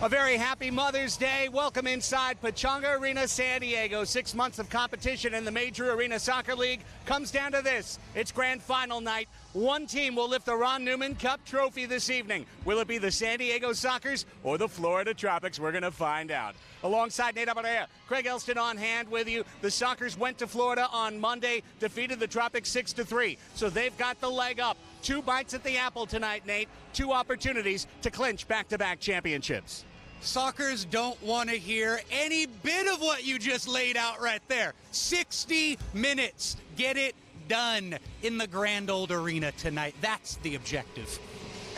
A very happy Mother's Day. Welcome inside Pechanga Arena, San Diego. 6 months of competition in the Major Arena Soccer League comes down to this. It's grand final night. One team will lift the Ron Newman Cup trophy this evening. Will it be the San Diego Sockers or the Florida Tropics? We're going to find out. Alongside Nate Abarea, Craig Elston on hand with you. The Sockers went to Florida on Monday, defeated the Tropics 6-3. So they've got the leg up. 2 bites at the apple tonight, Nate. 2 opportunities to clinch back-to-back championships. Sockers don't want to hear any bit of what you just laid out right there. 60 minutes. Get it done in the grand old arena tonight. That's the objective.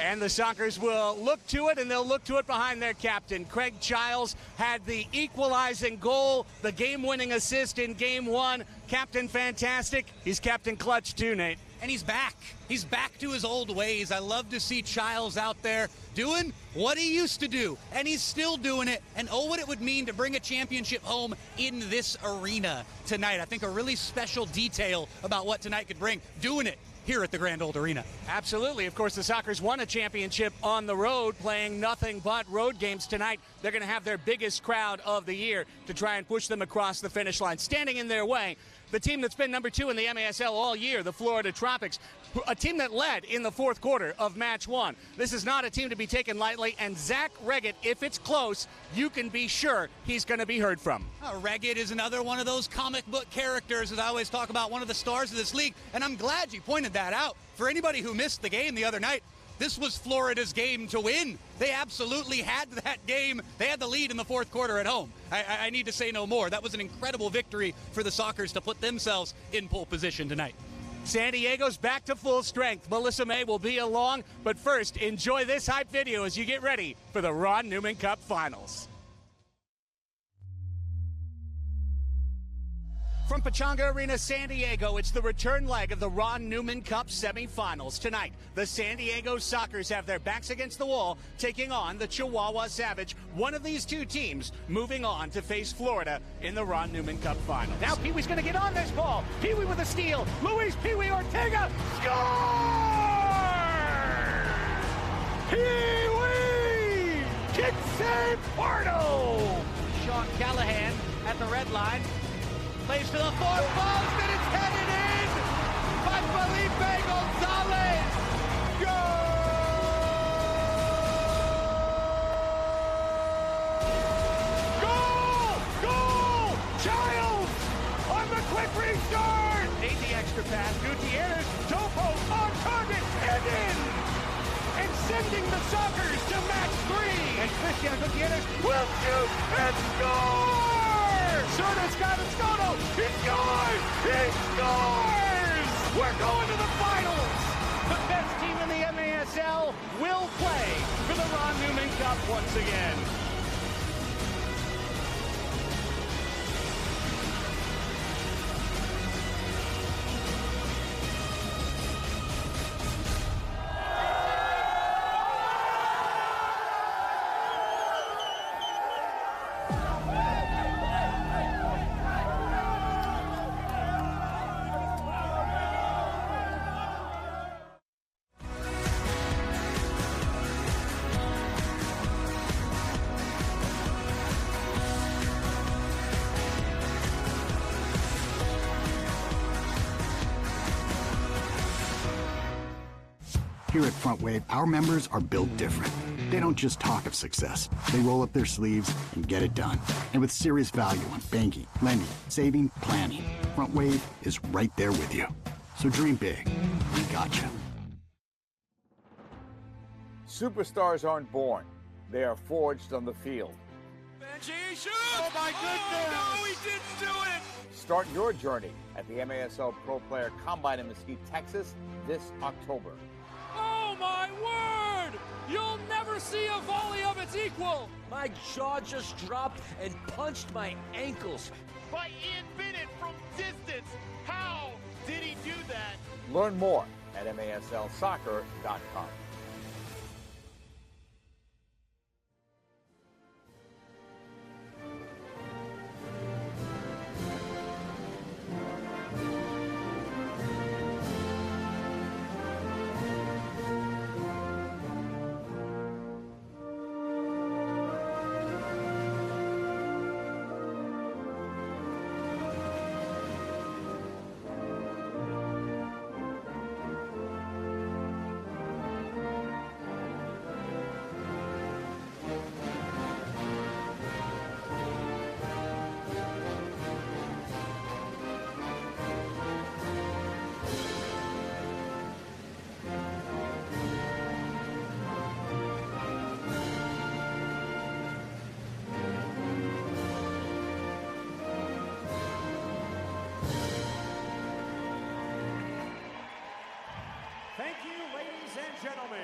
And the Sockers will look to it, and they'll look to it behind their captain. Craig Childs had the equalizing goal, the game-winning assist in Game 1. Captain fantastic. He's Captain Clutch too, Nate. And he's back. He's back to his old ways. I love to see Childs out there doing what he used to do, and he's still doing it. And oh, what it would mean to bring a championship home in this arena tonight. I think a really special detail about what tonight could bring, doing it here at the Grand Old Arena. Absolutely. Of course, the Sockers won a championship on the road, playing nothing but road games tonight. They're going to have their biggest crowd of the year to try and push them across the finish line. Standing in their way, the team that's been number 2 in the MASL all year, the Florida Tropics, a team that led in the 4th quarter of match 1. This is not a team to be taken lightly, and Zach Reggett, if it's close, you can be sure he's going to be heard from. Reggett is another one of those comic book characters, as I always talk about, one of the stars of this league, and I'm glad you pointed that out. For anybody who missed the game the other night, this was Florida's game to win. They absolutely had that game. They had the lead in the 4th quarter at home. I need to say no more. That was an incredible victory for the Sockers to put themselves in pole position tonight. San Diego's back to full strength. Melissa May will be along, but first, enjoy this hype video as you get ready for the Ron Newman Cup Finals. From Pechanga Arena, San Diego, it's the return leg of the Ron Newman Cup semifinals. Tonight, the San Diego Sockers have their backs against the wall, taking on the Chihuahua Savage. One of these 2 teams moving on to face Florida in the Ron Newman Cup Finals. Now Pee-wee's going to get on this ball. Pee-wee with a steal. Luis Pee-wee Ortega scores! Pee-wee! Kick save Pardo! Sean Callahan at the red line. Plays to the 4th post, and it's headed in by Felipe Gonzalez. Goal! Goal! Goal! Childs on the quick restart. Made the extra pass. Gutierrez, Topo on target and in! And sending the Sockers to match 3. And Christian Gutierrez Will shoot and score! Serta's got a Scoto. He scores! He scores! We're going to the finals! The best team in the MASL will play for the Ron Newman Cup once again. Here at Front Wave, our members are built different. They don't just talk of success. They roll up their sleeves and get it done. And with serious value on banking, lending, saving, planning, Front Wave is right there with you. So dream big. We got you. Superstars aren't born. They are forged on the field. Benji shoots! Oh my goodness! Oh, no, he didn't do it! Start your journey at the MASL Pro Player Combine in Mesquite, Texas this October. Oh my word! You'll never see a volley of its equal! My jaw just dropped and punched my ankles. By Ian Bennett from distance. How did he do that? Learn more at maslsoccer.com. gentlemen.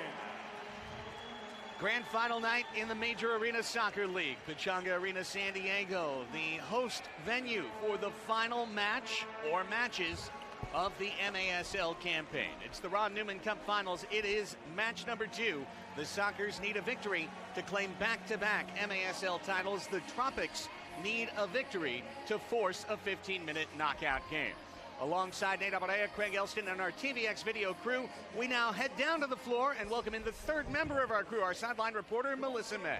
Grand final night in the Major Arena Soccer League. Pechanga Arena, San Diego, the host venue for the final match or matches of the MASL campaign. It's the Ron Newman Cup Finals. It is match number 2. The Sockers need a victory to claim back-to-back MASL titles. The Tropics need a victory to force a 15-minute knockout game. Alongside Nate Abarea, Craig Elston, and our TVX video crew, we now head down to the floor and welcome in the third member of our crew, our sideline reporter, Melissa May.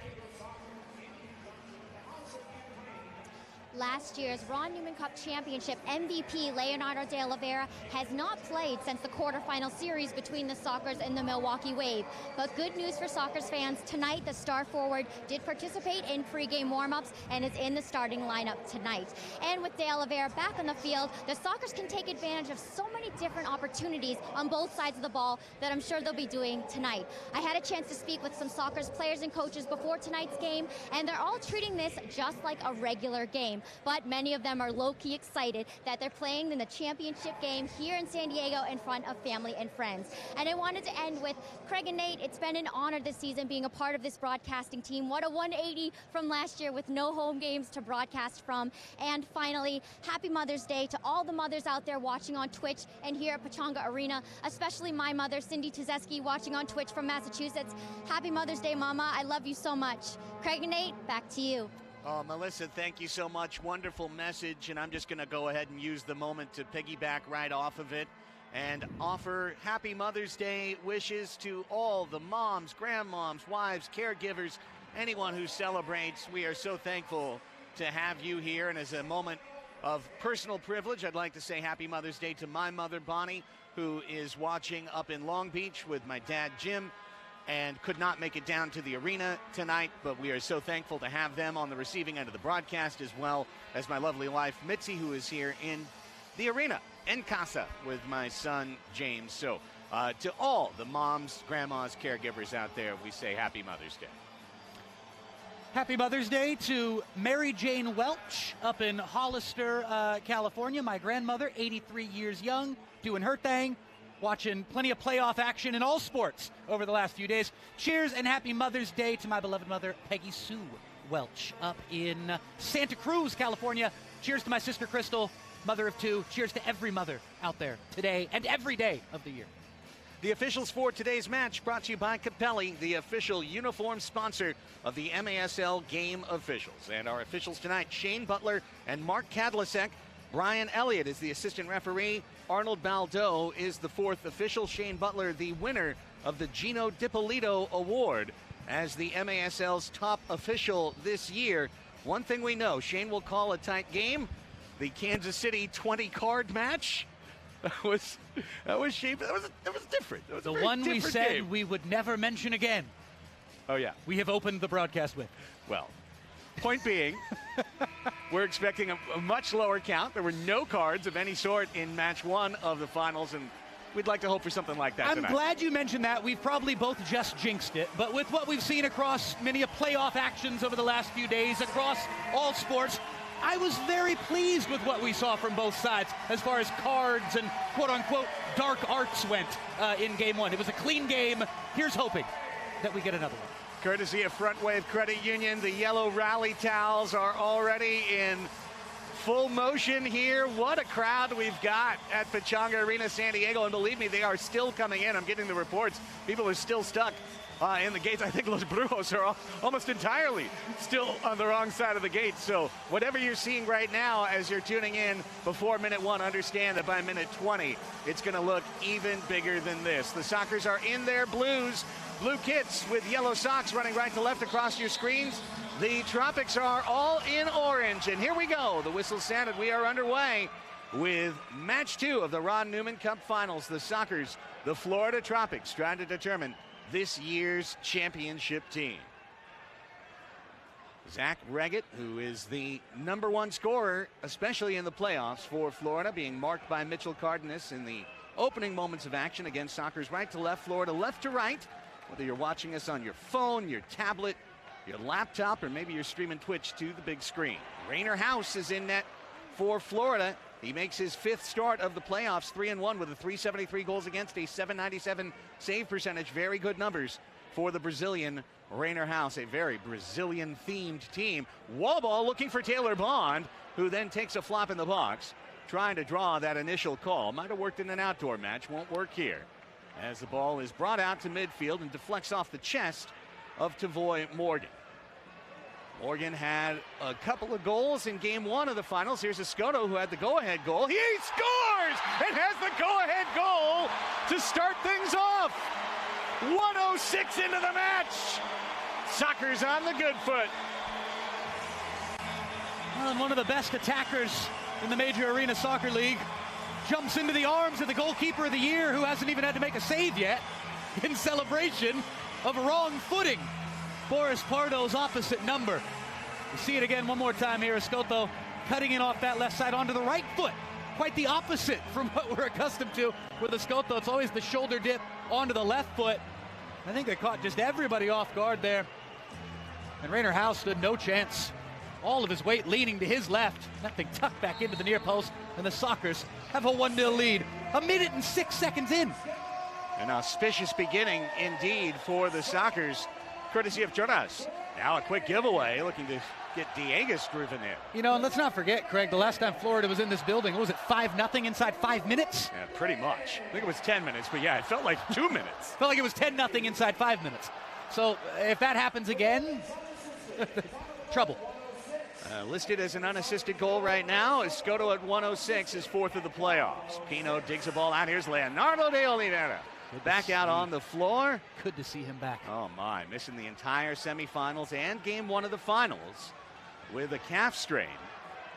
Last year's Ron Newman Cup Championship MVP Leonardo de Oliveira has not played since the quarterfinal series between the Sockers and the Milwaukee Wave. But good news for Sockers fans, tonight the star forward did participate in pregame warm-ups and is in the starting lineup tonight. And with de Oliveira back on the field, the Sockers can take advantage of so many different opportunities on both sides of the ball that I'm sure they'll be doing tonight. I had a chance to speak with some Sockers players and coaches before tonight's game, and they're all treating this just like a regular game. But many of them are low-key excited that they're playing in the championship game here in San Diego in front of family and friends. And I wanted to end with Craig and Nate. It's been an honor this season being a part of this broadcasting team. What a 180 from last year with no home games to broadcast from. And finally, happy Mother's Day to all the mothers out there watching on Twitch and here at Pechanga Arena, especially my mother, Cindy Tuzeski, watching on Twitch from Massachusetts. Happy Mother's Day, Mama. I love you so much. Craig and Nate, back to you. Oh, Melissa, thank you so much. Wonderful message, and I'm just going to go ahead and use the moment to piggyback right off of it and offer happy Mother's Day wishes to all the moms, grandmoms, wives, caregivers, anyone who celebrates. We are so thankful to have you here, and as a moment of personal privilege, I'd like to say happy Mother's Day to my mother, Bonnie, who is watching up in Long Beach with my dad, Jim, and could not make it down to the arena tonight, but we are so thankful to have them on the receiving end of the broadcast, as well as my lovely wife, Mitzi, who is here in the arena, en casa, with my son, James. So to all the moms, grandmas, caregivers out there, we say happy Mother's Day. Happy Mother's Day to Mary Jane Welch up in Hollister, California. My grandmother, 83 years young, doing her thing. Watching plenty of playoff action in all sports over the last few days. Cheers and happy Mother's Day to my beloved mother, Peggy Sue Welch, up in Santa Cruz, California. Cheers to my sister, Crystal, mother of 2. Cheers to every mother out there today and every day of the year. The officials for today's match brought to you by Capelli, the official uniform sponsor of the MASL Game Officials. And our officials tonight, Shane Butler and Mark Kadlasek. Brian Elliott is the assistant referee. Arnold Baldo is the 4th official. Shane Butler, the winner of the Gino DiPolito Award as the MASL's top official this year. One thing we know, Shane will call a tight game. The Kansas City 20-card match. That was Shane. That was different. That was the one we said game. We would never mention again. Oh, yeah. We have opened the broadcast with. Well, point being, we're expecting a much lower count. There were no cards of any sort in match 1 of the finals, and we'd like to hope for something like that tonight. I'm glad you mentioned that. We've probably both just jinxed it, but with what we've seen across many of playoff actions over the last few days across all sports, I was very pleased with what we saw from both sides as far as cards and quote-unquote dark arts went in Game 1. It was a clean game. Here's hoping that we get another one. Courtesy of Front Wave Credit Union, the yellow rally towels are already in full motion here. What a crowd we've got at Pechanga Arena, San Diego, and believe me, they are still coming in. I'm getting the reports. People are still stuck in the gates. I think Los Brujos are almost entirely still on the wrong side of the gate. So whatever you're seeing right now as you're tuning in before minute 1, understand that by minute 20, it's going to look even bigger than this. The Sockers are in their blues. Blue kits with yellow socks running right to left across your screens. The Tropics are all in orange. And here we go. The whistle sounded. We are underway with match 2 of the Ron Newman Cup Finals. The Sockers, the Florida Tropics, trying to determine this year's championship team. Zach Reggett, who is the #1 scorer, especially in the playoffs for Florida, being marked by Mitchell Cardenas in the opening moments of action against Sockers right to left, Florida left to right. Whether you're watching us on your phone, your tablet, your laptop, or maybe you're streaming Twitch to the big screen. Rainer House is in net for Florida. He makes his 5th start of the playoffs, 3-1 with a 373 goals against, a 797 save percentage. Very good numbers for the Brazilian Rainer House, a very Brazilian-themed team. Wall ball looking for Taylor Bond, who then takes a flop in the box, trying to draw that initial call. Might have worked in an outdoor match, won't work here. As the ball is brought out to midfield and deflects off the chest of Tavoy Morgan. Morgan had a couple of goals in game 1 of the finals. Here's Escoto, who had the go-ahead goal. He scores and has the go-ahead goal to start things off. 1:06 into the match. Sockers on the good foot. Well, and one of the best attackers in the Major Arena Soccer League jumps into the arms of the goalkeeper of the year, who hasn't even had to make a save yet, in celebration of wrong footing. Boris Pardo's opposite number. You see it again one more time here. Escoto cutting in off that left side onto the right foot. Quite the opposite from what we're accustomed to with Escoto. It's always the shoulder dip onto the left foot. I think they caught just everybody off guard there. And Rainer House stood no chance. All of his weight leaning to his left. Nothing tucked back into the near post. And the Sockers have a 1-0 lead. 1 minute and 6 seconds in. An auspicious beginning indeed for the Sockers, courtesy of Jonas. Now a quick giveaway, looking to get Dieguez driven in. You know, and let's not forget, Craig, the last time Florida was in this building, what was it, 5-0 inside 5 minutes? Yeah, pretty much. I think it was 10 minutes, but yeah, it felt like 2 minutes. Felt like it was 10-0 inside 5 minutes. So if that happens again, trouble. Listed as an unassisted goal right now. Escoto at 1:06, his 4th of the playoffs. Pino digs a ball out. Here's Leonardo de Oliveira. Back out on the floor. Good to see him back. Oh my, missing the entire semifinals and game 1 of the finals with a calf strain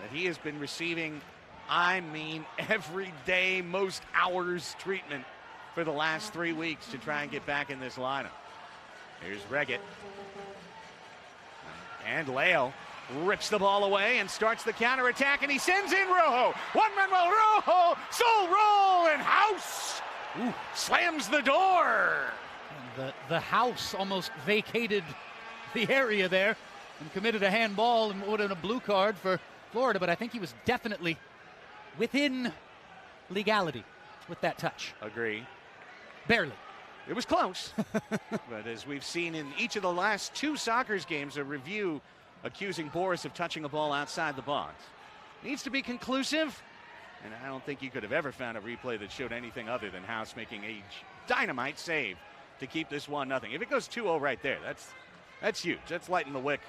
that he has been receiving, I mean, every day, most hours treatment for the last 3 weeks to try and get back in this lineup. Here's Reggett. And Leo rips the ball away and starts the counterattack, and he sends in Rojo. Juan Manuel Rojo, soul roll, and House slams the door. And the House almost vacated the area there and committed a handball and would have been a blue card for Florida, but I think he was definitely within legality with that touch. Agree. Barely. It was close. But as we've seen in each of the last 2 Sockers games, a review accusing Boris of touching a ball outside the box. Needs to be conclusive, and I don't think you could have ever found a replay that showed anything other than House making a dynamite save to keep this 1-0. If it goes 2-0 right there, that's huge. That's lighting the wick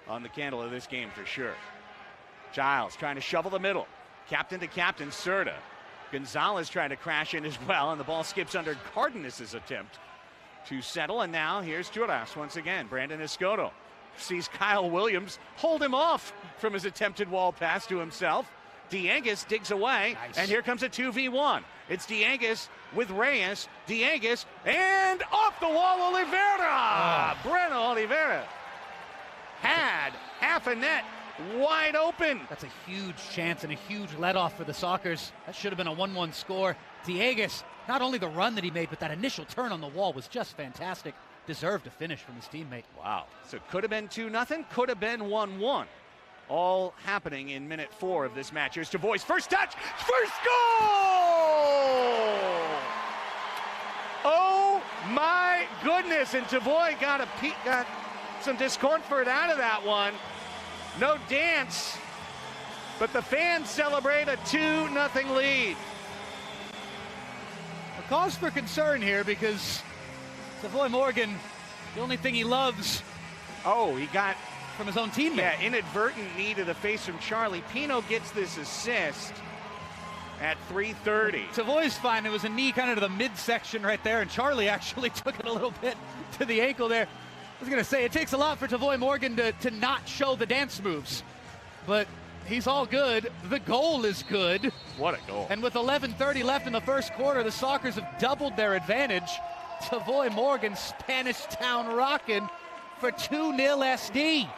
on the candle of this game for sure. Giles trying to shovel the middle. Captain to captain, Serta. Gonzalez trying to crash in as well, and the ball skips under Cardenas' attempt to settle. And now here's Juras once again. Brandon Escoto sees Kyle Williams hold him off from his attempted wall pass to himself. Dieguez digs away, and here comes a 2v1. It's Dieguez with Reyes. Dieguez, and off the wall, Oliveira! Breno Oliveira had half a net wide open. That's a huge chance and a huge let-off for the Sockers. That should have been a 1-1 score. Dieguez, not only the run that he made, but that initial turn on the wall was just fantastic. Deserved a finish from his teammate. Wow. So could have been 2-0, could have been 1-1. All happening in minute 4 of this match. Here's Tavoy's first touch, first goal! Oh my goodness, and Tavoy got some discomfort out of that one. No dance, but the fans celebrate a 2-0 lead. A cause for concern here because Tavoy Morgan, the only thing he loves. Oh, he got from his own teammate. Yeah, inadvertent knee to the face from Charlie. Pino gets this assist at 3:30. Tavoy's fine. It was a knee kind of to the midsection right there, and Charlie actually took it a little bit to the ankle there. I was going to say, it takes a lot for Tavoy Morgan to not show the dance moves, but he's all good. The goal is good. What a goal. And with 11:30 left in the first quarter, the Sockers have doubled their advantage. Tavoy Morgan, Spanish Town rocking for 2-0 SD.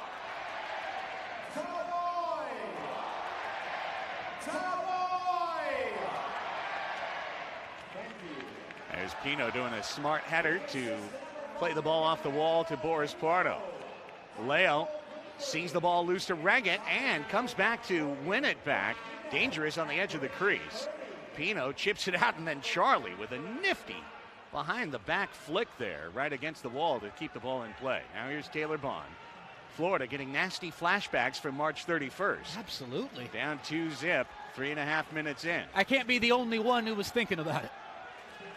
There's Pino doing a smart header to play the ball off the wall to Boris Pardo. Leo sees the ball loose to Reggett and comes back to win it back. dangerous on the edge of the crease. Pino chips it out, and then Charlie with a nifty behind the back flick there, right against the wall to keep the ball in play. Now here's Taylor Bond. Florida getting nasty flashbacks from March 31st. Absolutely. Down 2-zip, 3.5 minutes in. I can't be the only one who was thinking about it.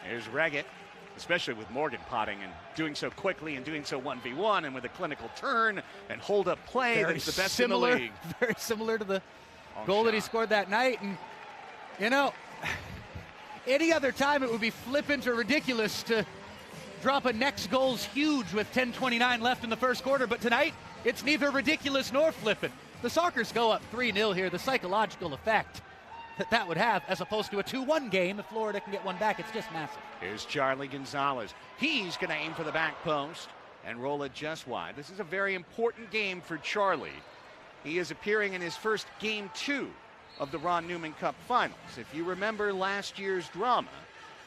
Here's Reggett, especially with Morgan potting and doing so quickly and doing so 1v1 and with a clinical turn and hold-up play that's the best in the league. Very similar to the goal that he scored that night. And, you know, any other time it would be flippant or ridiculous to drop a next goal's huge with 10:29 left in the first quarter, but tonight it's neither ridiculous nor flippant. The Sockers go up 3-0 here. The psychological effect that would have, as opposed to a 2-1 game, if Florida can get one back, it's just massive. Here's Charlie Gonzalez. He's going to aim for the back post and roll it just wide. This is a very important game for Charlie. He is appearing in his first Game 2 of the Ron Newman Cup Finals. If you remember last year's drama,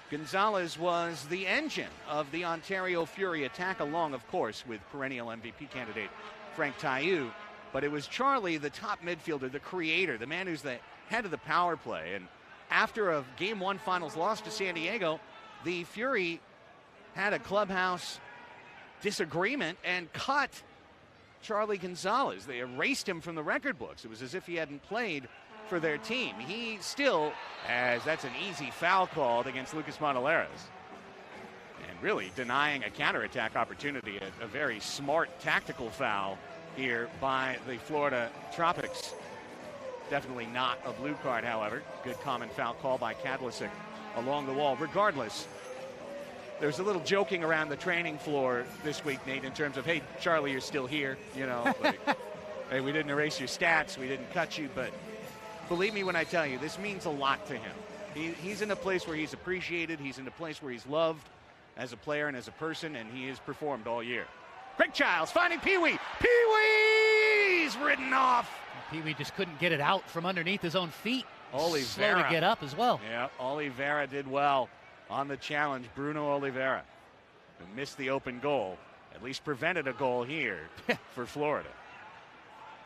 Gonzalez was the engine of the Ontario Fury attack, along, of course, with perennial MVP candidate Frank Taillou. But it was Charlie, the top midfielder, the creator, the man who's the head of the power play. And after a Game 1 Finals loss to San Diego, the Fury had a clubhouse disagreement and cut Charlie Gonzalez. They erased him from the record books. It was as if he hadn't played for their team. He still, as that's an easy foul called against Lucas Monteleras, and really denying a counterattack opportunity, a very smart tactical foul here by the Florida Tropics. Definitely not a blue card, however. Good common foul call by Kadlasic along the wall. Regardless, there's a little joking around the training floor this week, Nate, in terms of, hey, Charlie, you're still here, you know. Like, hey, we didn't erase your stats, we didn't cut you, but believe me when I tell you, this means a lot to him. He's in a place where he's appreciated, he's in a place where he's loved as a player and as a person, and he has performed all year. Craig Childs finding Pee-wee. Pee-wee's ridden off. Pee-wee just couldn't get it out from underneath his own feet. Oliveira. Slow to get up as well. Yeah, Oliveira did well on the challenge. Bruno Oliveira, who missed the open goal, at least prevented a goal here for Florida.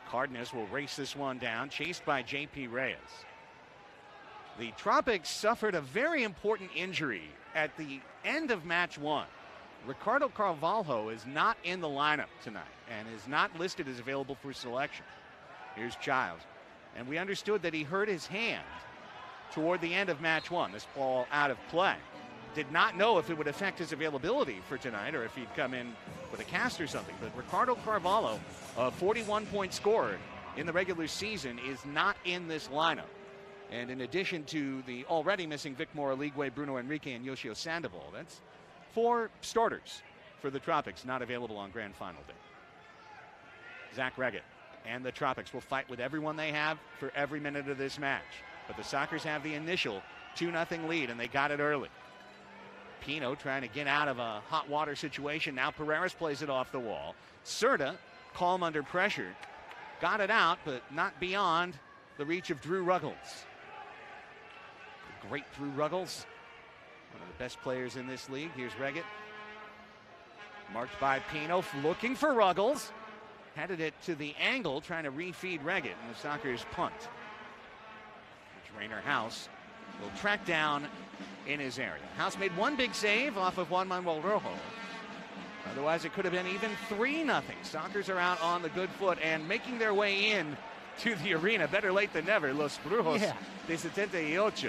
Cardenas will race this one down, chased by J.P. Reyes. The Tropics suffered a very important injury at the end of match 1. Ricardo Carvalho is not in the lineup tonight and is not listed as available for selection. Here's Childs. And we understood that he hurt his hand toward the end of match 1. This ball out of play. Did not know if it would affect his availability for tonight or if he'd come in with a cast or something. But Ricardo Carvalho, a 41-point scorer in the regular season, is not in this lineup. And in addition to the already missing Vic Moraligwe, Bruno Henrique, and Yoshio Sandoval, that's 4 starters for the Tropics not available on Grand Final day. Zach Reggett and the Tropics will fight with everyone they have for every minute of this match. But the Sockers have the initial 2-0 lead, and they got it early. Pino trying to get out of a hot water situation. Now Pereira plays it off the wall. Serta, calm under pressure, got it out, but not beyond the reach of Drew Ruggles. The great Drew Ruggles, one of the best players in this league. Here's Reggett. Marked by Pino, looking for Ruggles. Headed it to the angle, trying to refeed Reggett, and the Sockers punt. Rainer House will track down in his area. House made one big save off of Juan Manuel Rojo. Otherwise, it could have been even 3-0. Sockers are out on the good foot and making their way in to the arena. Better late than never. Los Brujos de 78.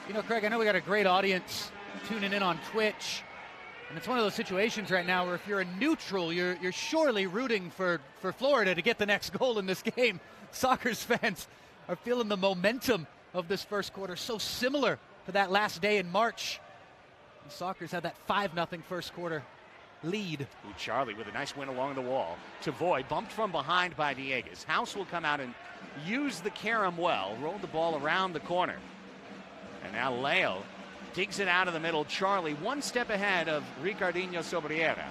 You know, Craig, I know we got a great audience tuning in on Twitch. And it's one of those situations right now where if you're a neutral, you're surely rooting for Florida to get the next goal in this game. Sockers fans are feeling the momentum of this first quarter, so similar to that last day in March. The Sockers had that 5-0 first quarter lead. Ooh, Charlie with a nice win along the wall. Tavoy bumped from behind by Dieguez. House will come out and use the carom well, roll the ball around the corner. And now Leo digs it out of the middle. Charlie one step ahead of Ricardinho Sobriera.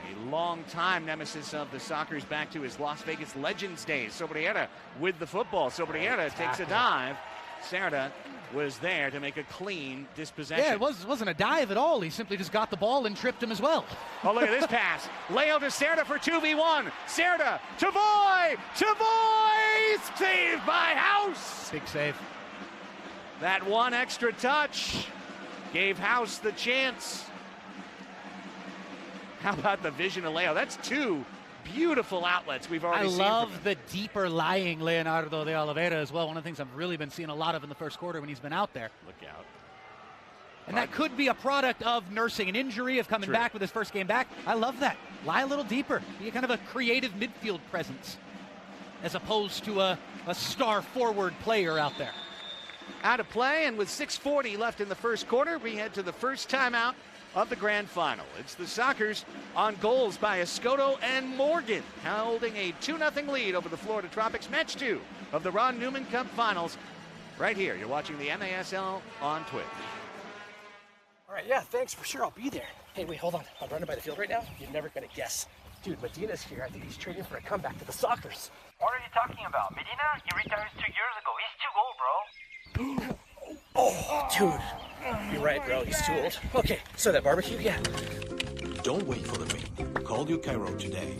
A long-time nemesis of the Sockers back to his Las Vegas Legends days. Sobriera with the football. Sobriera takes a dive. Serta was there to make a clean dispossession. Yeah, it wasn't a dive at all. He simply just got the ball and tripped him as well. Oh, look at this pass. Leo to Serta for 2v1. Serta, Tavoy! Tavoy Nice save by House. Big save. That one extra touch gave House the chance. How about the vision of Leo? That's two beautiful outlets we've already seen. I love the deeper lying Leonardo de Oliveira as well. One of the things I've really been seeing a lot of in the first quarter when he's been out there. Look out. And that could be a product of nursing an injury, of coming back with his first game back. I love that. Lie a little deeper. Be kind of a creative midfield presence as opposed to a star forward player out there. Out of play, and with 6:40 left in the first quarter, we head to the first timeout of the grand final. It's the Sockers on goals by Escoto and Morgan, holding a 2-0 lead over the Florida Tropics. Match 2 of the Ron Newman Cup Finals. Right here, you're watching the MASL on Twitch. All right, yeah, thanks, for sure, I'll be there. Hey, wait, hold on. I'm running by the field right now. You're never gonna guess. Dude, Medina's here. I think he's trading for a comeback to the Sockers. What are you talking about? Medina? He retired 2 years ago. He's too old, bro. Oh, dude. You're right, bro. He's too old. Okay, so that barbecue, yeah. Don't wait for the ring. Call your Cairo today.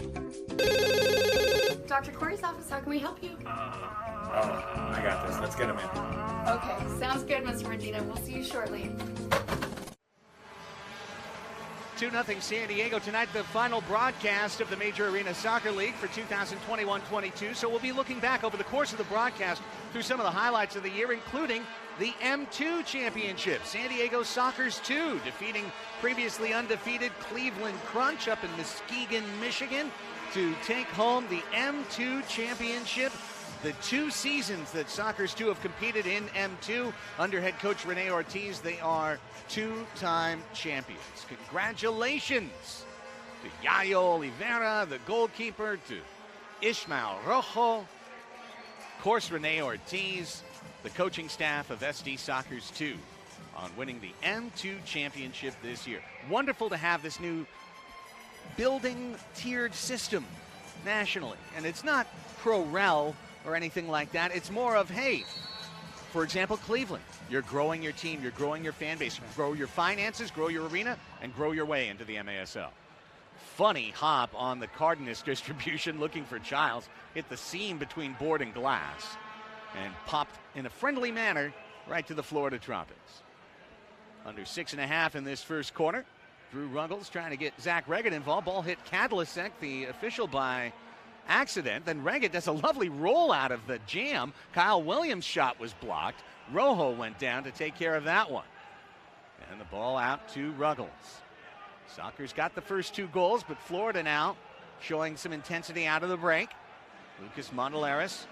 Dr. Corey's office, how can we help you? I got this. Let's get him in. Okay, sounds good, Mr. Medina. We'll see you shortly. 2-0 San Diego tonight, the final broadcast of the Major Arena Soccer League for 2021-22. So we'll be looking back over the course of the broadcast through some of the highlights of the year, including the M2 Championship. San Diego Sockers 2 defeating previously undefeated Cleveland Crunch up in Muskegon, Michigan to take home the M2 Championship. The 2 seasons that Sockers 2 have competed in M2 under head coach Rene Ortiz, they are 2-time champions. Congratulations to Yayo Oliveira, the goalkeeper, to Ishmael Rojo, of course Rene Ortiz, the coaching staff of SD Sockers 2 on winning the M2 championship this year. Wonderful to have this new building tiered system nationally. And it's not pro-rel or anything like that. It's more of, hey, for example, Cleveland, you're growing your team, you're growing your fan base, grow your finances, grow your arena, and grow your way into the MASL. Funny hop on the Cardenas distribution, looking for Giles, hit the seam between board and glass, and popped in a friendly manner right to the Florida Tropics. Under 6.5 in this first quarter. Drew Ruggles trying to get Zach Reggett involved. Ball hit Kadlicek, the official, by accident. Then Reggett does a lovely roll out of the jam. Kyle Williams' shot was blocked. Rojo went down to take care of that one. And the ball out to Ruggles. Sockers got the first 2 goals, but Florida now showing some intensity out of the break. Lucas Mondelares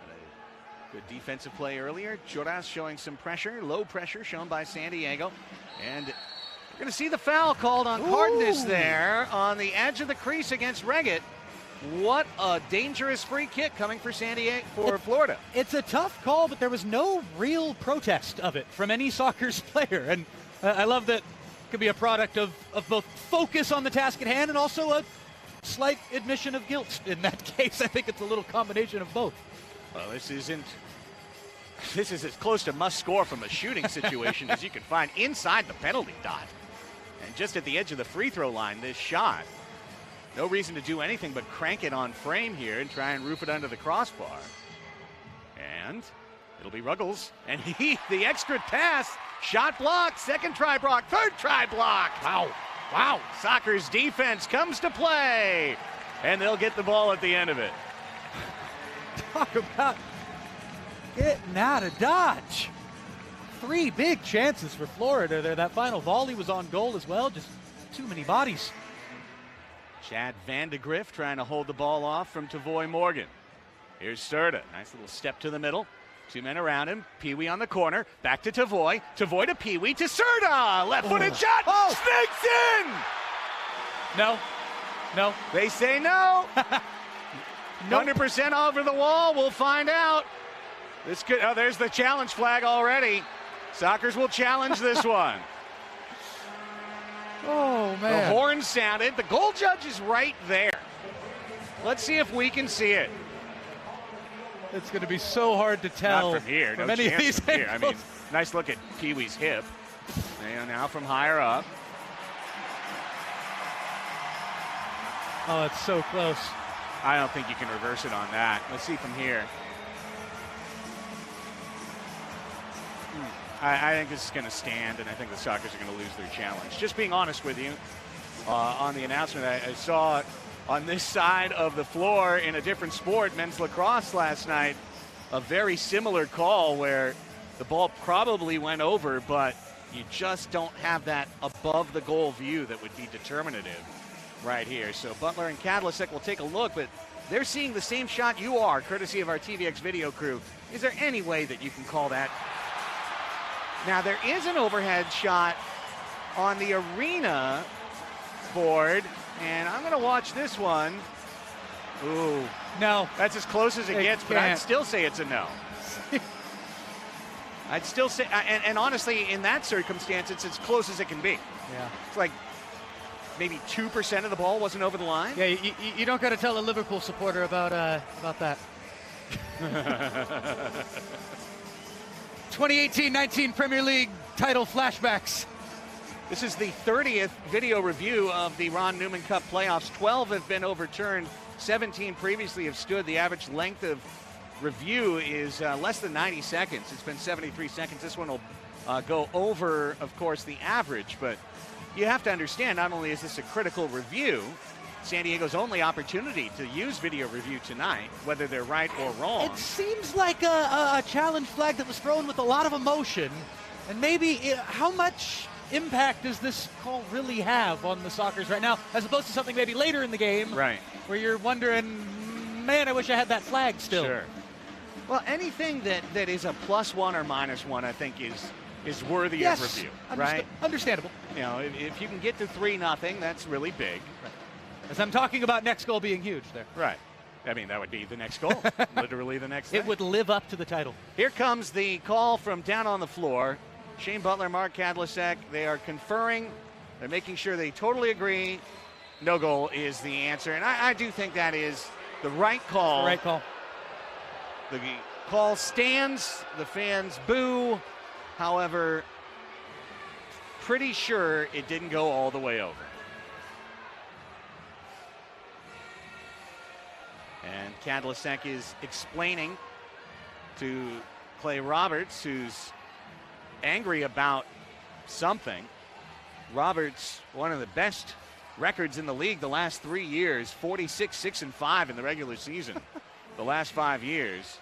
had a good defensive play earlier. Choras showing some pressure, low pressure shown by San Diego. And we're going to see the foul called on Cardenas there on the edge of the crease against Reggett. What a dangerous free kick coming for Florida. It's a tough call, but there was no real protest of it from any Sockers player. And I love that it could be a product of both focus on the task at hand and also a slight admission of guilt in that case. I think it's a little combination of both. Well, this is as close to must score from a shooting situation as you can find inside the penalty dot. And just at the edge of the free throw line, this shot. No reason to do anything but crank it on frame here and try and roof it under the crossbar. And it'll be Ruggles. And the extra pass, shot blocked, second try blocked, third try blocked. Wow. Sockers defense comes to play. And they'll get the ball at the end of it. Talk about getting out of Dodge. 3 big chances for Florida there. That final volley was on goal as well. Just too many bodies. Chad Vandegrift trying to hold the ball off from Tavoy Morgan. Here's Serta. Nice little step to the middle. 2 men around him. Pee-wee on the corner. Back to Tavoy. Tavoy to Pee-wee to Serta. Left-footed shot. Snakes in. No. They say no. 100% over the wall. We'll find out. This could. Oh, there's the challenge flag already. Sockers will challenge this one. Oh, man. The horn sounded. The goal judge is right there. Let's see if we can see it. It's going to be so hard to tell. Not from here. From no any chance of these from here. I mean, nice look at Pee-wee's hip. And now from higher up. Oh, it's so close. I don't think you can reverse it on that. Let's see from here. I think this is going to stand, and I think the Sockers are going to lose their challenge. Just being honest with you, on the announcement, I saw on this side of the floor in a different sport, men's lacrosse last night, a very similar call where the ball probably went over, but you just don't have that above the goal view that would be determinative right here. So Butler and Kadlicek will take a look, but they're seeing the same shot you are, courtesy of our TVX video crew. Is there any way that you can call that? Now, there is an overhead shot on the arena board, and I'm going to watch this one. Ooh. No. That's as close as it gets, but I'd still say it's a no. I'd still say, and honestly, in that circumstance, it's as close as it can be. Yeah. It's like maybe 2% of the ball wasn't over the line. Yeah, you don't got to tell a Liverpool supporter about that. 2018-19 Premier League title flashbacks. This is the 30th video review of the Ron Newman Cup playoffs. 12 have been overturned. 17 previously have stood. The average length of review is less than 90 seconds. It's been 73 seconds. This one will go over, of course, the average. But you have to understand, not only is this a critical review, San Diego's only opportunity to use video review tonight, whether they're right or wrong. It seems like a challenge flag that was thrown with a lot of emotion. And maybe how much impact does this call really have on the Sockers right now, as opposed to something maybe later in the game, right, where you're wondering, man, I wish I had that flag still. Sure. Well, anything that is a +1 or -1, I think is worthy of review, right? Understandable. You know, if you can get to 3-0, that's really big. Right. As I'm talking about next goal being huge there. Right. I mean, that would be the next goal. Literally the next thing. It would live up to the title. Here comes the call from down on the floor. Shane Butler, Mark Kadlicek, they are conferring. They're making sure they totally agree. No goal is the answer. And I do think that is the right call. The right call. The call stands. The fans boo. However, pretty sure it didn't go all the way over. And Kadlicek is explaining to Clay Roberts, who's angry about something. Roberts, one of the best records in the league the last 3 years, 46, 6, and 5 in the regular season. The last 5 years,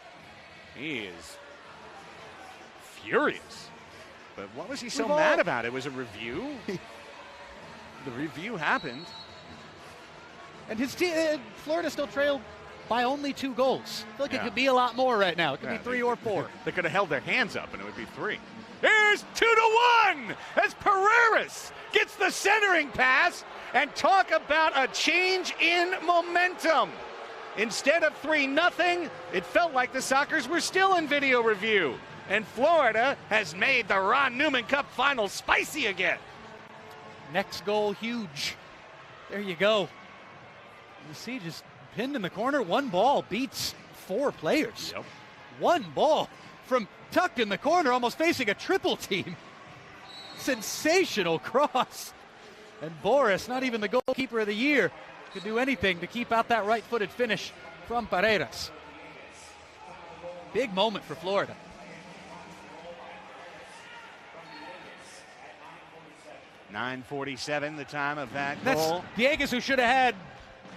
he is furious. But what was he so mad about? It was a review. The review happened. And his team, Florida still trailed by only 2 goals. I feel like it could be a lot more right now. It could be 3 or 4. They could have held their hands up and it would be 3. Here's 2-1 as Pereiras gets the centering pass, and talk about a change in momentum. Instead of 3-0, it felt like the Sockers were still in video review. And Florida has made the Ron Newman Cup final spicy again. Next goal, huge. There you go. You see, just pinned in the corner. 1 ball beats 4 players. Yep. 1 ball from tucked in the corner, almost facing a triple team. Sensational cross. And Boris, not even the goalkeeper of the year, could do anything to keep out that right-footed finish from Pereiras. Big moment for Florida. .947 the time of that That's goal. Diegues, who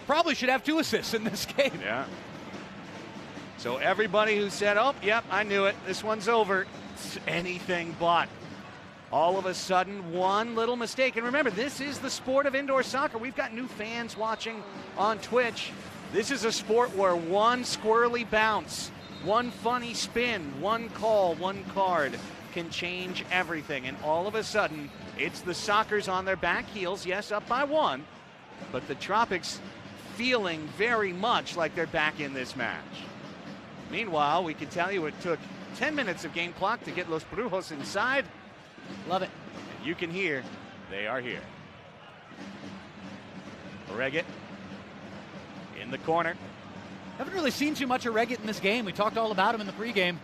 probably should have 2 assists in this game. Yeah. So everybody who said, oh, yep, I knew it, this one's over, it's anything but. All of a sudden, one little mistake. And remember, this is the sport of indoor soccer. We've got new fans watching on Twitch. This is a sport where one squirrely bounce, one funny spin, one call, one card can change everything. And all of a sudden, it's the Sockers on their back heels, yes, up by 1, but the Tropics feeling very much like they're back in this match. Meanwhile, we can tell you it took 10 minutes of game clock to get Los Brujos inside. Love it. And you can hear they are here. Oreget in the corner. Haven't really seen too much of Oreget in this game. We talked all about him in the pregame.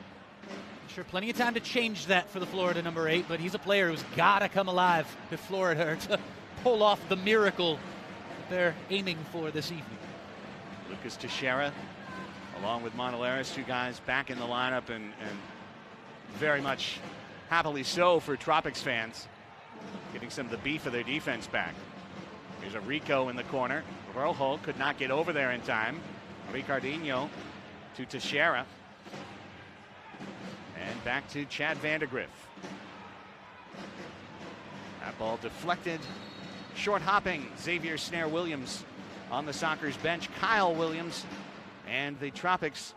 Sure, plenty of time to change that for the Florida number 8, but he's a player who's got to come alive if Florida are to pull off the miracle that they're aiming for this evening. Lucas Teixeira, along with Montelares, two guys back in the lineup, and very much happily so for Tropics fans, getting some of the beef of their defense back. Here's a Rico in the corner. Rojo could not get over there in time. Ricardinho to Teixeira. And back to Chad Vandergriff. That ball deflected. Short hopping Xavier Snare Williams on the Sockers bench. Kyle Williams and the Tropics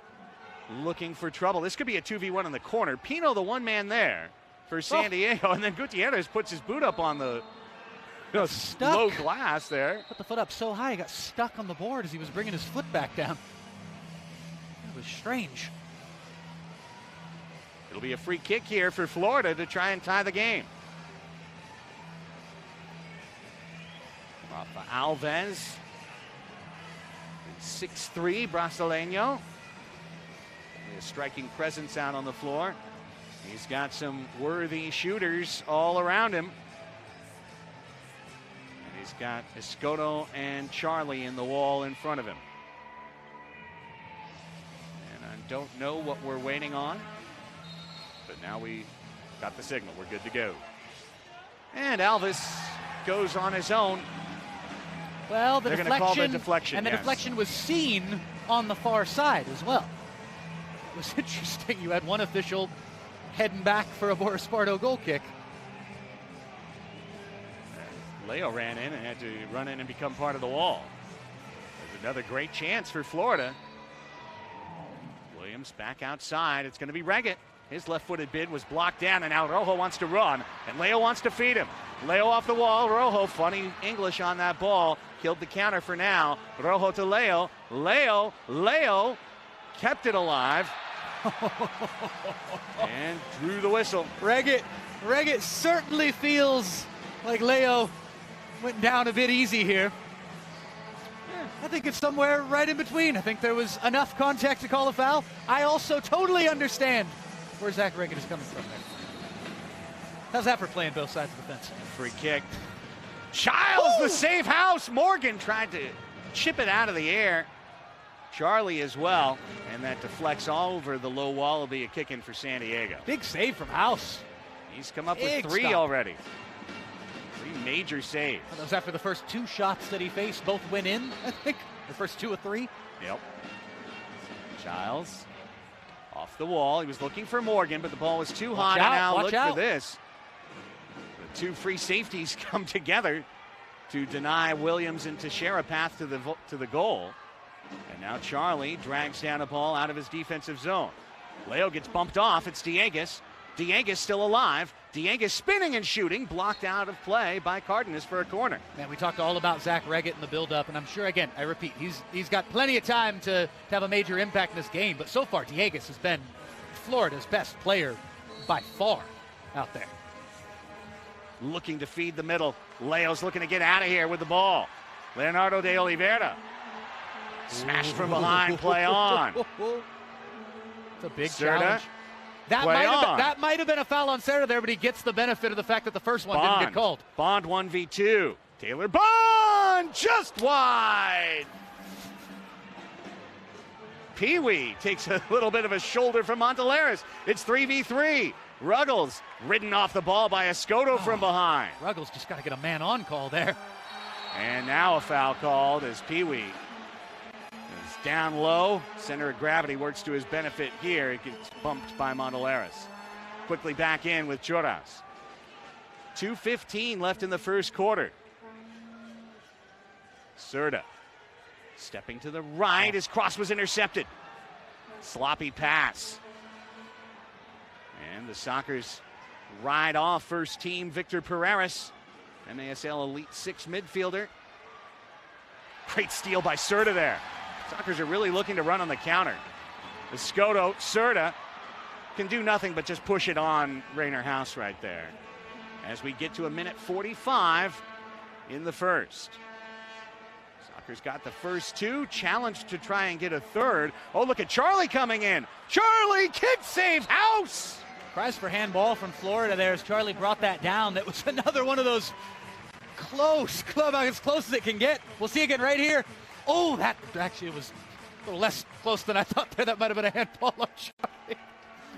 looking for trouble. This could be a 2v1 in the corner. Pino, the one man there for San Diego, and then Gutierrez puts his boot up on the low glass there. Put the foot up so high, he got stuck on the board as he was bringing his foot back down. It was strange. It'll be a free kick here for Florida to try and tie the game. Rafa Alves, 6'3", Brasileño. A striking presence out on the floor. He's got some worthy shooters all around him. And he's got Escoto and Charlie in the wall in front of him. And I don't know what we're waiting on, but now we got the signal. We're good to go. And Alves goes on his own. Well, the deflection, and the deflection was seen on the far side as well. It was interesting. You had one official heading back for a Boris Pardo goal kick. Leo ran in and had to run in and become part of the wall. There's another great chance for Florida. Williams back outside. It's going to be Reggett. His left-footed bid was blocked down, and now Rojo wants to run, and Leo wants to feed him. Leo off the wall. Rojo, funny English on that ball. Killed the counter for now. Rojo to Leo. Leo kept it alive. And drew the whistle. Reggett certainly feels like Leo went down a bit easy here. I think it's somewhere right in between. I think there was enough contact to call a foul. I also totally understand where Zach Reggett is coming from there. How's that for playing both sides of the fence? Free kick. Childs, the safe house. Morgan tried to chip it out of the air. Charlie as well, and that deflects all over the low wall. Will be a kick in for San Diego. Big save from House. He's come up with three already. Three major saves. Well, that was after the first two shots that he faced. Both went in, I think. The first 2 of 3. Yep. Childs off the wall. He was looking for Morgan, but the ball was too hot. And now look for this. The two free safeties come together to deny Williams and Teixeira path to the goal. And now Charlie drags down a ball out of his defensive zone. Leo gets bumped off. It's Dieguez. Dieguez still alive. Dieguez spinning and shooting, blocked out of play by Cardenas for a corner. Man, we talked all about Zach Reggett in the build-up, and I'm sure, again, I repeat, he's got plenty of time to have a major impact in this game, but so far Dieguez has been Florida's best player by far out there. Looking to feed the middle. Leo's looking to get out of here with the ball. Leonardo de Oliveira. Smashed from behind, play on. It's a big challenge. That might have been a foul on Serta there, but he gets the benefit of the fact that the first one didn't get called. Bond 1v2. Taylor Bond just wide. Pee-wee takes a little bit of a shoulder from Montelares. It's 3v3. Ruggles ridden off the ball by Escoto from behind. Ruggles just got to get a man-on call there. And now a foul called as Pee-wee is down low. Center of gravity works to his benefit here. It gets bumped by Montelares. Quickly back in with Choras. 2:15 left in the first quarter. Serta stepping to the right. His cross was intercepted. Sloppy pass. And the Sockers ride off first team Victor Pereira, MASL Elite 6 midfielder. Great steal by Serta there. Sockers are really looking to run on the counter. Escoto, Serta can do nothing but just push it on Rainer House right there. As we get to a minute 45 in the first. Sockers got the first two, challenged to try and get a third. Oh, look at Charlie coming in. Charlie, kick save, House! Cries for handball from Florida there as Charlie brought that down. That was another one of those close, as close as it can get. We'll see again right here Oh, that actually was a little less close than I thought there. That might have been a handball on Charlie.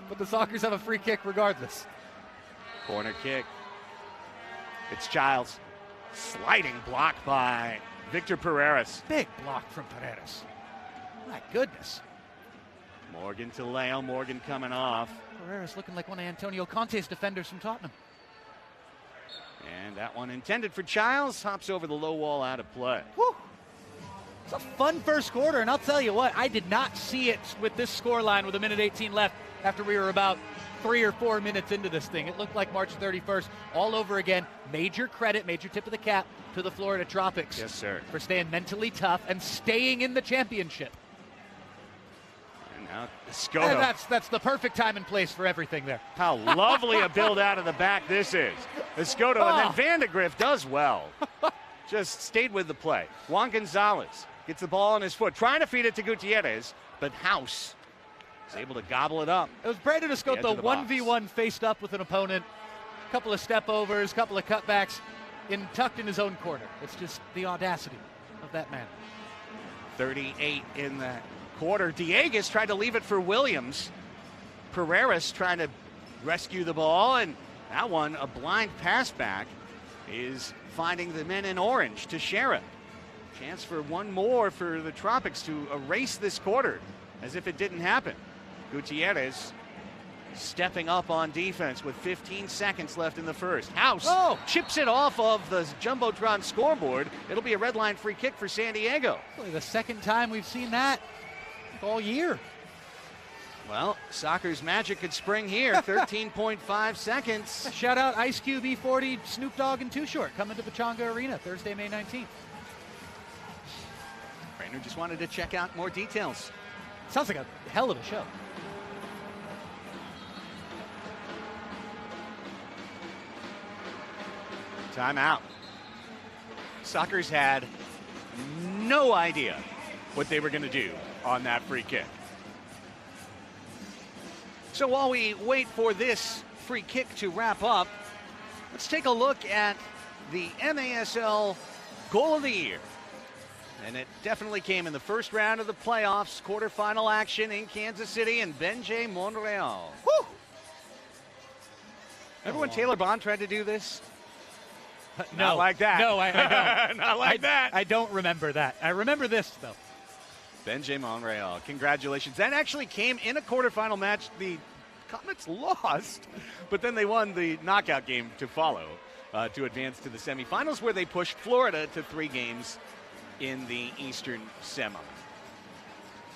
But the Sockers have a free kick regardless. Corner kick. It's Giles. Sliding block by Victor Pereras. Big block from Pereras. My goodness. Morgan to Leo. Morgan coming off. Pereras looking like one of Antonio Conte's defenders from Tottenham. And that one intended for Giles. Hops over the low wall, out of play. Whew. It's a fun first quarter, and I'll tell you what, I did not see it with this scoreline with 1:18 left after we were about 3 or 4 minutes into this thing. It looked like March 31st all over again. Major credit, major tip of the cap to the Florida Tropics. Yes, sir. For staying mentally tough and staying in the championship. And now Escoto. And that's the perfect time and place for everything there. How lovely a build out of the back this is. Escoto, and then Vandegrift does well. Just stayed with the play. Juan Gonzalez gets the ball on his foot, trying to feed it to Gutierrez, but House is able to gobble it up. It was Brandon Escoto 1v1 faced up with an opponent. A couple of step overs, a couple of cutbacks, tucked in his own corner. It's just the audacity of that man. 38 in the quarter. Dieguez tried to leave it for Williams. Pereras trying to rescue the ball, and that one, a blind pass back, is finding the men in orange to Shera. Chance for one more for the Tropics to erase this quarter as if it didn't happen. Gutierrez stepping up on defense with 15 seconds left in the first. House chips it off of the Jumbotron scoreboard. It'll be a red line free kick for San Diego. Really the second time we've seen that all year. Well, soccer's magic could spring here. 13.5 seconds. Shout out Ice Cube, E40, Snoop Dogg, and Too Short coming to Pechanga Arena Thursday, May 19th. Rainer just wanted to check out more details. Sounds like a hell of a show. Timeout. Soccer's had no idea what they were going to do on that free kick. So while we wait for this free kick to wrap up, let's take a look at the MASL goal of the year. And it definitely came in the first round of the playoffs, quarterfinal action in Kansas City, and Benjay Monreal. Woo! Remember when Taylor Bond tried to do this? No. Not like that. No, I don't. Not like that. I don't remember that. I remember this, though. Benjay Monreal, congratulations. That actually came in a quarterfinal match. The Comets lost, but then they won the knockout game to follow to advance to the semifinals, where they pushed Florida to 3 games in the Eastern Semi.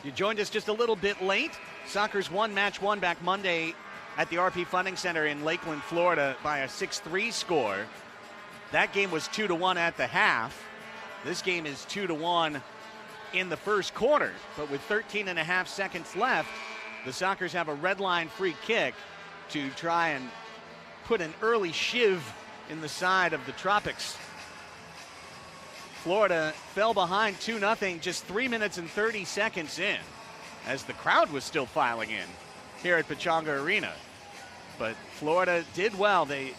You joined us just a little bit late. Soccer's won match 1 back Monday at the RP Funding Center in Lakeland, Florida by a 6-3 score. That game was 2-1 at the half. This game is 2-1 in the first quarter, but with 13.5 seconds left, the Sockers have a red line free kick to try and put an early shiv in the side of the Tropics. Florida fell behind 2-0 just 3 minutes and 30 seconds in, as the crowd was still filing in here at Pechanga Arena. But Florida did well. They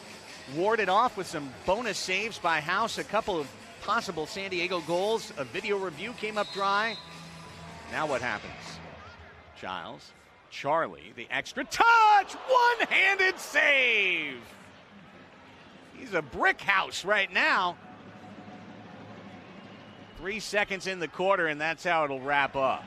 warded off with some bonus saves by House, a couple of possible San Diego goals. A video review came up dry. Now what happens? Giles, Charlie, the extra touch, one-handed save. He's a brick house right now. 3 seconds in the quarter, and that's how it'll wrap up.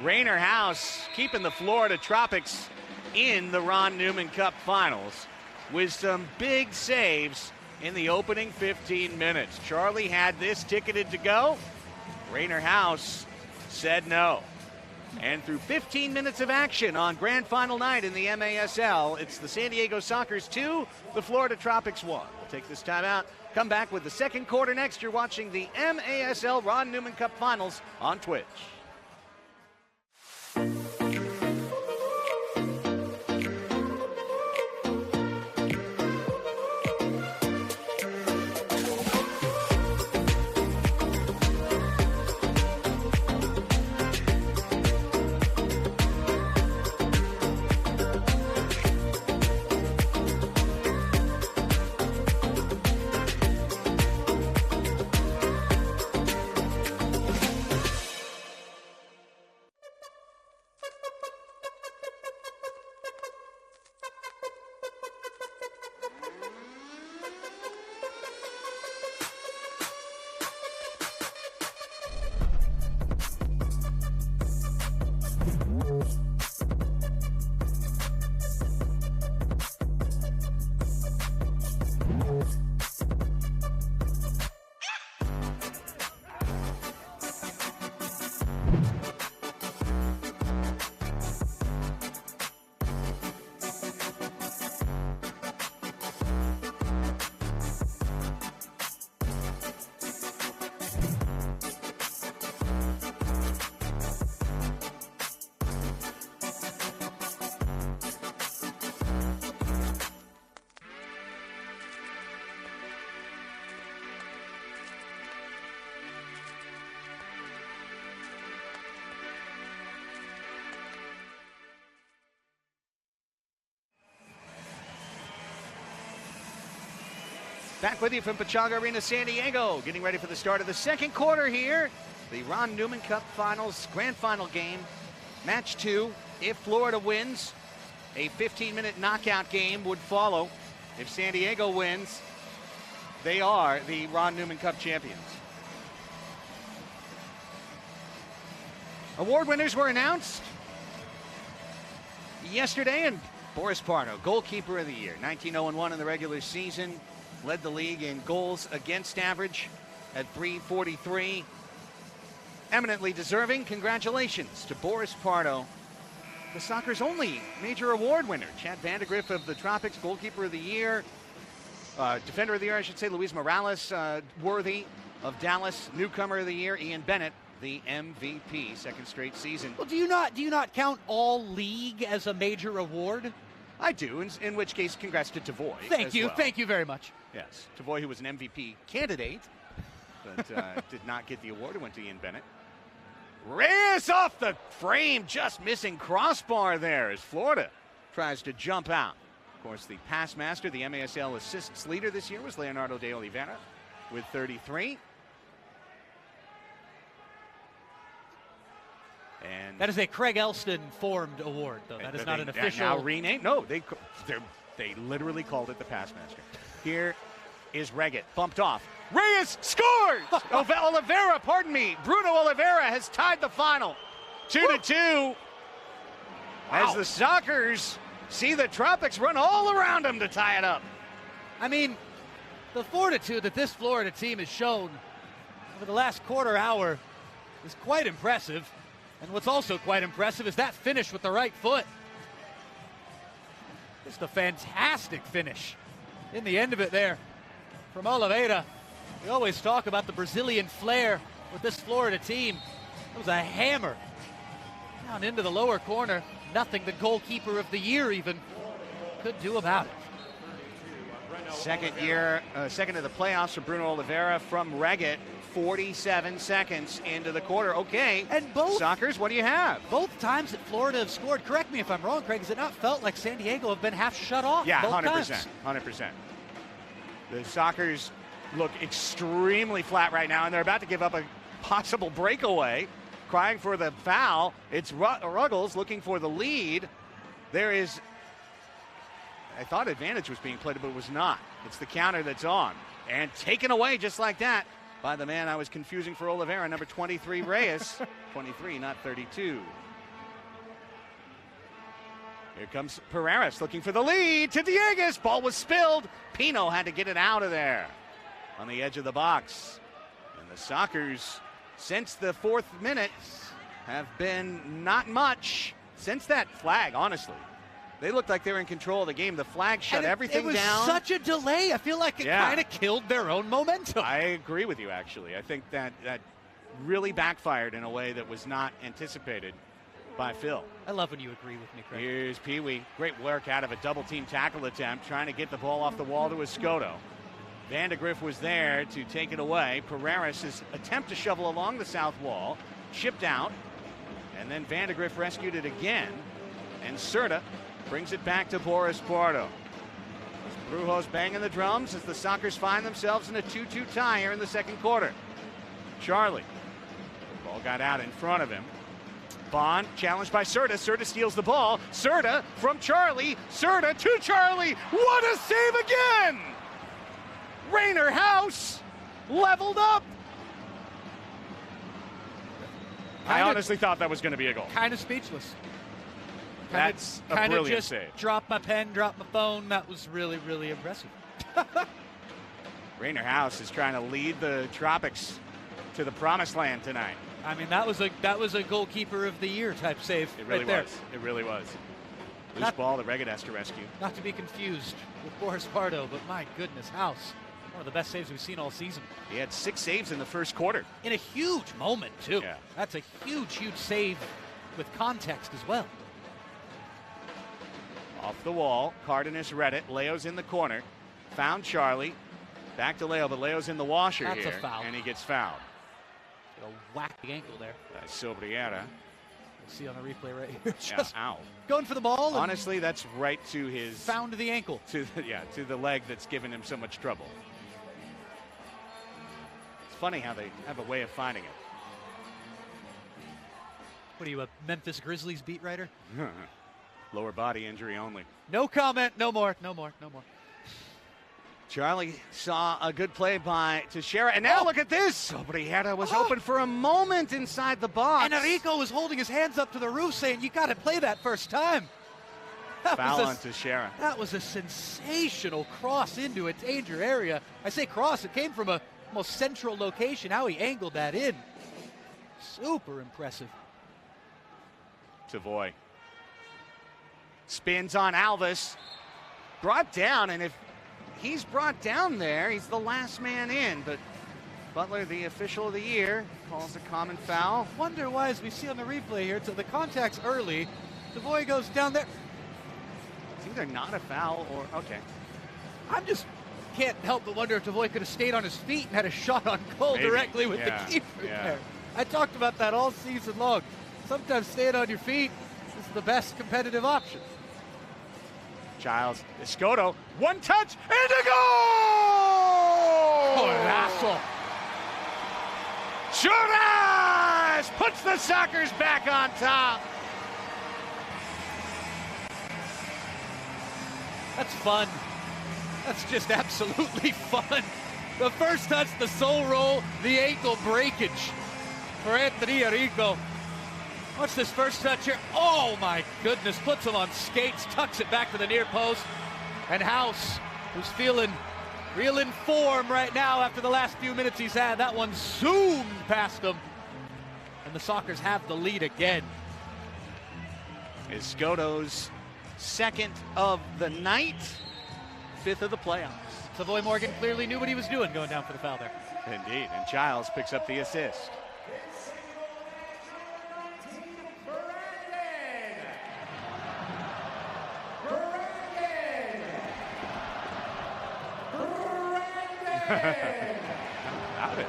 Rainer House keeping the Florida Tropics in the Ron Newman Cup Finals with some big saves in the opening 15 minutes. Charlie had this ticketed to go. Rainer House said no. And through 15 minutes of action on grand final night in the MASL, it's the San Diego Sockers 2, the Florida Tropics 1. We'll take this time out, come back with the second quarter next. You're watching the MASL Ron Newman Cup Finals on Twitch. Back with you from Pechanga Arena, San Diego. Getting ready for the start of the second quarter here. The Ron Newman Cup Finals Grand Final game. Match 2. If Florida wins, a 15-minute knockout game would follow. If San Diego wins, they are the Ron Newman Cup champions. Award winners were announced yesterday, and Boris Pardo, goalkeeper of the year, 19-0-1 in the regular season, led the league in goals against average at .343. Eminently deserving. Congratulations to Boris Pardo, the soccer's only major award winner. Chad Vandegrift of the Tropics, goalkeeper of the year. Defender of the year, I should say, Luis Morales, worthy of Dallas. Newcomer of the year, Ian Bennett, the MVP, second straight season. Well, do you not count all league as a major award? I do, in which case, congrats to Tavoy. Thank you very much. Yes, Tavoy, who was an MVP candidate, but did not get the award. It went to Ian Bennett. Reyes off the frame, just missing crossbar there as Florida tries to jump out. Of course, the pass master, the MASL assists leader this year was Leonardo de Oliveira with 33. And that is a Craig Elston formed award, though. That is not an official. Now renamed. No, they literally called it the pass master. Here is Reggett, bumped off. Reyes scores! Oliveira, pardon me. Bruno Oliveira has tied the final. 2-2. As the Sockers see the Tropics run all around them to tie it up. I mean, the fortitude that this Florida team has shown over the last quarter hour is quite impressive. And what's also quite impressive is that finish with the right foot. Just a fantastic finish in the end of it there from Oliveira. We always talk about the Brazilian flair with this Florida team. It was a hammer down into the lower corner. Nothing the goalkeeper of the year even could do about it. Second of the playoffs for Bruno Oliveira from Reggett. 47 seconds into the quarter. Okay, and both Sockers, what do you have? Both times that Florida have scored, correct me if I'm wrong, Craig, has it not felt like San Diego have been half shut off? Yeah, both 100%. times? 100%. The Sockers look extremely flat right now, and they're about to give up a possible breakaway, crying for the foul. It's Ruggles looking for the lead. There is, I thought advantage was being played, but it was not. It's the counter that's on, and taken away just like that by the man I was confusing for Oliveira, number 23, Reyes. 23, not 32. Here comes Pereira looking for the lead to Dieguez. Ball was spilled. Pino had to get it out of there on the edge of the box. And the Sockers, since the 4th minute, have been not much since that flag, honestly. They looked like they were in control of the game. The flag shut everything down. It was such a delay. I feel like it kind of killed their own momentum. I agree with you, actually. I think that really backfired in a way that was not anticipated by Phil. I love when you agree with me, Craig. Here's Pee Wee. Great work out of a double-team tackle attempt, trying to get the ball off the wall to Escoto. Vandegrift was there to take it away. Pereira's attempt to shovel along the south wall, chipped out, and then Vandegrift rescued it again, and Serta brings it back to Boris Pardo. Brujo's banging the drums as the Sockers find themselves in a 2-2 tie here in the second quarter. Charlie. Ball got out in front of him. Bond challenged by Serta. Serta steals the ball. Serta from Charlie. Serta to Charlie. What a save again! Rainer House leveled up. I honestly thought that was going to be a goal. Kind of speechless. That's a brilliant just save. Drop my pen, drop my phone. That was really, really impressive. Rainer House is trying to lead the Tropics to the promised land tonight. I mean, that was a goalkeeper of the year type save. It really right there. was. It really was. Loose ball that Reggett has to rescue. Not to be confused with Boris Pardo, but my goodness, House. One of the best saves we've seen all season. He had 6 saves in the first quarter. In a huge moment, too. Yeah. That's a huge, huge save with context as well. Off the wall, Cardenas read it. Leo's in the corner. Found Charlie. Back to Leo, but Leo's in the washer That's here. a foul. And he gets fouled. A whack the ankle there. Sobriera. We'll see on the replay right here. Just ow. Going for the ball. Honestly, that's right to his... Found the ankle. To the leg that's given him so much trouble. funny how they have a way of finding it. What are you, a Memphis Grizzlies beat writer? Lower body injury only. No comment. No more. No more. No more. Charlie saw a good play by Teixeira, and now look at this. Sobriera was open for a moment inside the box. And Enrico was holding his hands up to the roof saying, you got to play that first time. Foul on Teixeira. That was a sensational cross into a danger area. I say cross, it came from a most central location. How he angled that in. Super impressive. Savoy spins on Alves. Brought down, and if he's brought down there, he's the last man in, but Butler, the official of the year, calls a common foul. Wonder why, as we see on the replay here, so the contact's early. Savoy goes down there. It's either not a foul or, okay. I'm just can't help but wonder if Savoy could have stayed on his feet and had a shot on goal directly with the keeper there. I talked about that all season long. Sometimes staying on your feet is the best competitive option. Giles, Escoto, one touch, and a goal! Golazo. Churras puts the Sockers back on top. That's fun. That's just absolutely fun. The first touch, the soul roll, the ankle breakage for Anthony Enrico. Watch this first touch here. Oh my goodness, puts him on skates, tucks it back to the near post. And House, who's feeling real in form right now after the last few minutes he's had, that one zoomed past him. And the Sockers have the lead again. Escoto's second of the night, fifth of the playoffs. Savoy Morgan clearly knew what he was doing going down for the foul there. Indeed, and Giles picks up the assist. About it.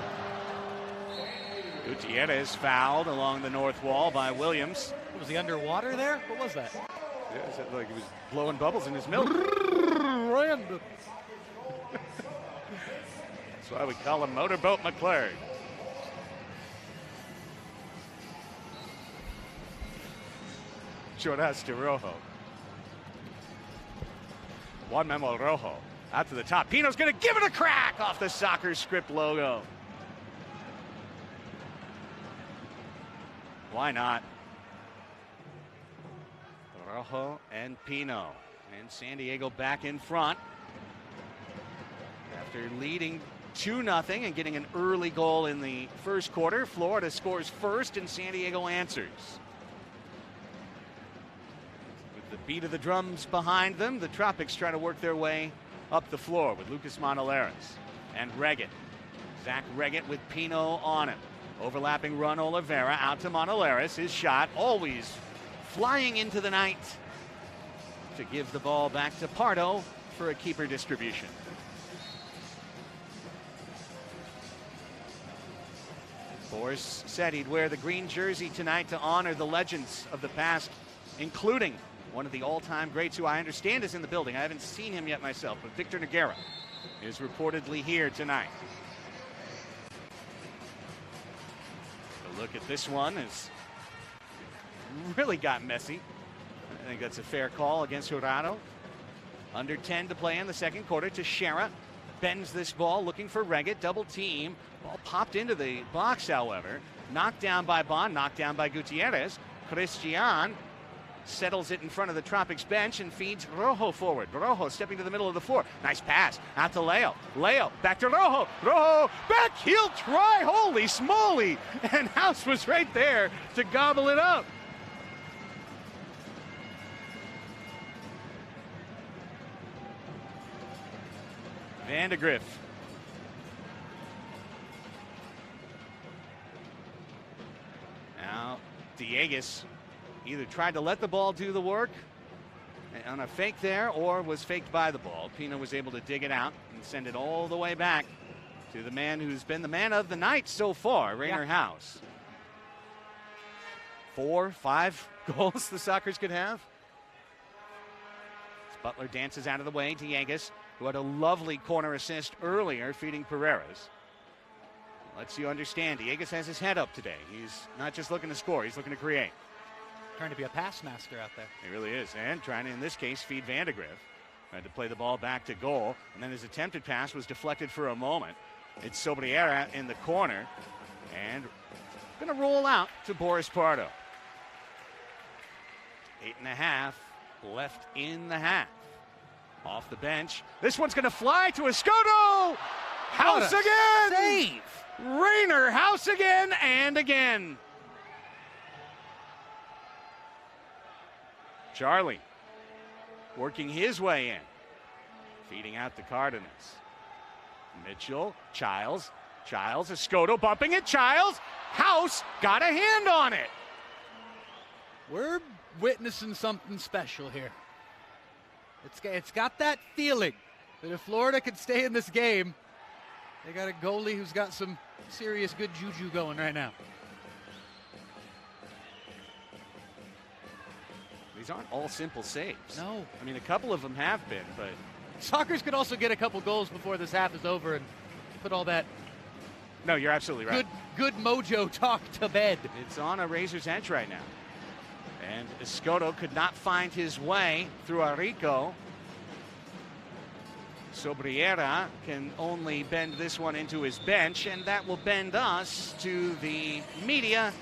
Gutierrez fouled along the north wall by Williams. Was he underwater there? What was that? Yeah, it looked like he was blowing bubbles in his milk. Random. That's why we call him Motorboat McClurg. Churras to Rojo. Juan Memo Rojo out to the top. Pino's going to give it a crack off the Soccer Script logo. Why not? Rojo and Pino. And San Diego back in front. After leading 2-0 and getting an early goal in the first quarter, Florida scores first and San Diego answers. With the beat of the drums behind them, the Tropics try to work their way up the floor with Lucas Montoleras and Reggett. Zach Reggett with Pino on him. Overlapping run Oliveira out to Montoleras. His shot always flying into the night to give the ball back to Pardo for a keeper distribution. Boris said he'd wear the green jersey tonight to honor the legends of the past, including one of the all-time greats who I understand is in the building. I haven't seen him yet myself, but Victor Nogueira is reportedly here tonight. A look at this one has really got messy. I think that's a fair call against Jurado. Under 10 to play in the second quarter. Teixeira bends this ball, looking for Reggett. Double team. Ball popped into the box, however. Knocked down by Bond, knocked down by Gutierrez. Christian settles it in front of the Tropics bench and feeds Rojo forward. Rojo stepping to the middle of the floor. Nice pass out to Leo. Leo back to Rojo. Rojo back. He'll try. Holy smoly. And House was right there to gobble it up. Vandegrift. Now, Dieguez either tried to let the ball do the work on a fake there or was faked by the ball. Pino was able to dig it out and send it all the way back to the man who's been the man of the night so far, Rainer House. 4, 5 goals the Sockers could have. As Butler dances out of the way. Dieguez, who had a lovely corner assist earlier, feeding Pereira's. lets you understand Dieguez has his head up today. He's not just looking to score, he's looking to create. Trying to be a pass master out there. He really is, and trying to, in this case, feed Vandegrift. Tried to play the ball back to goal, and then his attempted pass was deflected for a moment. It's Sobriera in the corner, and going to roll out to Boris Pardo. 8.5 left in the half. Off the bench. This one's going to fly to Escoto. House again. Save. Rayner house again and again. Charlie working his way in. Feeding out the Cardenas. Mitchell, Childs, Escoto bumping it, Childs, House got a hand on it. We're witnessing something special here. It's got that feeling that if Florida can stay in this game, they got a goalie who's got some serious good juju going right now. These aren't all simple saves. No. I mean, a couple of them have been, but Sockers could also get a couple goals before this half is over and put all that no, you're absolutely right. Good mojo talk to bed. It's on a razor's edge right now. And Escoto could not find his way through Arico. Sobriera can only bend this one into his bench, and that will bend us to the media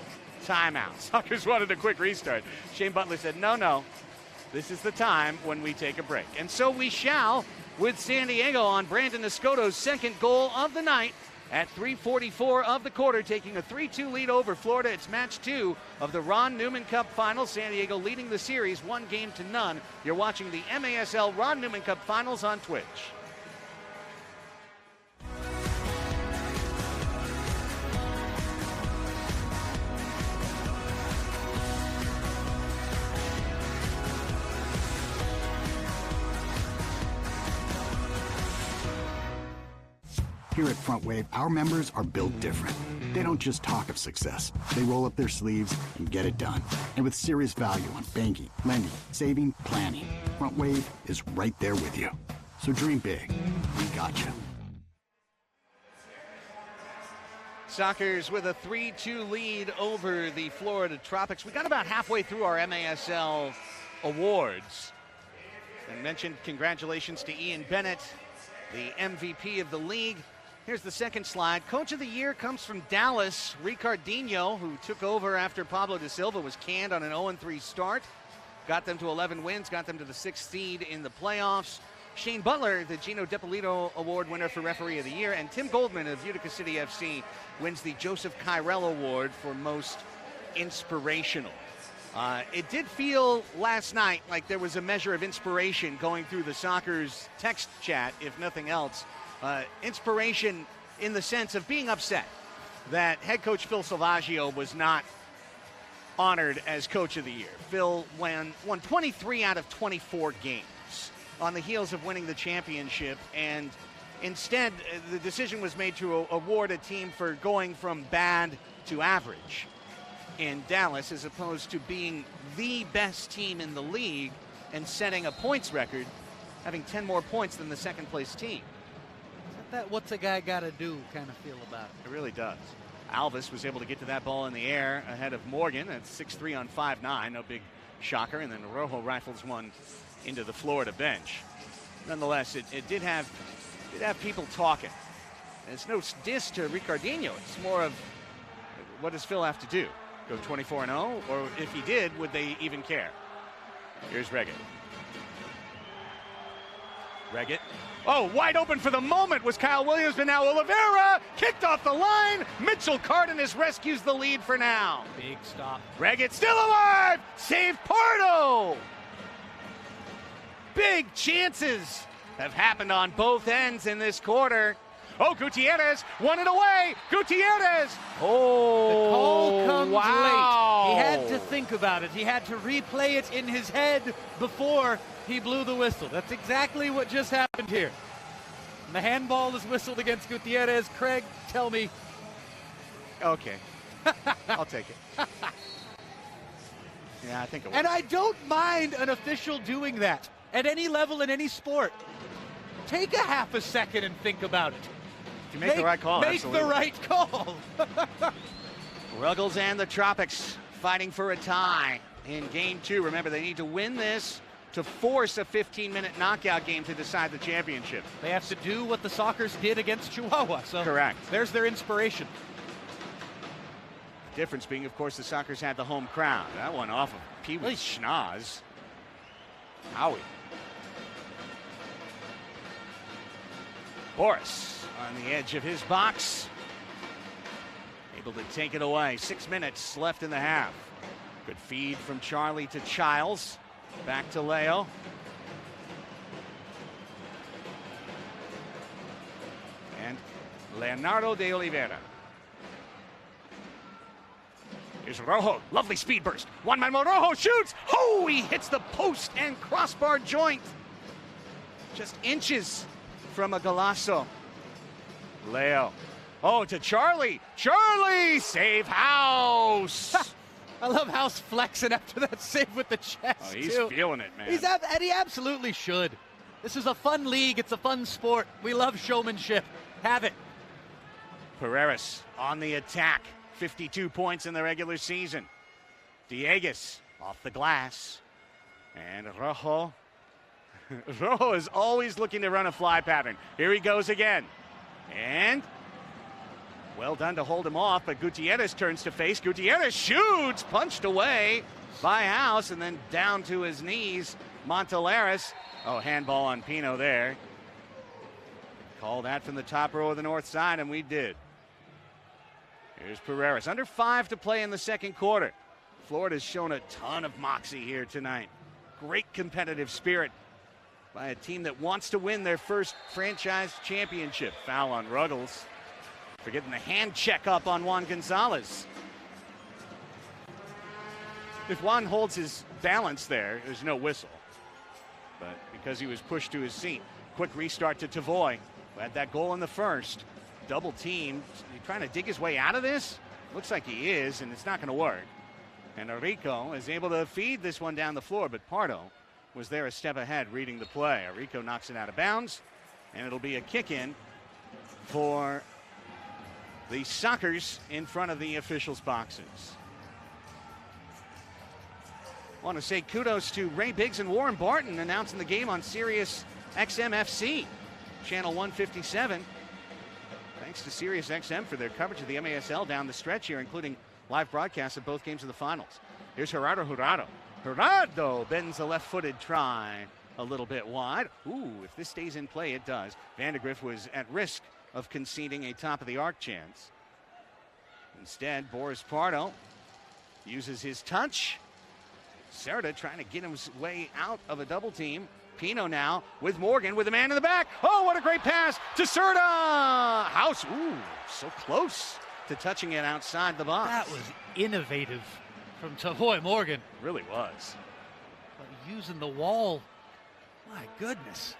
timeout. Sockers wanted a quick restart. Shane Butler said, no, this is the time when we take a break. And so we shall, with San Diego on Brandon Escoto's second goal of the night at 3:44 of the quarter, taking a 3-2 lead over Florida. It's match 2 of the Ron Newman Cup Finals. San Diego leading the series 1-0. You're watching the MASL Ron Newman Cup Finals on Twitch. Here at Front Wave, our members are built different. They don't just talk of success. They roll up their sleeves and get it done. And with serious value on banking, lending, saving, planning, Front Wave is right there with you. So dream big. We got you. Sockers with a 3-2 lead over the Florida Tropics. We got about halfway through our MASL awards. And mentioned congratulations to Ian Bennett, the MVP of the league. Here's the second slide. Coach of the Year comes from Dallas, Ricardinho, who took over after Pablo da Silva was canned on an 0-3 start. Got them to 11 wins, got them to the 6th seed in the playoffs. Shane Butler, the Gino DePolito Award winner for Referee of the Year, and Tim Goldman of Utica City FC wins the Joseph Kyrell Award for Most Inspirational. It did feel last night like there was a measure of inspiration going through the Sockers text chat, if nothing else. Inspiration in the sense of being upset that head coach Phil Salvaggio was not honored as Coach of the Year. Phil won 23 out of 24 games on the heels of winning the championship, and instead the decision was made to award a team for going from bad to average in Dallas, as opposed to being the best team in the league and setting a points record, having 10 more points than the second place team. Is that what's a guy got to do kind of feel about it? It really does. Alvis was able to get to that ball in the air ahead of Morgan at 6-3 on 5-9. No big shocker. And then Rojo rifles one into the Florida bench. Nonetheless, it did have people talking. And it's no diss to Ricardinho. It's more of, what does Phil have to do? Go 24-0? Or if he did, would they even care? Here's Reggett. Oh, wide open for the moment was Kyle Williams, but now Oliveira kicked off the line. Mitchell Cardenas rescues the lead for now. Big stop. Reggett still alive. Save Pardo. Big chances have happened on both ends in this quarter. Oh, Gutierrez won it away. Gutierrez. Oh, the call comes wow. late. He had to think about it. He had to replay it in his head before he blew the whistle. That's exactly what just happened here. And the handball is whistled against Gutierrez. Craig, tell me. Okay. I'll take it. Yeah, I think it was. And I don't mind an official doing that at any level in any sport. Take a half a second and think about it. If you make the right call, Make absolutely. the right call. Ruggles and the Tropics fighting for a tie in game 2. Remember, they need to win this to force a 15-minute knockout game to decide the championship. They have to do what the Sockers did against Chihuahua. So correct. There's their inspiration. Difference being, of course, the Sockers had the home crowd. That one off of Pee Wee Schnoz. Howie. Boris on the edge of his box. Able to take it away. 6 minutes left in the half. Good feed from Charlie to Childs. Back to Leo. And Leonardo de Oliveira. Here's Rojo. Lovely speed burst. One man more. Rojo shoots. Oh, he hits the post and crossbar joint. Just inches from a golazo. Leo. Oh, to Charlie. Charlie! Save House. I love House flexing after that save with the chest. Oh, he's too. feeling it, man. And he absolutely should. This is a fun league. It's a fun sport. We love showmanship. Have it. Pereira on the attack. 52 points in the regular season. Dieguez off the glass. And Rojo. Rojo is always looking to run a fly pattern. Here he goes again. And well done to hold him off, but Gutierrez turns to face. Gutierrez shoots, punched away by House, and then down to his knees, Montelares. Oh, handball on Pino there. Call that from the top row of the north side, and we did. Here's Pereira. Under 5 to play in the second quarter. Florida's shown a ton of moxie here tonight. Great competitive spirit by a team that wants to win their first franchise championship. Foul on Ruggles. For getting the hand check up on Juan Gonzalez. If Juan holds his balance there, there's no whistle. But because he was pushed to his seat. Quick restart to Tavoy, who had that goal in the first. Double team. He's trying to dig his way out of this? Looks like he is, and it's not going to work. And Arico is able to feed this one down the floor, but Pardo was there a step ahead reading the play. Arico knocks it out of bounds, and it'll be a kick-in for the Sockers in front of the officials' boxes. I want to say kudos to Ray Biggs and Warren Barton announcing the game on Sirius XM FC, channel 157. Thanks to Sirius XM for their coverage of the MASL down the stretch here, including live broadcasts of both games of the finals. Here's Gerardo Jurado. Jurado bends a left-footed try a little bit wide. Ooh, if this stays in play, it does. Vandegrift was at risk of conceding a top-of-the-arc chance. Instead, Boris Pardo uses his touch. Serta trying to get his way out of a double team. Pino now with Morgan with a man in the back. Oh, what a great pass to Serta! House, ooh, so close to touching it outside the box. That was innovative from Tavoy Morgan. Really was. But using the wall, my goodness.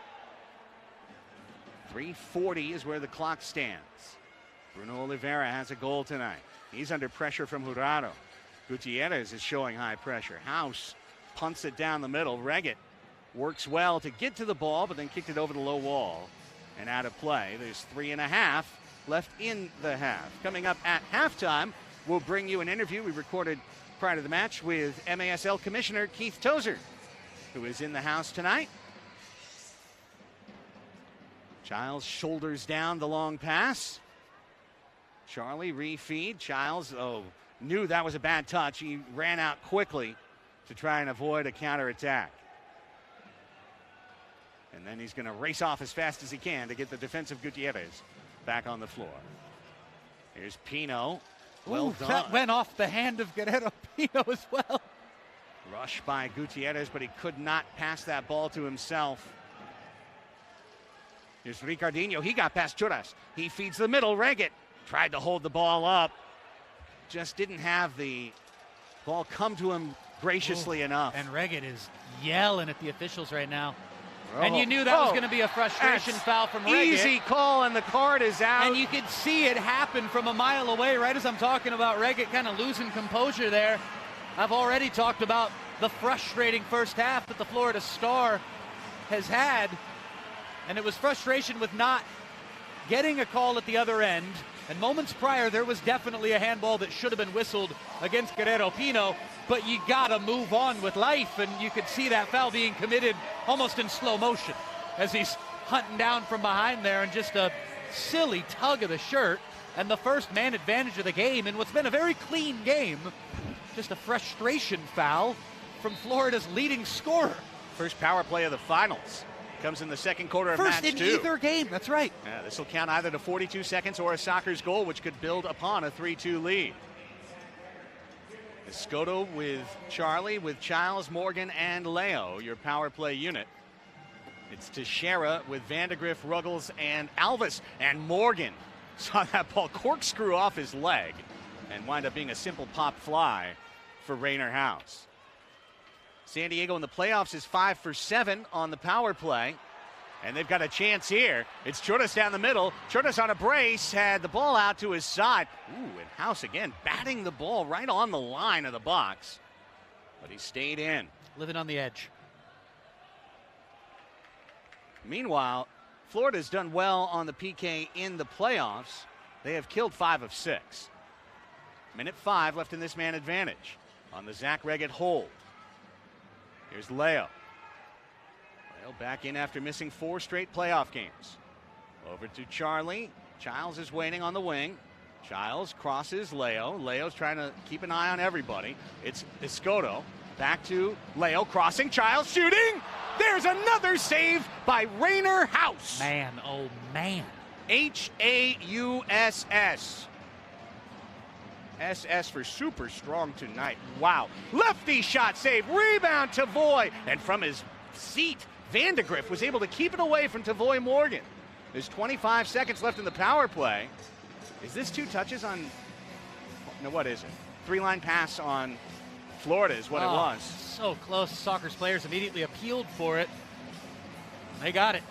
3:40 is where the clock stands. Bruno Oliveira has a goal tonight. He's under pressure from Jurado. Gutierrez is showing high pressure. House punts it down the middle. Reggett works well to get to the ball, but then kicked it over the low wall and out of play. There's 3.5 left in the half. Coming up at halftime, we'll bring you an interview we recorded prior to the match with MASL Commissioner Keith Tozer, who is in the house tonight. Childs shoulders down the long pass. Charlie refeed. Childs, knew that was a bad touch. He ran out quickly to try and avoid a counterattack. And then he's going to race off as fast as he can to get the defensive Gutierrez back on the floor. Here's Pino. Well done. That went off the hand of Guerrero Pino as well. Rush by Gutierrez, but he could not pass that ball to himself. Here's Ricardinho. He got past Churas. He feeds the middle. Reggett tried to hold the ball up. Just didn't have the ball come to him graciously enough. And Reggett is yelling at the officials right now. And you knew that was going to be a frustration foul from Reggett. Easy call, and the card is out. And you could see it happen from a mile away, right as I'm talking about Reggett kind of losing composure there. I've already talked about the frustrating first half that the Florida Star has had. And it was frustration with not getting a call at the other end, and moments prior there was definitely a handball that should have been whistled against Guerrero Pino, but you gotta move on with life, and you could see that foul being committed almost in slow motion as he's hunting down from behind there, and just a silly tug of the shirt, and the first man advantage of the game in what's been a very clean game. Just a frustration foul from Florida's leading scorer. First power play of the finals comes in the second quarter of First match in 2. either game, that's right. Yeah, this will count either to 42 seconds or a Sockers goal, which could build upon a 3-2 lead. Escoto with Charlie, with Childs, Morgan, and Leo, your power play unit. It's Teixeira with Vandegrift, Ruggles, and Alvis. And Morgan saw that ball corkscrew off his leg and wind up being a simple pop fly for Rainer House. San Diego in the playoffs is 5 for 7 on the power play, and they've got a chance here. It's Chordas down the middle. Chordas on a brace, had the ball out to his side. Ooh, and House again batting the ball right on the line of the box, but he stayed in. Living on the edge. Meanwhile, Florida's done well on the PK in the playoffs. They have killed 5 of 6. Minute 5 left in this man advantage on the Zach Reggett hold. Here's Leo. Leo back in after missing 4 straight playoff games. Over to Charlie. Childs is waiting on the wing. Childs crosses Leo. Leo's trying to keep an eye on everybody. It's Escoto. Back to Leo, crossing. Childs shooting. There's another save by Rainer House. Man, oh man. H-A-U-S-S. SS for super strong tonight. Wow. Lefty shot save. Rebound Tavoy. And from his seat, Vandegrift was able to keep it away from Tavoy Morgan. There's 25 seconds left in the power play. Is this 2 touches on... No, what is it? 3-line pass on Florida is what it was. So close. Sockers players immediately appealed for it. They got it.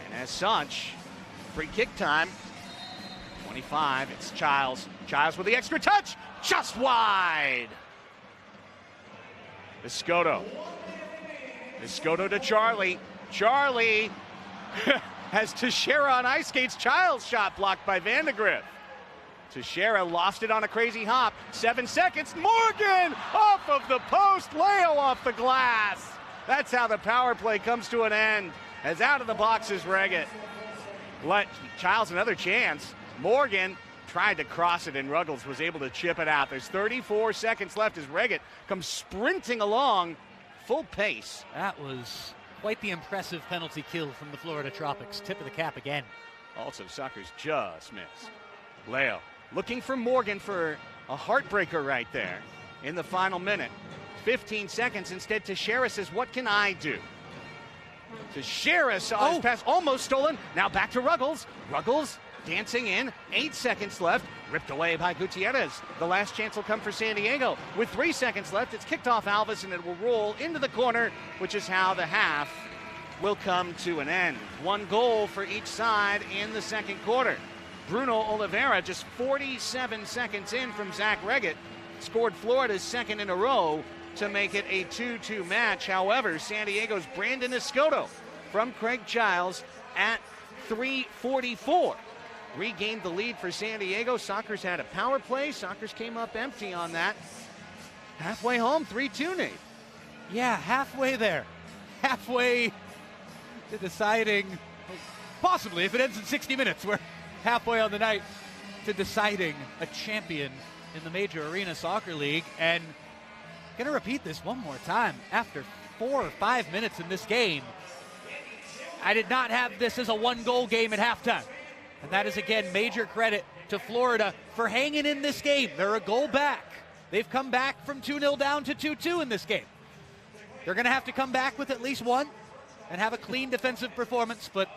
And as such, free kick time. 25, it's Childs. Childs with the extra touch, just wide. Escoto. Escoto to Charlie. Charlie has Teixeira on ice skates. Childs shot blocked by Vandegrift. Teixeira lost it on a crazy hop. 7 seconds. Morgan off of the post. Leo off the glass. That's how the power play comes to an end. As out of the box is Reggett. Let Childs another chance. Morgan tried to cross it, and Ruggles was able to chip it out. There's 34 seconds left as Reggett comes sprinting along full pace. That was quite the impressive penalty kill from the Florida Tropics. Tip of the cap again. Also, Sockers just missed. Leo looking for Morgan for a heartbreaker right there in the final minute. 15 seconds. Instead, Teixeira says, what can I do? Teixeira saw his pass, almost stolen. Now back to Ruggles. Ruggles dancing in. 8 seconds left. Ripped away by Gutierrez. The last chance will come for San Diego. With 3 seconds left, it's kicked off Alvis, and it will roll into the corner, which is how the half will come to an end. 1 goal for each side in the second quarter. Bruno Oliveira, just 47 seconds in from Zach Reggett, scored Florida's second in a row to make it a 2-2 match. However, San Diego's Brandon Escoto from Craig Childs at 3:44 regained the lead for San Diego. Sockers had a power play. Sockers came up empty on that. Halfway home, 3-2, Nate. Yeah, halfway there. Halfway to deciding, possibly if it ends in 60 minutes, we're halfway on the night to deciding a champion in the Major Arena Soccer League. And gonna repeat this one more time. After 4 or 5 minutes in this game, I did not have this as a 1-goal game at halftime. And that is, again, major credit to Florida for hanging in this game. They're a goal back. They've come back from 2-0 down to 2-2 in this game. They're going to have to come back with at least 1 and have a clean defensive performance, but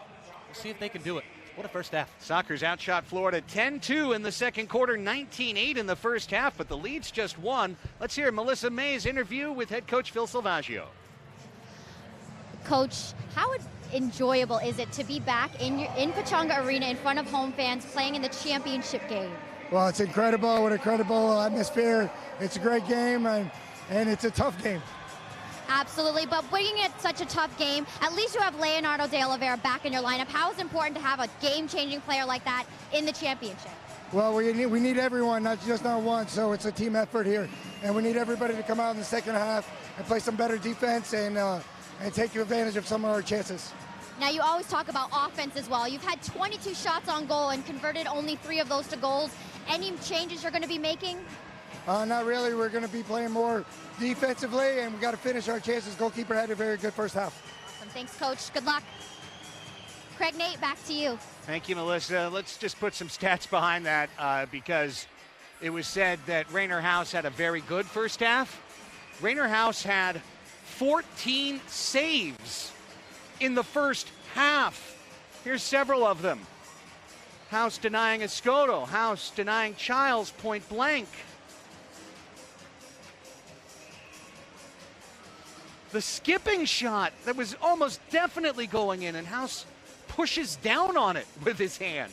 we'll see if they can do it. What a first half. Sockers outshot Florida 10-2 in the second quarter, 19-8 in the first half, but the lead's just 1. Let's hear Melissa May's interview with head coach Phil Salvaggio. Coach, how enjoyable is it to be back in Pechanga Arena in front of home fans playing in the championship game? Well, it's incredible. What an incredible atmosphere. It's a great game, and it's a tough game. Absolutely, but bringing it such a tough game, at least you have Leonardo de Oliveira back in your lineup. How is it important to have a game-changing player like that in the championship? Well, we need everyone, not just on one, so it's a team effort here. And we need everybody to come out in the second half and play some better defense and take advantage of some of our chances. Now, you always talk about offense as well. You've had 22 shots on goal and converted only 3 of those to goals. Any changes you're going to be making? Not really. We're going to be playing more defensively, and we got to finish our chances. Goalkeeper had a very good first half. Awesome. Thanks, Coach. Good luck. Craig, Nate, back to you. Thank you, Melissa. Let's just put some stats behind that because it was said that Rainer House had a very good first half. Rainer House had 14 saves in the first half. Here's several of them. House denying Escoto. House denying Childs point blank. The skipping shot that was almost definitely going in, and House pushes down on it with his hand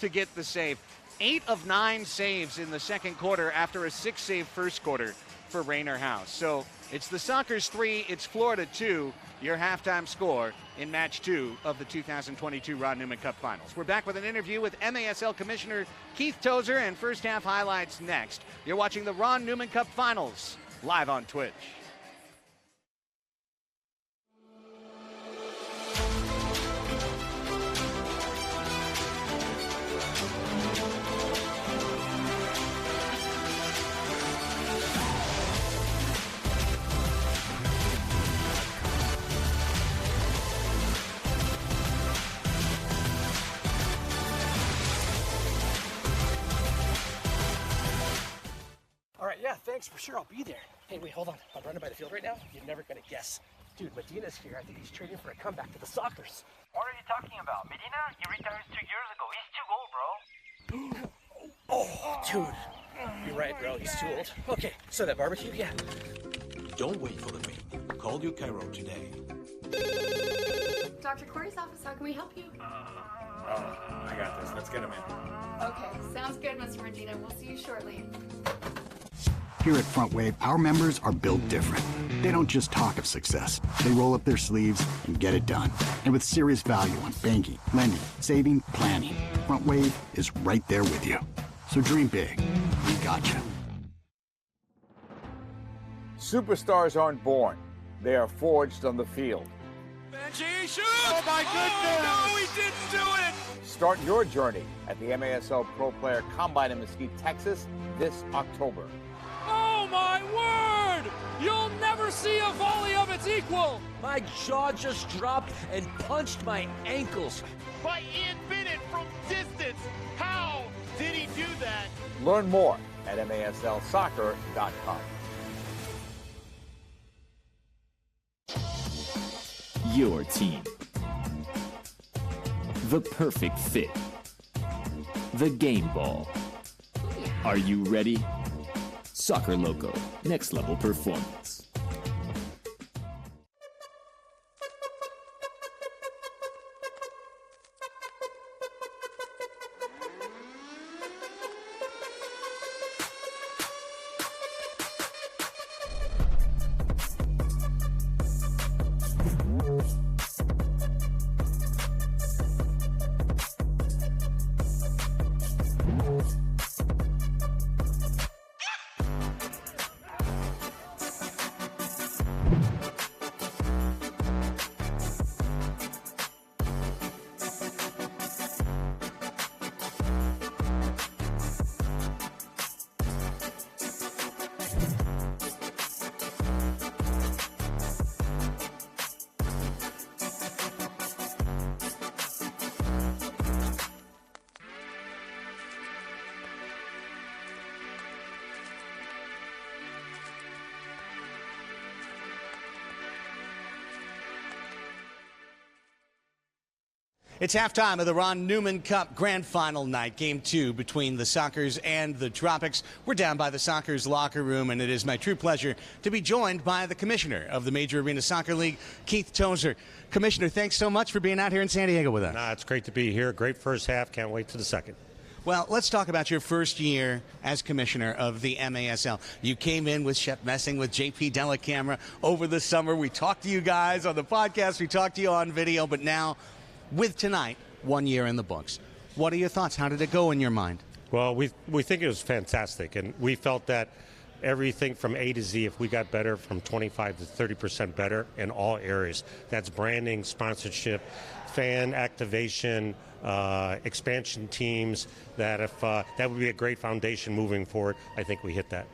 to get the save. 8 of 9 saves in the second quarter after a 6-save first quarter for Rainer House. So it's the Sockers 3, it's Florida 2, your halftime score in match 2 of the 2022 Ron Newman Cup Finals. We're back with an interview with MASL Commissioner Keith Tozer and first half highlights next. You're watching the Ron Newman Cup Finals live on Twitch. Yeah, thanks, for sure, I'll be there. Hey, wait, hold on. I'm running by the field right now. You're never gonna guess. Dude, Medina's here. I think he's training for a comeback to the Sockers. What are you talking about? Medina? He retired 2 years ago. He's too old, bro. Oh, dude. You're right, bro. He's too old. Okay, so that barbecue, yeah. Don't wait for the main. Call your Cairo today. Dr. Corey's office, how can we help you? I got this. Let's get him in. Okay, sounds good, Mr. Medina. We'll see you shortly. Here at Front Wave, our members are built different. They don't just talk of success. They roll up their sleeves and get it done. And with serious value on banking, lending, saving, planning, Front Wave is right there with you. So dream big. We got you. Superstars aren't born. They are forged on the field. Benji, shoot! Oh my goodness! No, he didn't do it! Start your journey at the MASL Pro Player Combine in Mesquite, Texas this October. Oh my word! You'll never see a volley of its equal! My jaw just dropped and punched my ankles. By Ian Bennett from distance. How did he do that? Learn more at maslsoccer.com. Your team. The perfect fit. The game ball. Are you ready? Soccer Loco, next level performance. It's halftime of the Ron Newman Cup Grand Final night, Game 2 between the Sockers and the Tropics. We're down by the Sockers locker room, and it is my true pleasure to be joined by the commissioner of the Major Arena Soccer League, Keith Tozer. Commissioner, thanks so much for being out here in San Diego with us. It's great to be here. Great first half. Can't wait to the second. Well, let's talk about your first year as commissioner of the MASL. You came in with Shep Messing, with JP Delacamera over the summer. We talked to you guys on the podcast. We talked to you on video. But now, with tonight, 1 year in the books. What are your thoughts? How did it go in your mind? Well, we think it was fantastic. And we felt that everything from A to Z, if we got better from 25 to 30% better in all areas. That's branding, sponsorship, fan activation, expansion teams, that would be a great foundation moving forward. I think we hit that.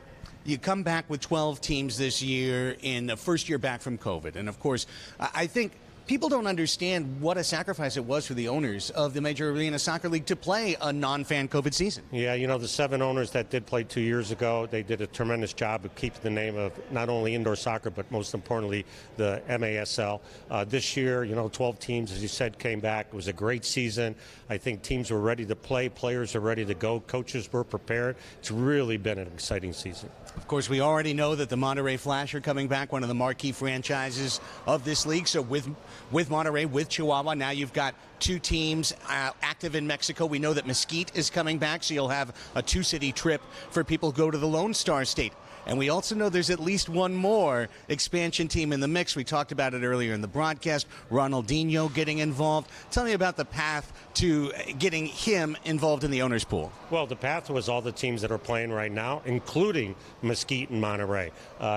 You come back with 12 teams this year in the first year back from COVID. And, of course, I think people don't understand what a sacrifice it was for the owners of the Major Arena Soccer League to play a non-fan COVID season. Yeah, you know, the 7 owners that did play 2 years ago, they did a tremendous job of keeping the name of not only indoor soccer, but most importantly, the MASL. This year, you know, 12 teams, as you said, came back. It was a great season. I think teams were ready to play. Players are ready to go. Coaches were prepared. It's really been an exciting season. Of course, we already know that the Monterrey Flash are coming back, one of the marquee franchises of this league. So with Monterrey, with Chihuahua, now you've got 2 teams active in Mexico. We know that Mesquite is coming back, so you'll have a 2-city trip for people who go to the Lone Star State. And we also know there's at least one more expansion team in the mix. We talked about it earlier in the broadcast. Ronaldinho getting involved. Tell me about the path to getting him involved in the owners pool. Well, the path was all the teams that are playing right now, including Mesquite and Monterrey.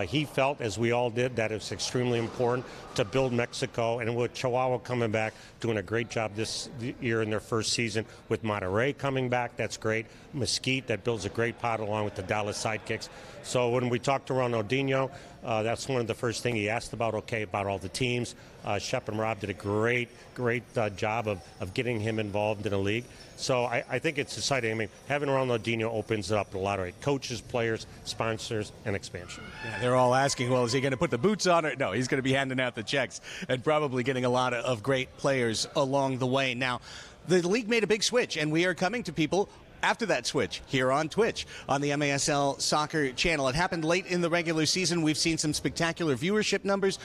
He felt, as we all did, that it's extremely important to build Mexico. And with Chihuahua coming back, doing a great job this year in their first season, with Monterrey coming back, that's great. Mesquite, that builds a great pot along with the Dallas Sidekicks. So when we talked to Ronaldinho, that's one of the first things he asked about all the teams. Shep and Rob did a great job of getting him involved in the league. So I think it's exciting. I mean, having Ronaldinho opens up a lot of coaches, players, sponsors, and expansion. Yeah, they're all asking, well, is he going to put the boots on? Or no, he's going to be handing out the checks and probably getting a lot of great players along the way. Now, the league made a big switch, and we are coming to people after that switch here on Twitch on the MASL Soccer channel. It happened late in the regular season. We've seen some spectacular viewership numbers.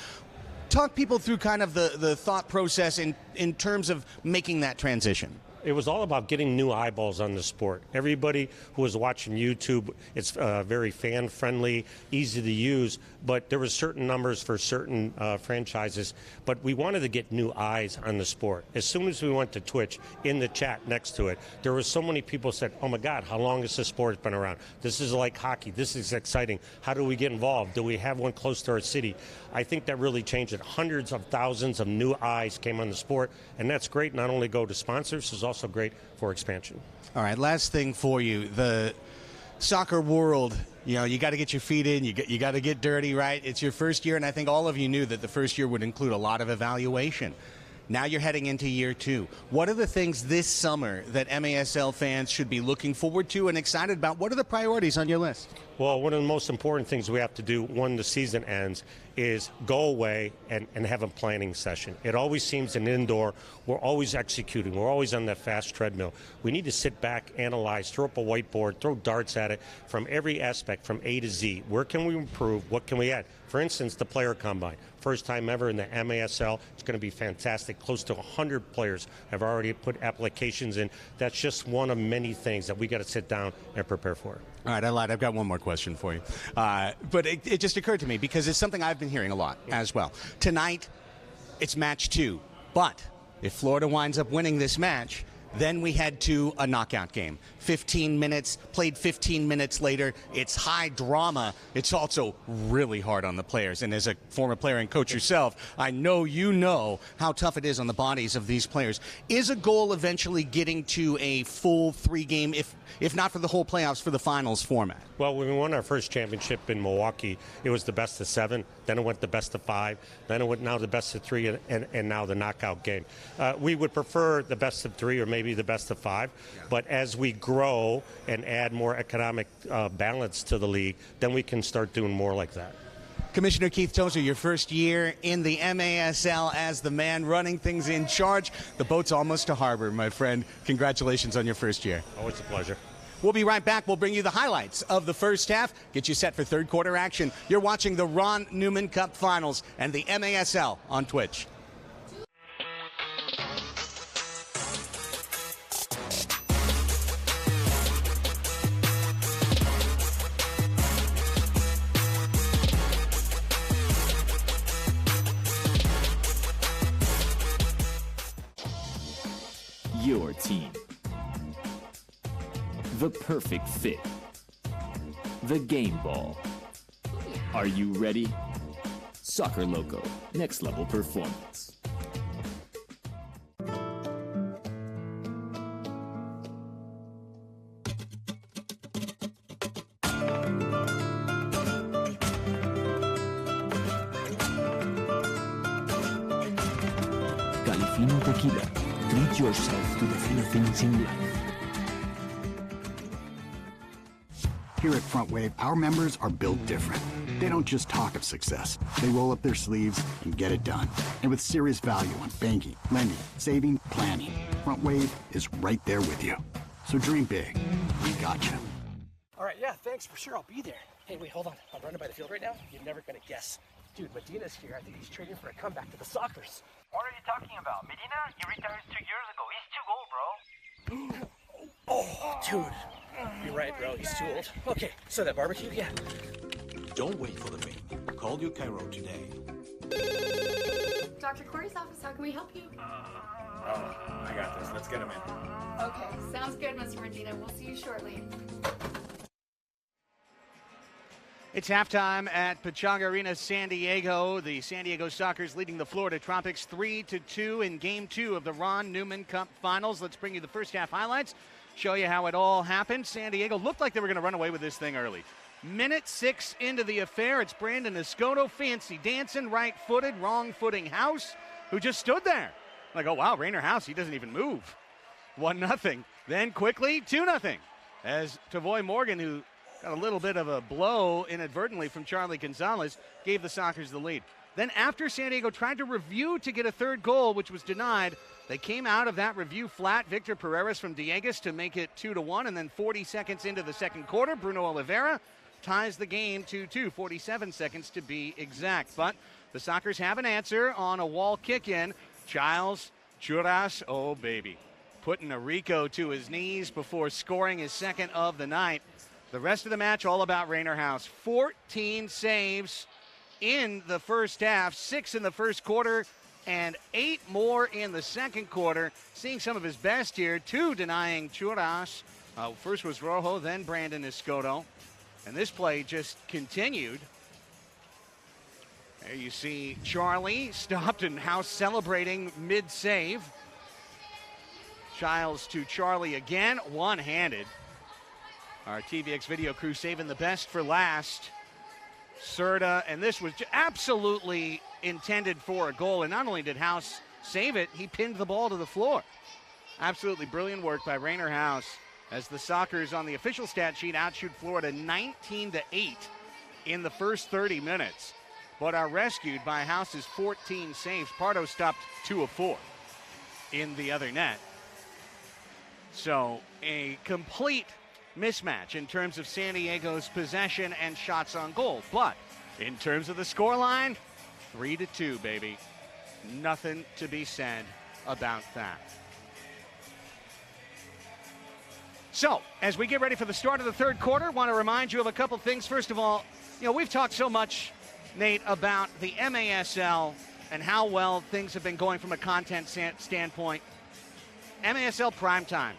Talk people through kind of the thought process in terms of making that transition. It was all about getting new eyeballs on the sport. Everybody who was watching YouTube, it's very fan-friendly, easy to use, but there were certain numbers for certain franchises. But we wanted to get new eyes on the sport. As soon as we went to Twitch, in the chat next to it, there were so many people said, oh my God, how long has this sport been around? This is like hockey. This is exciting. How do we get involved? Do we have one close to our city? I think that really changed it. Hundreds of thousands of new eyes came on the sport, and that's great. Not only go to sponsors, it's also great for expansion. All right, last thing for you. The soccer world, you know, you got to get your feet in. You got to get dirty, right? It's your first year, and I think all of you knew that the first year would include a lot of evaluation. Now you're heading into year 2. What are the things this summer that MASL fans should be looking forward to and excited about? What are the priorities on your list? Well, one of the most important things we have to do when the season ends is go away and have a planning session. It always seems in indoor, we're always executing. We're always on that fast treadmill. We need to sit back, analyze, throw up a whiteboard, throw darts at it from every aspect, from A to Z. Where can we improve? What can we add? For instance, the player combine. First time ever in the MASL. It's going to be fantastic. Close to 100 players have already put applications in. That's just one of many things that we got to sit down and prepare for. All right, I lied. I've got one more question for you. But it just occurred to me because it's something I've been hearing a lot as well. Tonight, it's match 2. But if Florida winds up winning this match, then we head to a knockout game. 15 minutes, played 15 minutes later. It's high drama. It's also really hard on the players. And as a former player and coach yourself, I know you know how tough it is on the bodies of these players. Is a goal eventually getting to a full 3-game, if not for the whole playoffs, for the finals format? Well, when we won our first championship in Milwaukee, it was the best of 7. Then it went the best of 5. Then it went now the best of 3, and now the knockout game. We would prefer the best of 3 or maybe the best of 5. But as we grow and add more economic balance to the league, then we can start doing more like that. Commissioner Keith Tozer, your first year in the MASL as the man running things in charge. The boat's almost to harbor, my friend. Congratulations on your first year. Oh, it's a pleasure. We'll be right back. We'll bring you the highlights of the first half, get you set for third quarter action. You're watching the Ron Newman Cup Finals and the MASL on Twitch. your team. The perfect fit. The game ball. Are you ready? Soccer Loco, next level performance. Califino Tequila. Treat yourself to the Philippines in life. Here at Front Wave, our members are built different. They don't just talk of success. They roll up their sleeves and get it done. And with serious value on banking, lending, saving, planning, Front Wave is right there with you. So dream big. We got you. All right, yeah, thanks for sure. I'll be there. Hey, wait, hold on. I'm running by the field right now. You're never gonna guess. Dude, Medina's here. I think he's training for a comeback to the Sockers. What are you talking about? Medina? He retired 2 years ago. He's too old, bro. Oh, dude. You're right, bro. He's too old. Okay, so that barbecue, yeah. Don't wait for the main. Call your Cairo today. Dr. Corey's office, how can we help you? I got this. Let's get him in. Okay, sounds good, Mr. Medina. We'll see you shortly. It's halftime at Pechanga Arena, San Diego. The San Diego Sockers leading the Florida Tropics 3-2 in Game 2 of the Ron Newman Cup Finals. Let's bring you the first half highlights, show you how it all happened. San Diego looked like they were going to run away with this thing early. Minute 6 into the affair, it's Brandon Escoto, fancy dancing, right-footed, wrong-footing House, who just stood there. Like, oh, wow, Rainer House, he doesn't even move. 1-0. Then quickly, 2-0. As Tavoy Morgan, who got a little bit of a blow inadvertently from Charlie Gonzalez, gave the Sockers the lead. Then after San Diego tried to review to get a third goal, which was denied, they came out of that review flat. Victor Pereras from Dieguez to make it 2-1, and then 40 seconds into the second quarter, Bruno Oliveira ties the game 2-2, 47 seconds to be exact. But the Sockers have an answer on a wall kick-in. Giles Churras, oh baby, putting Arico to his knees before scoring his second of the night. The rest of the match all about Rainer House. 14 saves in the first half, 6 in the first quarter, and 8 more in the second quarter. Seeing some of his best here, 2 denying Churras. First was Rojo, then Brandon Escoto. And this play just continued. There you see Charlie stopped and House celebrating mid-save. Giles to Charlie again, one-handed. Our TVX video crew saving the best for last. Serta, and this was absolutely intended for a goal. And not only did House save it, he pinned the ball to the floor. Absolutely brilliant work by Rainer House as the Sockers on the official stat sheet outshoot Florida 19-8 in the first 30 minutes. But are rescued by House's 14 saves. Pardo stopped 2 of 4 in the other net. So a complete mismatch in terms of San Diego's possession and shots on goal. But in terms of the scoreline, 3-2, baby. Nothing to be said about that. So, as we get ready for the start of the third quarter, want to remind you of a couple things. First of all, we've talked so much, Nate, about the MASL and how well things have been going from a content standpoint. MASL primetime.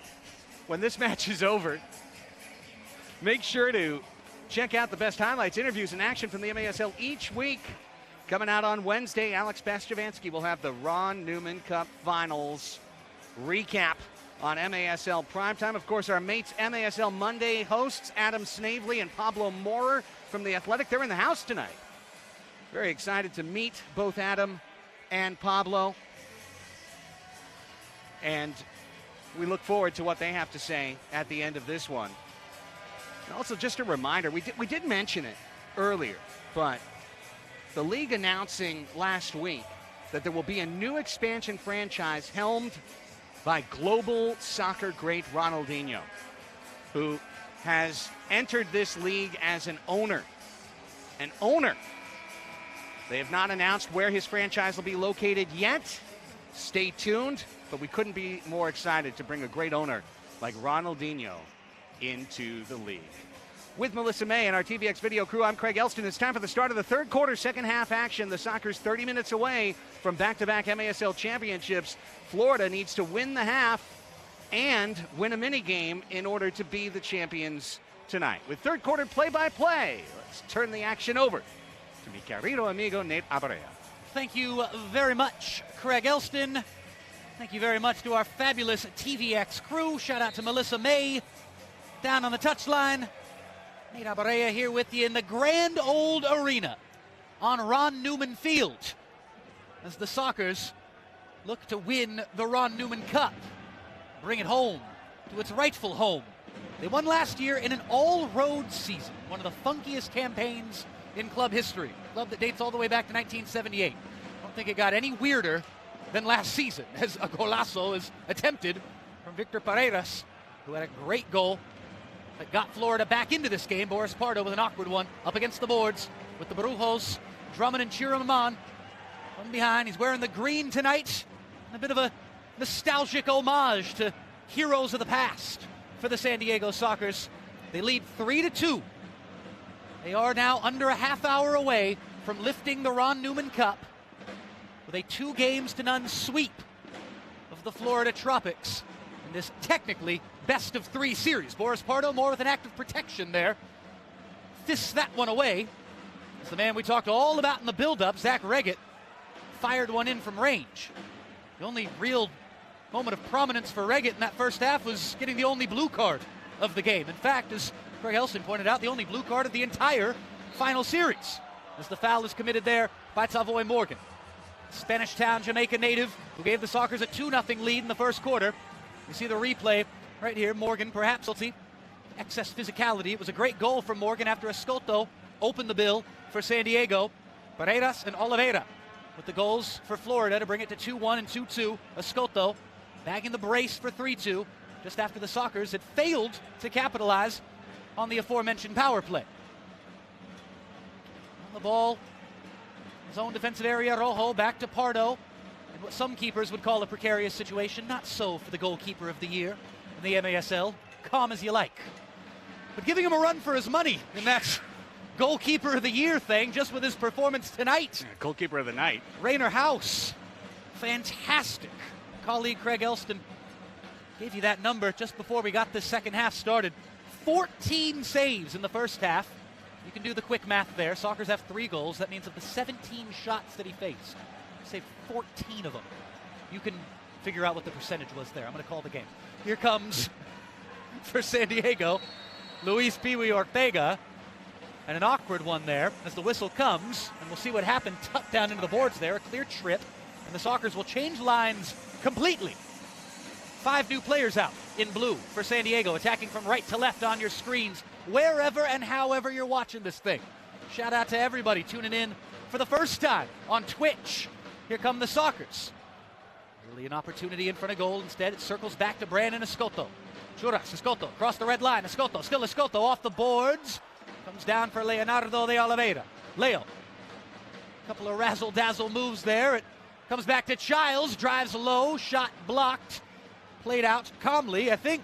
When this match is over, make sure to check out the best highlights, interviews, and action from the MASL each week. Coming out on Wednesday, Alex Bastiavansky will have the Ron Newman Cup Finals recap on MASL Primetime. Of course, our mates MASL Monday hosts, Adam Snavely and Pablo Morer from The Athletic. They're in the house tonight. Very excited to meet both Adam and Pablo. And we look forward to what they have to say at the end of this one. And also, just a reminder, we did mention it earlier, but the league announcing last week that there will be a new expansion franchise helmed by global soccer great Ronaldinho, who has entered this league as an owner. An owner. They have not announced where his franchise will be located yet. Stay tuned, but we couldn't be more excited to bring a great owner like Ronaldinho into the league. With Melissa May and our TVX video crew, I'm Craig Elston. It's time for the start of the third quarter, second half action. The Sockers 30 minutes away from back-to-back MASL championships. Florida needs to win the half and win a mini game in order to be the champions tonight. With third quarter play-by-play, let's turn the action over to mi querido amigo Nate Abrea. Thank you very much, Craig Elston. Thank you very much to our fabulous TVX crew. Shout out to Melissa May down on the touchline. Nate Abrea here with you in the Grand Old Arena on Ron Newman Field as the Sockers look to win the Ron Newman Cup, bring it home to its rightful home. They won last year in an all-road season, one of the funkiest campaigns in club history. Club that dates all the way back to 1978. I don't think it got any weirder than last season, as a golazo is attempted from Victor Paredes, who had a great goal that got Florida back into this game. Boris Pardo with an awkward one up against the boards with the Brujos drumming and cheering him on. From behind, he's wearing the green tonight. A bit of a nostalgic homage to heroes of the past for the San Diego Sockers. They lead 3-2. They are now under a half hour away from lifting the Ron Newman Cup with a 2-0 sweep of the Florida Tropics in this technically best-of-3 series. Boris Pardo more with an act of protection there. Fists that one away. It's the man we talked all about in the build-up, Zach Reggett, fired one in from range. The only real moment of prominence for Reggett in that first half was getting the only blue card of the game. In fact, as Craig Elston pointed out, the only blue card of the entire final series, as the foul is committed there by Tavoy Morgan. Spanish Town, Jamaica native, who gave the Sockers a 2-0 lead in the first quarter. You see the replay right here. Morgan perhaps guilty. Excess physicality. It was a great goal from Morgan after Escoto opened the bill for San Diego. Paredes and Oliveira with the goals for Florida to bring it to 2-1 and 2-2. Escoto bagging the brace for 3-2 just after the Sockers had failed to capitalize on the aforementioned power play. On the ball, his own defensive area, Rojo back to Pardo in what some keepers would call a precarious situation. Not so for the goalkeeper of the year in the MASL. Calm as you like. But giving him a run for his money in that goalkeeper of the year thing just with his performance tonight. Yeah, goalkeeper of the night. Rainer House. Fantastic. Colleague Craig Elston gave you that number just before we got this second half started. 14 saves in the first half. You can do the quick math there. Sockers have 3 goals. That means of the 17 shots that he faced, he saved 14 of them. You can figure out what the percentage was there. I'm going to call the game. Here comes, for San Diego, Luis Piwi Ortega. And an awkward one there as the whistle comes. And we'll see what happened. Tucked down into the boards there. A clear trip. And the Sockers will change lines completely. 5 new players out in blue for San Diego, attacking from right to left on your screens, wherever and however you're watching this thing. Shout out to everybody tuning in for the first time on Twitch. Here come the Sockers. Really an opportunity in front of goal. Instead, it circles back to Brandon Escoto. Churras, Escoto, across the red line. Escoto, still Escoto, off the boards. Comes down for Leonardo de Oliveira. Leo. A couple of razzle-dazzle moves there. It comes back to Childs. Drives low. Shot blocked. Played out calmly. I think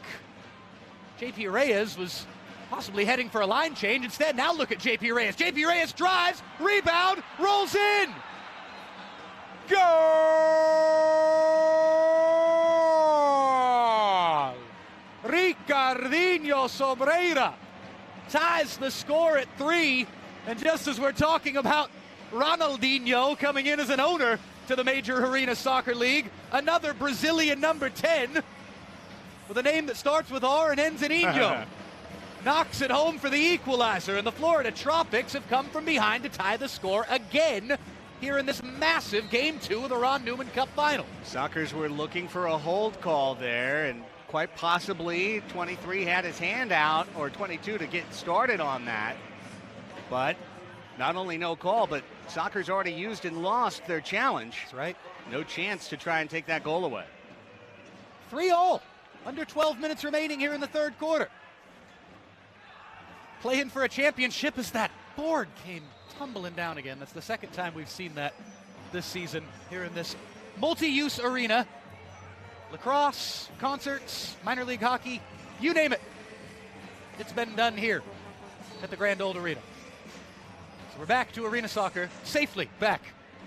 JP Reyes was possibly heading for a line change. Instead, now look at JP Reyes. JP Reyes drives. Rebound. Rolls in. Goal! Ricardinho Sobreira ties the score at 3. And just as we're talking about Ronaldinho coming in as an owner to the Major Arena Soccer League, another Brazilian number 10 with a name that starts with R and ends in Inho knocks it home for the equalizer, and the Florida Tropics have come from behind to tie the score again here in this massive Game 2 of the Ron Newman Cup Final. Sockers were looking for a hold call there, and quite possibly 23 had his hand out, or 22 to get started on that. But not only no call, but Sockers already used and lost their challenge. That's right. No chance to try and take that goal away. 3-all. Under 12 minutes remaining here in the third quarter. Playing for a championship as that board came tumbling down again. That's the second time we've seen that this season here in this multi-use arena. Lacrosse, concerts, minor league hockey, you name it. It's been done here at the Grand Old Arena. So we're back to arena soccer, safely back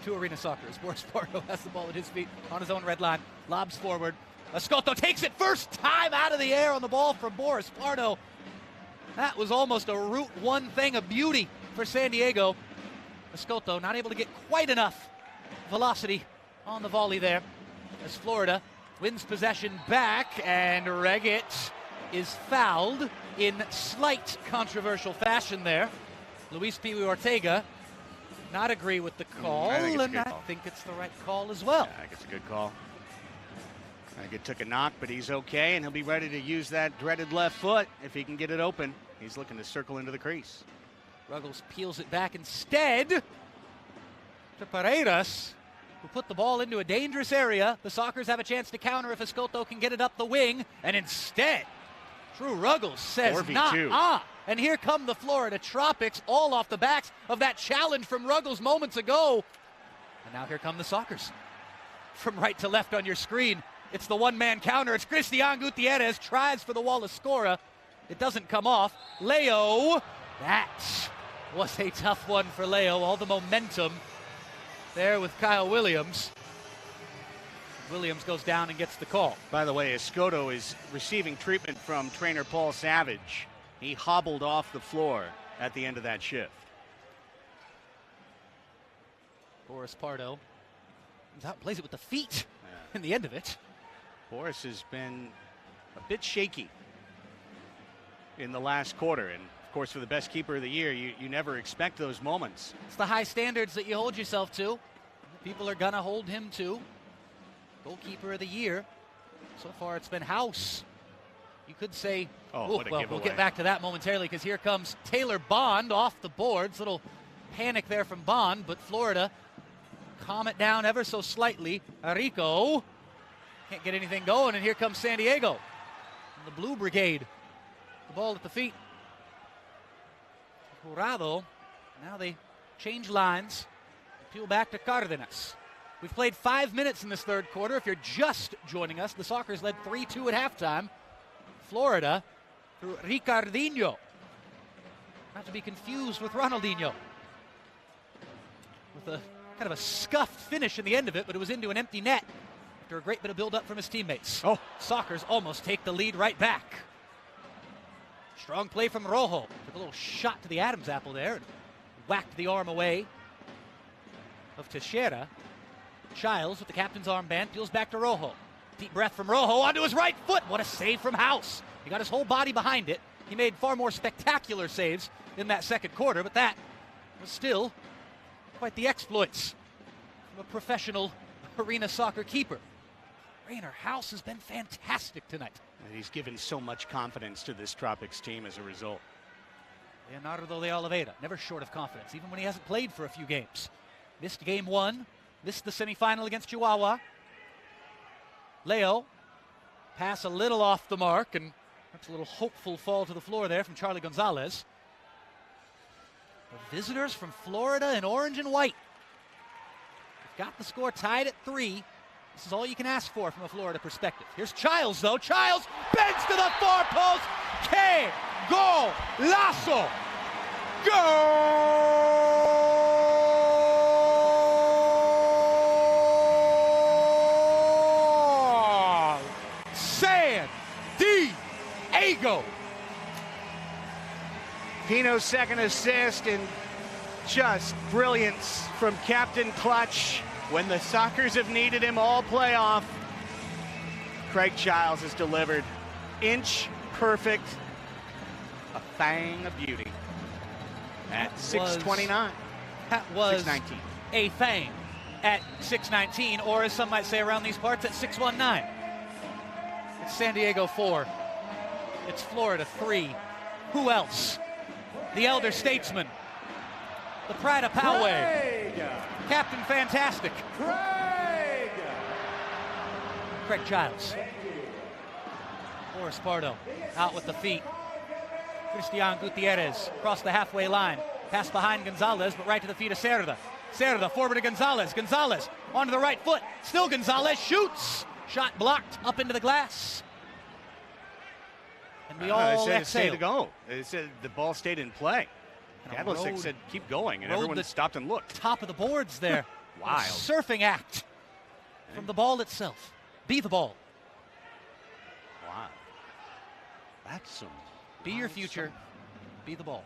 to arena soccer as Boris Pardo has the ball at his feet on his own red line, lobs forward. Escoto takes it first time out of the air on the ball from Boris Pardo. That was almost a Route 1 thing of beauty for San Diego. Escoto not able to get quite enough velocity on the volley there as Florida wins possession back, and Reggett is fouled in slight controversial fashion there. Luis Pee Wee Ortega not agree with the call, I think it's the right call as well. I think it's a good call. I think it took a knock, but he's okay, and he'll be ready to use that dreaded left foot if he can get it open. He's looking to circle into the crease. Ruggles peels it back instead to Paredes, who put the ball into a dangerous area. The Sockers have a chance to counter if Escoto can get it up the wing, and instead, Drew Ruggles says 4v2. nah. And here come the Florida Tropics, all off the backs of that challenge from Ruggles moments ago. And now here come the Sockers. From right to left on your screen, it's the one-man counter. It's Christian Gutierrez, tries for the Wallace Scora. It doesn't come off. Leo, that was a tough one for Leo. All the momentum there with Kyle Williams. Williams goes down and gets the call. By the way, Escoto is receiving treatment from trainer Paul Savage. He hobbled off the floor at the end of that shift. Boris Pardo comes out and plays it with the feet in the end of it. Boris has been a bit shaky in the last quarter, and of course for the best keeper of the year, you never expect those moments. It's the high standards that you hold yourself to. People are gonna hold him to. Goalkeeper of the year. So far it's been House. You could say, what a well, giveaway. we'll get back to that momentarily because here comes Taylor Bond off the boards. Little panic there from Bond, but Florida calm it down ever so slightly. Arico can't get anything going, and here comes San Diego. And the Blue Brigade. The ball at the feet. Jurado. Now they change lines. Peel back to Cardenas. We've played 5 minutes in this third quarter. If you're just joining us, the Sockers led 3-2 at halftime. Florida through Ricardinho. Not to be confused with Ronaldinho. With a kind of a scuffed finish in the end of it, but it was into an empty net after a great bit of build-up from his teammates. Sockers almost take the lead right back. Strong play from Rojo. Took a little shot to the Adam's apple there and whacked the arm away of Teixeira. Childs with the captain's armband peels back to Rojo. Deep breath from Rojo onto his right foot. What a save from House. He got his whole body behind it. He made far more spectacular saves in that second quarter, but that was still quite the exploits from a professional arena soccer keeper. Rainer House has been fantastic tonight. And he's given so much confidence to this Tropics team as a result. Leonardo de Oliveira, never short of confidence, even when he hasn't played for a few games. Missed game one, missed the semifinal against Chihuahua. Leo, pass a little off the mark, and that's a little hopeful fall to the floor there from Charlie Gonzalez. The visitors from Florida in orange and white. They've got the score tied at 3. This is all you can ask for from a Florida perspective. Here's Childs, though. Childs bends to the far post. Que golazo! Goal! San Diego! Pino's second assist, and just brilliance from Captain Clutch. When the Sockers have needed him all playoff, Craig Childs has delivered. Inch perfect, a fang of beauty at 6:29. That was 6:19. a thing at 6:19, or as some might say around these parts, at 6:19. It's San Diego 4. It's Florida 3. Who else? The elder statesman, the pride of Poway, Captain Fantastic, Craig Childs. Boris Pardo out with the feet. Christian Gutierrez across the halfway line. Pass behind Gonzalez, but right to the feet of Cerda. Cerda forward to Gonzalez. Gonzalez onto the right foot. Still Gonzalez shoots. Shot blocked up into the glass. And we all said exhale. to go. It said the ball stayed in play. Kadlicic said keep going, and everyone stopped and looked. Top of the boards there. Wild. Surfing act from the ball itself. Be the ball. Wow. That's some. Be your future. Be the ball.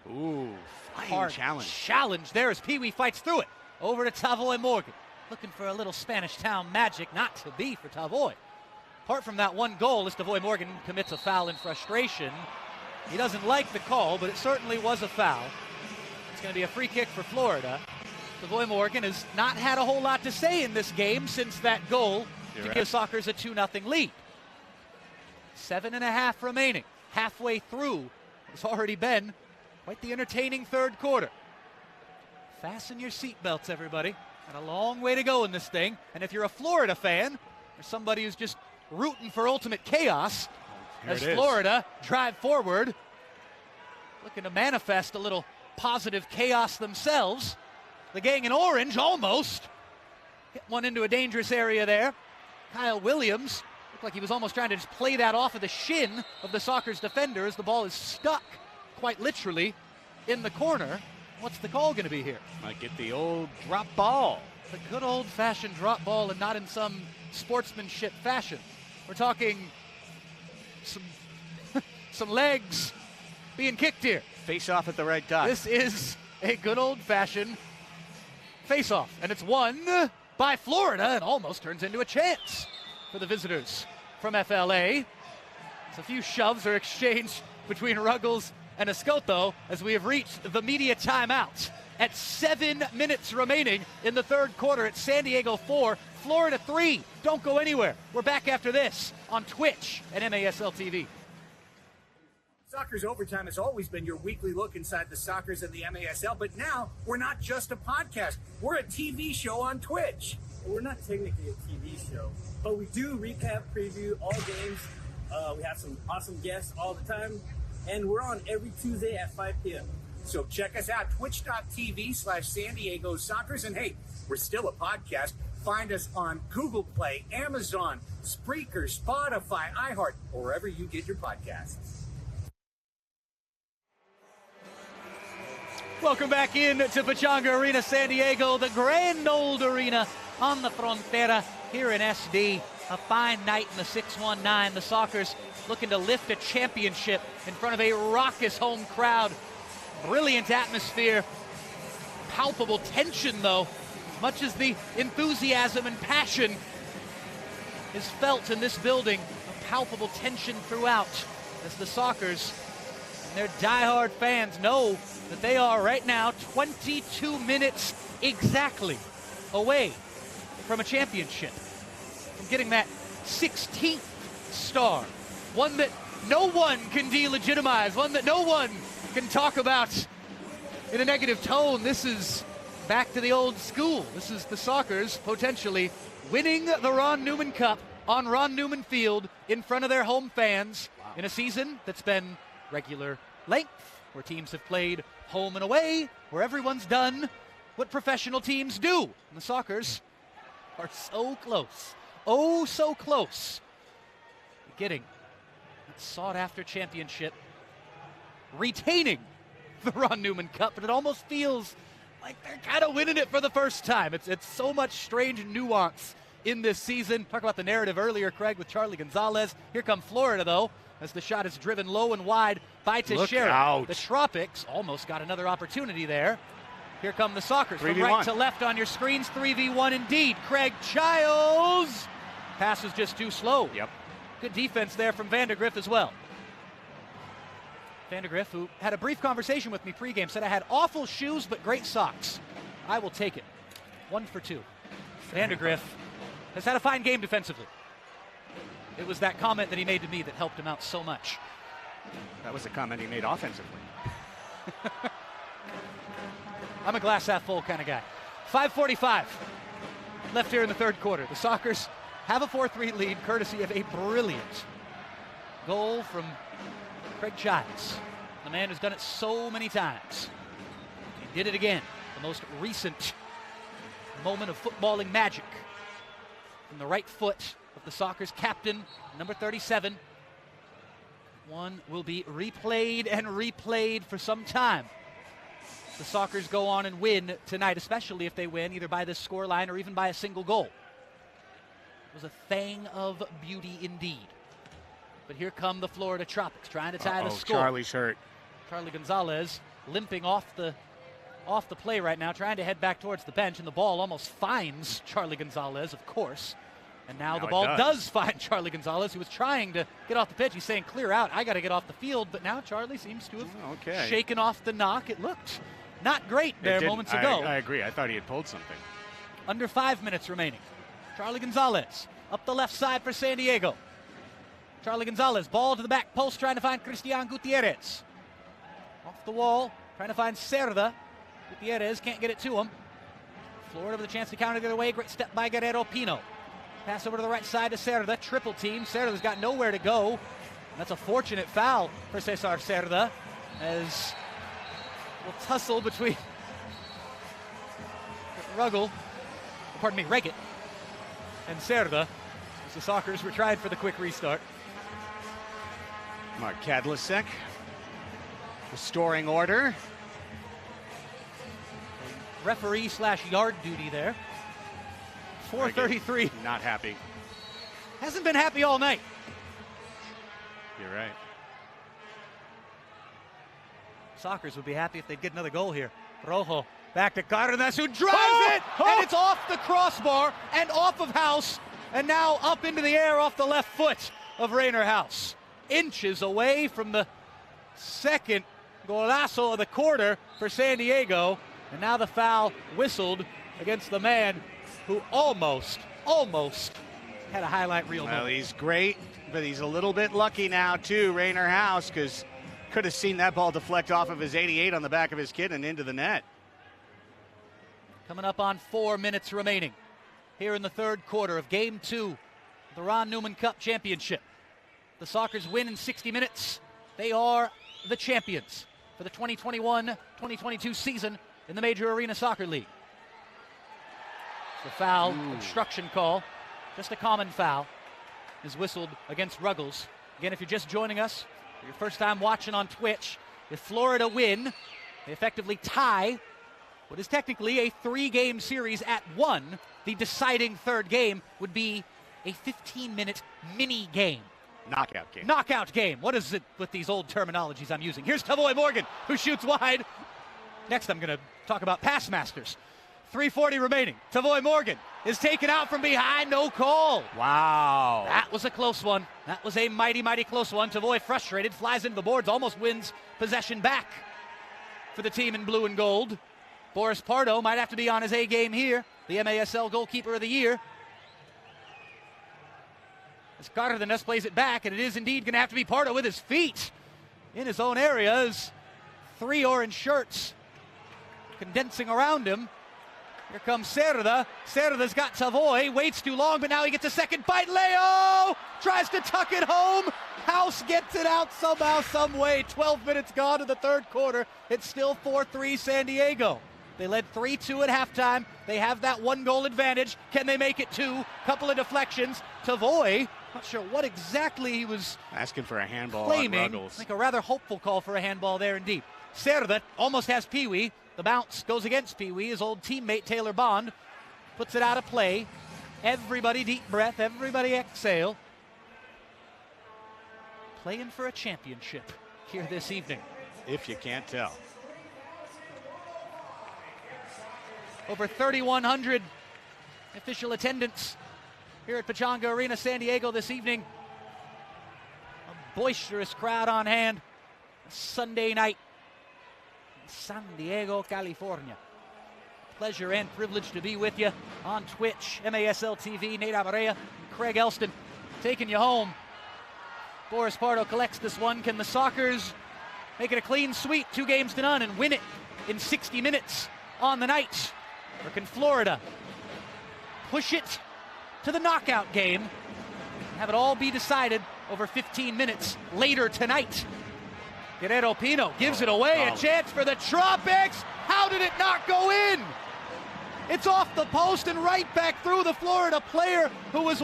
Ooh, flying Hard challenge. There as Pee Wee fights through it. Over to Tavoy Morgan. Looking for a little Spanish Town magic, not to be for Tavoy. Apart from that one goal, as Tavoy Morgan commits a foul in frustration. He doesn't like the call, but it certainly was a foul. It's going to be a free kick for Florida. Tavoy Morgan has not had a whole lot to say in this game since that goal to give the Sockers a 2-0 lead. 7.5 remaining. Halfway through. It's already been quite the entertaining third quarter. Fasten your seatbelts, everybody. Got a long way to go in this thing. And if you're a Florida fan, or somebody who's just rooting for ultimate chaos, as Florida drive forward, looking to manifest a little positive chaos themselves. The gang in orange almost hit one into a dangerous area there. Kyle Williams looked like he was almost trying to just play that off of the shin of the Sockers defender as the ball is stuck, quite literally, in the corner. What's the call going to be here? Might get the old drop ball. The good old-fashioned drop ball, and not in some sportsmanship fashion. We're talking some legs being kicked here. Face off at the right dot. This is a good old-fashioned face-off, and it's won by Florida and almost turns into a chance for the visitors from FLA. It's a few shoves are exchanged between Ruggles and Escoto as we have reached the media timeout. At 7 minutes remaining in the third quarter, it's San Diego 4, Florida 3. Don't go anywhere. We're back after this on Twitch and MASL TV. Sockers Overtime has always been your weekly look inside the Sockers and the MASL, but now we're not just a podcast. We're a TV show on Twitch. We're not technically a TV show, but we do recap, preview all games. We have some awesome guests all the time, and we're on every Tuesday at 5 p.m. So check us out, twitch.tv/San Diego Sockers. And hey, we're still a podcast. Find us on Google Play, Amazon, Spreaker, Spotify, iHeart, or wherever you get your podcasts. Welcome back in to Pechanga Arena, San Diego, the grand old arena on the Frontera here in SD. A fine night in the 619. The Sockers looking to lift a championship in front of a raucous home crowd. Brilliant atmosphere. Palpable tension, though. As much as the enthusiasm and passion is felt in this building, a palpable tension throughout as the Sockers and their diehard fans know that they are right now 22 minutes exactly away from a championship, from getting that 16th star, one that no one can delegitimize, one that no one can talk about in a negative tone. This is back to the old school. This is the Sockers potentially winning the Ron Newman Cup on Ron Newman Field in front of their home fans in a season that's been regular length, where teams have played home and away, where everyone's done what professional teams do. And the Sockers are so close, oh so close, to getting that sought-after championship, retaining the Ron Newman Cup, but it almost feels like they're kind of winning it for the first time. It's so much strange nuance in this season. Talk about the narrative earlier, Craig, with Charlie Gonzalez. Here come Florida, though, as the shot is driven low and wide by Teixeira. The Tropics almost got another opportunity there. Here come the Sockers from right to left on your screens. 3v1 indeed. Craig Childs. Pass was just too slow. Yep. Good defense there from Vandergriff as well. Vandergriff, who had a brief conversation with me pregame, said I had awful shoes but great socks. I will take it. 1 for 2. Vandergriff has had a fine game defensively. It was that comment that he made to me that helped him out so much. That was a comment he made offensively. I'm a glass half full kind of guy. 5:45 left here in the third quarter. The Sockers have a 4-3 lead courtesy of a brilliant goal from Craig Childs, the man who's done it so many times. He did it again. The most recent moment of footballing magic from the right foot of the Sockers captain, number 37. One will be replayed and replayed for some time. The Sockers go on and win tonight, especially if they win either by this scoreline or even by a single goal. It was a thing of beauty indeed. But here come the Florida Tropics trying to tie the score. Charlie's hurt. Charlie Gonzalez limping off the play right now, trying to head back towards the bench, and the ball almost finds Charlie Gonzalez, of course. And now the ball does find Charlie Gonzalez, who was trying to get off the pitch. He's saying, clear out, I got to get off the field. But now Charlie seems to have shaken off the knock. It looked not great there moments ago. I agree. I thought he had pulled something. Under 5 minutes remaining. Charlie Gonzalez up the left side for San Diego. Charlie Gonzalez, ball to the back post, trying to find Cristian Gutierrez. Off the wall, trying to find Cerda. Gutierrez can't get it to him. Florida with a chance to counter the other way. Great step by Guerrero Pino. Pass over to the right side to Cerda. Triple team. Cerda's got nowhere to go. That's a fortunate foul for Cesar Cerda, as we'll tussle between Reggett and Cerda, as the Sockers were tried for the quick restart. Mark Kadlicek restoring order. Referee / yard duty there. 4:33. Not happy. Hasn't been happy all night. You're right. Sockers would be happy if they'd get another goal here. Rojo back to Cardenas, who drives it, and it's off the crossbar and off of House, and now up into the air off the left foot of Rainer House. Inches away from the second golazo of the quarter for San Diego, and now the foul whistled against the man who almost had a highlight reel moment. Well, he's great, but he's a little bit lucky now too, Rainer House, because could have seen that ball deflect off of his 88 on the back of his kid and into the net. Coming up on 4 minutes remaining here in the third quarter of Game 2 of the Ron Newman Cup Championship. The Sockers win in 60 minutes. They are the champions for the 2021-2022 season in the Major Arena Soccer League. The foul, obstruction call, just a common foul, is whistled against Ruggles. Again, if you're just joining us, for your first time watching on Twitch, if Florida win, they effectively tie what is technically a 3-game series at 1. The deciding third game would be a 15-minute mini game. Knockout game. Knockout game. What is it with these old terminologies I'm using? Here's Tavoy Morgan, who shoots wide. Next, I'm going to talk about pass masters. 3:40 remaining. Tavoy Morgan is taken out from behind. No call. Wow. That was a close one. That was a mighty, mighty close one. Tavoy, frustrated, flies into the boards, almost wins possession back for the team in blue and gold. Boris Pardo might have to be on his A game here. The MASL goalkeeper of the year. As Cardenas plays it back, and it is indeed going to have to be Pardo with his feet in his own areas. 3 orange shirts condensing around him. Here comes Cerda. Cerda's got Tavoy. Waits too long, but now he gets a second bite. Leo tries to tuck it home. House gets it out somehow, some way. 12 minutes gone in the third quarter. It's still 4-3 San Diego. They led 3-2 at halftime. They have that 1-goal advantage. Can they make it 2? Couple of deflections. Tavoy, not sure what exactly he was asking for a handball claiming. on Ruggles. I think a rather hopeful call for a handball there indeed. Cerda almost has Pee-wee. The bounce goes against Pee-wee. His old teammate Taylor Bond puts it out of play. Everybody deep breath. Everybody exhale. Playing for a championship here this evening. If you can't tell. Over 3,100 official attendance here at Pechanga Arena, San Diego this evening. A boisterous crowd on hand. A Sunday night. San Diego, California. Pleasure and privilege to be with you on Twitch, MASL TV, Nate Abarea, and Craig Elston taking you home. Boris Pardo collects this one. Can the Sockers make it a clean sweep, 2-0 and win it in 60 minutes on the night? Or can Florida push it to the knockout game and have it all be decided over 15 minutes later tonight? Guerrero Pino gives it away. A chance for the Tropics. How did it not go in? It's off the post and right back through the Florida player who was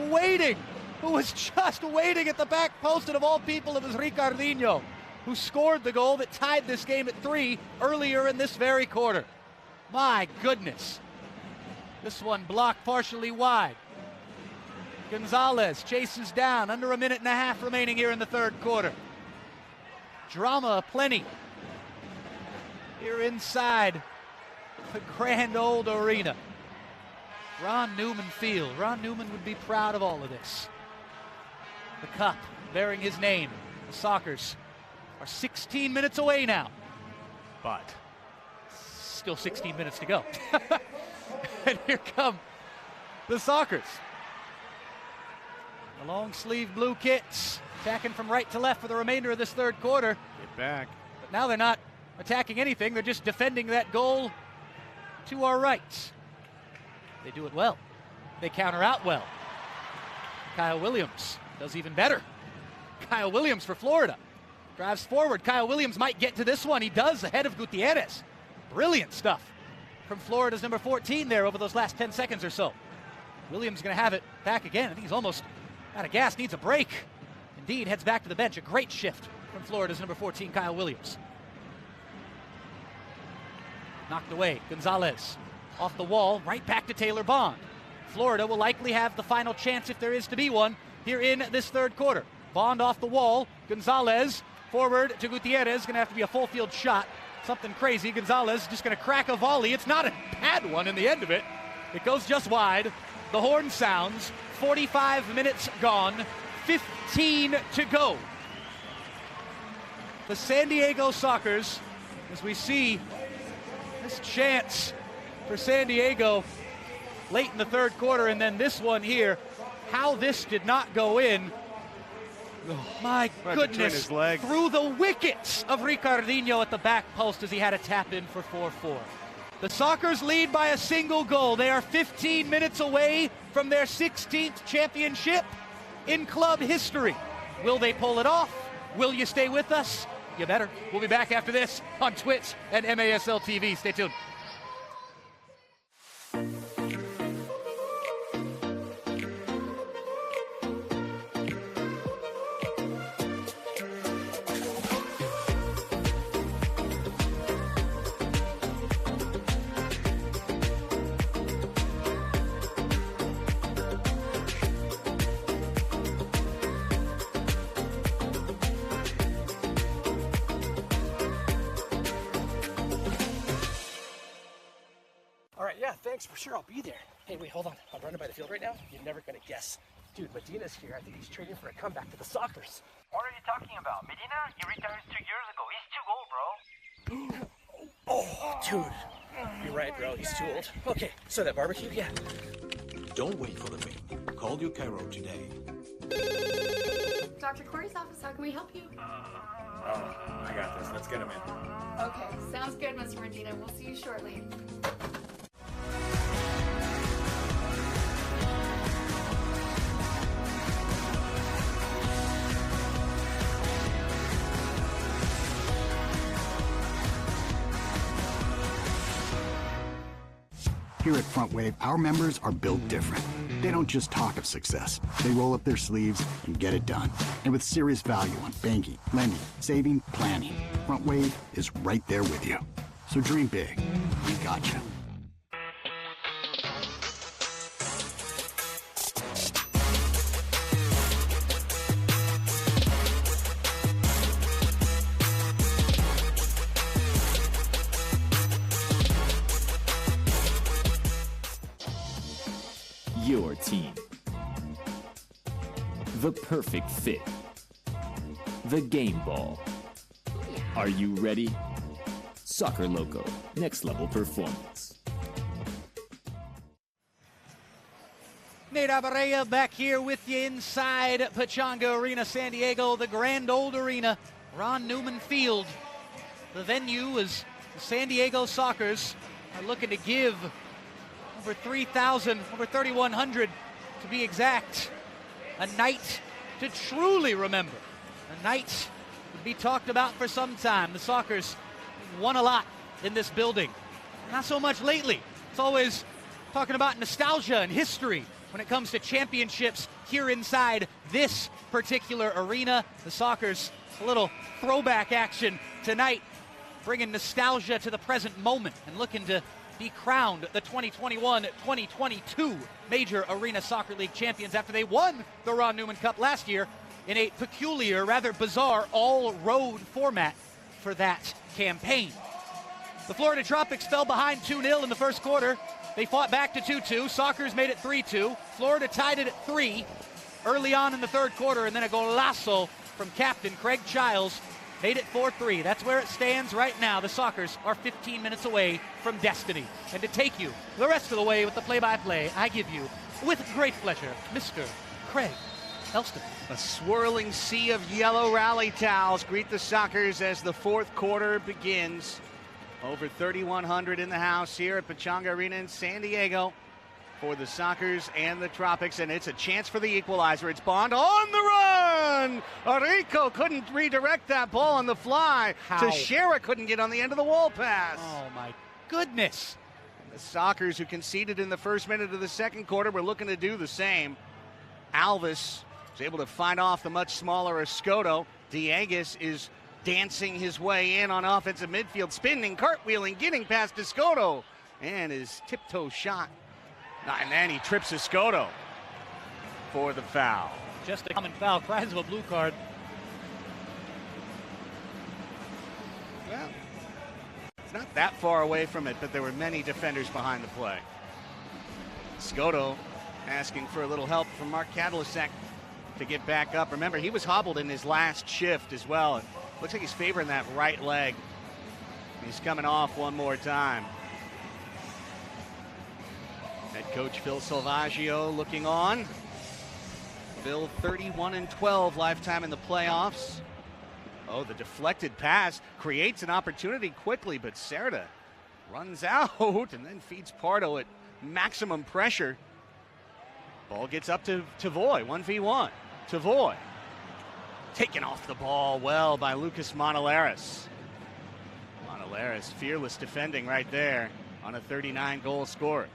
just waiting at the back post. And of all people, it was Ricardinho who scored the goal that tied this game at 3 earlier in this very quarter. My goodness. This one blocked partially wide. Gonzalez chases down. Under a minute and a half remaining here in the third quarter. Drama aplenty here inside the grand old arena. Ron Newman Field. Ron Newman would be proud of all of this. The cup bearing his name. The Sockers are 16 minutes away now, but still 16 minutes to go. And here come the Sockers. The long sleeve blue kits attacking from right to left for the remainder of this third quarter. Get back. But now they're not attacking anything. They're just defending that goal to our right. They do it well. They counter out well. Kyle Williams does even better. Kyle Williams for Florida. Drives forward. Kyle Williams might get to this one. He does ahead of Gutierrez. Brilliant stuff from Florida's number 14 there over those last 10 seconds or so. Williams going to have it back again. I think he's almost out of gas, needs a break. Indeed, heads back to the bench. A great shift from Florida's number 14, Kyle Williams. Knocked away. Gonzalez off the wall, right back to Taylor Bond. Florida will likely have the final chance, if there is to be one, here in this third quarter. Bond off the wall. Gonzalez forward to Gutierrez. Going to have to be a full field shot. Something crazy. Gonzalez just going to crack a volley. It's not a bad one in the end of it. It goes just wide. The horn sounds. 45 minutes gone. 15 to go. The San Diego Sockers, as we see this chance for San Diego late in the third quarter, and then this one here. How this did not go in. Oh, my goodness. Through the wickets of Ricardinho at the back post as he had a tap in for 4-4. The Sockers lead by a single goal. They are 15 minutes away from their 16th championship in club history. Will they pull it off? Will you stay with us? You better. We'll be back after this on Twitch and MASL TV. Stay tuned. Thanks, for sure I'll be there. Hey, wait, hold on. I'm running by the field right now. You're never gonna guess. Dude, Medina's here. I think he's training for a comeback to the Sockers. What are you talking about? Medina? He retired 2 years ago. He's too old, bro. Oh, dude. You're right, bro. He's too old. Okay, so that barbecue, yeah. Don't wait for the main. Call your Cairo today. Dr. Corey's office, how can we help you? I got this. Let's get him in. Okay, sounds good, Mr. Medina. We'll see you shortly. Here at Front Wave, our members are built different. They don't just talk of success. They roll up their sleeves and get it done. And with serious value on banking, lending, saving, planning, Front Wave is right there with you. So dream big. We got you. Your team. The perfect fit. The game ball. Are you ready? Soccer Loco, next level performance. Nate Abareya back here with you inside Pechanga Arena, San Diego, the grand old arena, Ron Newman Field. The venue is the San Diego Sockers are looking to give over 3,000, over 3,100 to be exact. A night to truly remember. A night to be talked about for some time. The Sockers won a lot in this building. Not so much lately. It's always talking about nostalgia and history when it comes to championships here inside this particular arena. The Sockers, a little throwback action tonight, bringing nostalgia to the present moment and looking to be crowned the 2021-2022 Major Arena Soccer League champions after they won the Ron Newman Cup last year in a peculiar, rather bizarre, all-road format for that campaign. The Florida Tropics fell behind 2-0 in the first quarter. They fought back to 2-2. Sockers made it 3-2. Florida tied it at 3 early on in the third quarter, and then a golazo from captain Craig Childs made it 4-3. That's where it stands right now. The Sockers are 15 minutes away from destiny. And to take you the rest of the way with the play-by-play, I give you, with great pleasure, Mr. Craig Elston. A swirling sea of yellow rally towels greet the Sockers as the fourth quarter begins. Over 3,100 in the house here at Pechanga Arena in San Diego for the Sockers and the Tropics, and it's a chance for the equalizer. It's Bond on the run! Arico couldn't redirect that ball on the fly. Teixeira couldn't get on the end of the wall pass. Oh, my goodness. And the Sockers, who conceded in the first minute of the second quarter, were looking to do the same. Alves was able to fight off the much smaller Escoto. Dieguez is dancing his way in on offensive midfield, spinning, cartwheeling, getting past Escoto, and his tiptoe shot. And then he trips Escoto for the foul. Just a common foul, cries of a blue card. Well, it's not that far away from it, but there were many defenders behind the play. Escoto asking for a little help from Mark Kadlicek to get back up. Remember, he was hobbled in his last shift as well. It looks like he's favoring that right leg. He's coming off one more time. Head coach Phil Salvaggio looking on. Phil 31-12 lifetime in the playoffs. Oh, the deflected pass creates an opportunity quickly, but Cerda runs out and then feeds Pardo at maximum pressure. Ball gets up to Tavoy, 1v1. Tavoy taken off the ball well by Lucas Monaleras. Monaleras, fearless defending right there on a 39-goal scorer.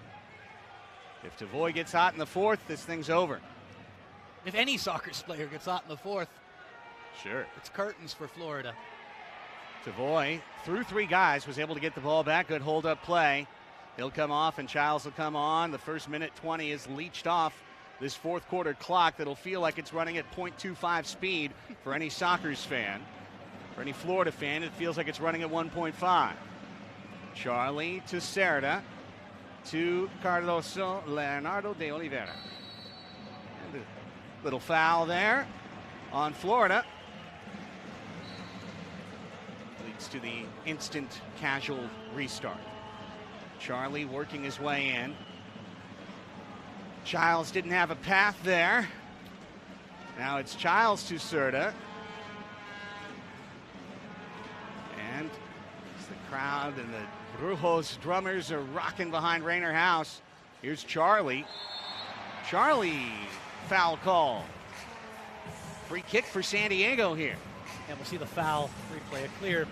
If Tavoy gets hot in the fourth, this thing's over. If any Sockers player gets hot in the fourth, sure, it's curtains for Florida. Tavoy, through three guys, was able to get the ball back. Good hold-up play. He'll come off and Childs will come on. The first minute 20 is leached off this fourth quarter clock that'll feel like it's running at 0.25 speed for any Sockers fan. For any Florida fan, it feels like it's running at 1.5. Charlie to Cerda to Carloso Leonardo de Oliveira. And a little foul there on Florida. Leads to the instant casual restart. Charlie working his way in. Childs didn't have a path there. Now it's Childs to Cerda. And as the crowd and the Brujos drummers are rocking behind Rainer House. Here's Charlie. Charlie, foul call. Free kick for San Diego here. And we'll see the foul replay, a clear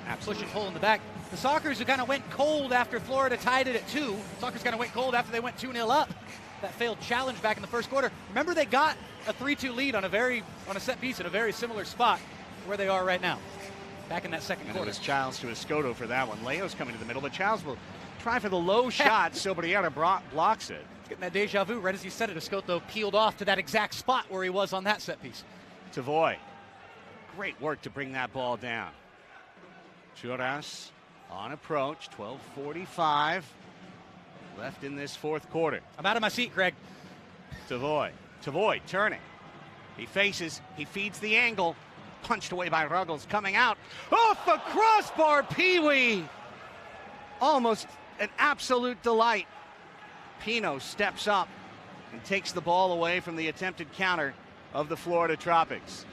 absolutely. Push and pull in the back. The Sockers, who kind of went cold after Florida tied it at 2. Sockers kind of went cold after they went 2-0 up. That failed challenge back in the first quarter. Remember, they got a 3-2 lead on a set piece at a very similar spot where they are right now. Back in that second quarter. It was Childs to Escoto for that one. Leo's coming to the middle, but Childs will try for the low shot. Sobriera blocks it. Getting that deja vu right as he said it. Escoto peeled off to that exact spot where he was on that set piece. Tavoy. Great work to bring that ball down. Churras on approach, 12:45 left in this fourth quarter. I'm out of my seat, Craig. Tavoy turning. He faces, he feeds the angle. Punched away by Ruggles, coming out. Off the crossbar, Pee-wee! Almost an absolute delight. Pino steps up and takes the ball away from the attempted counter of the Florida Tropics.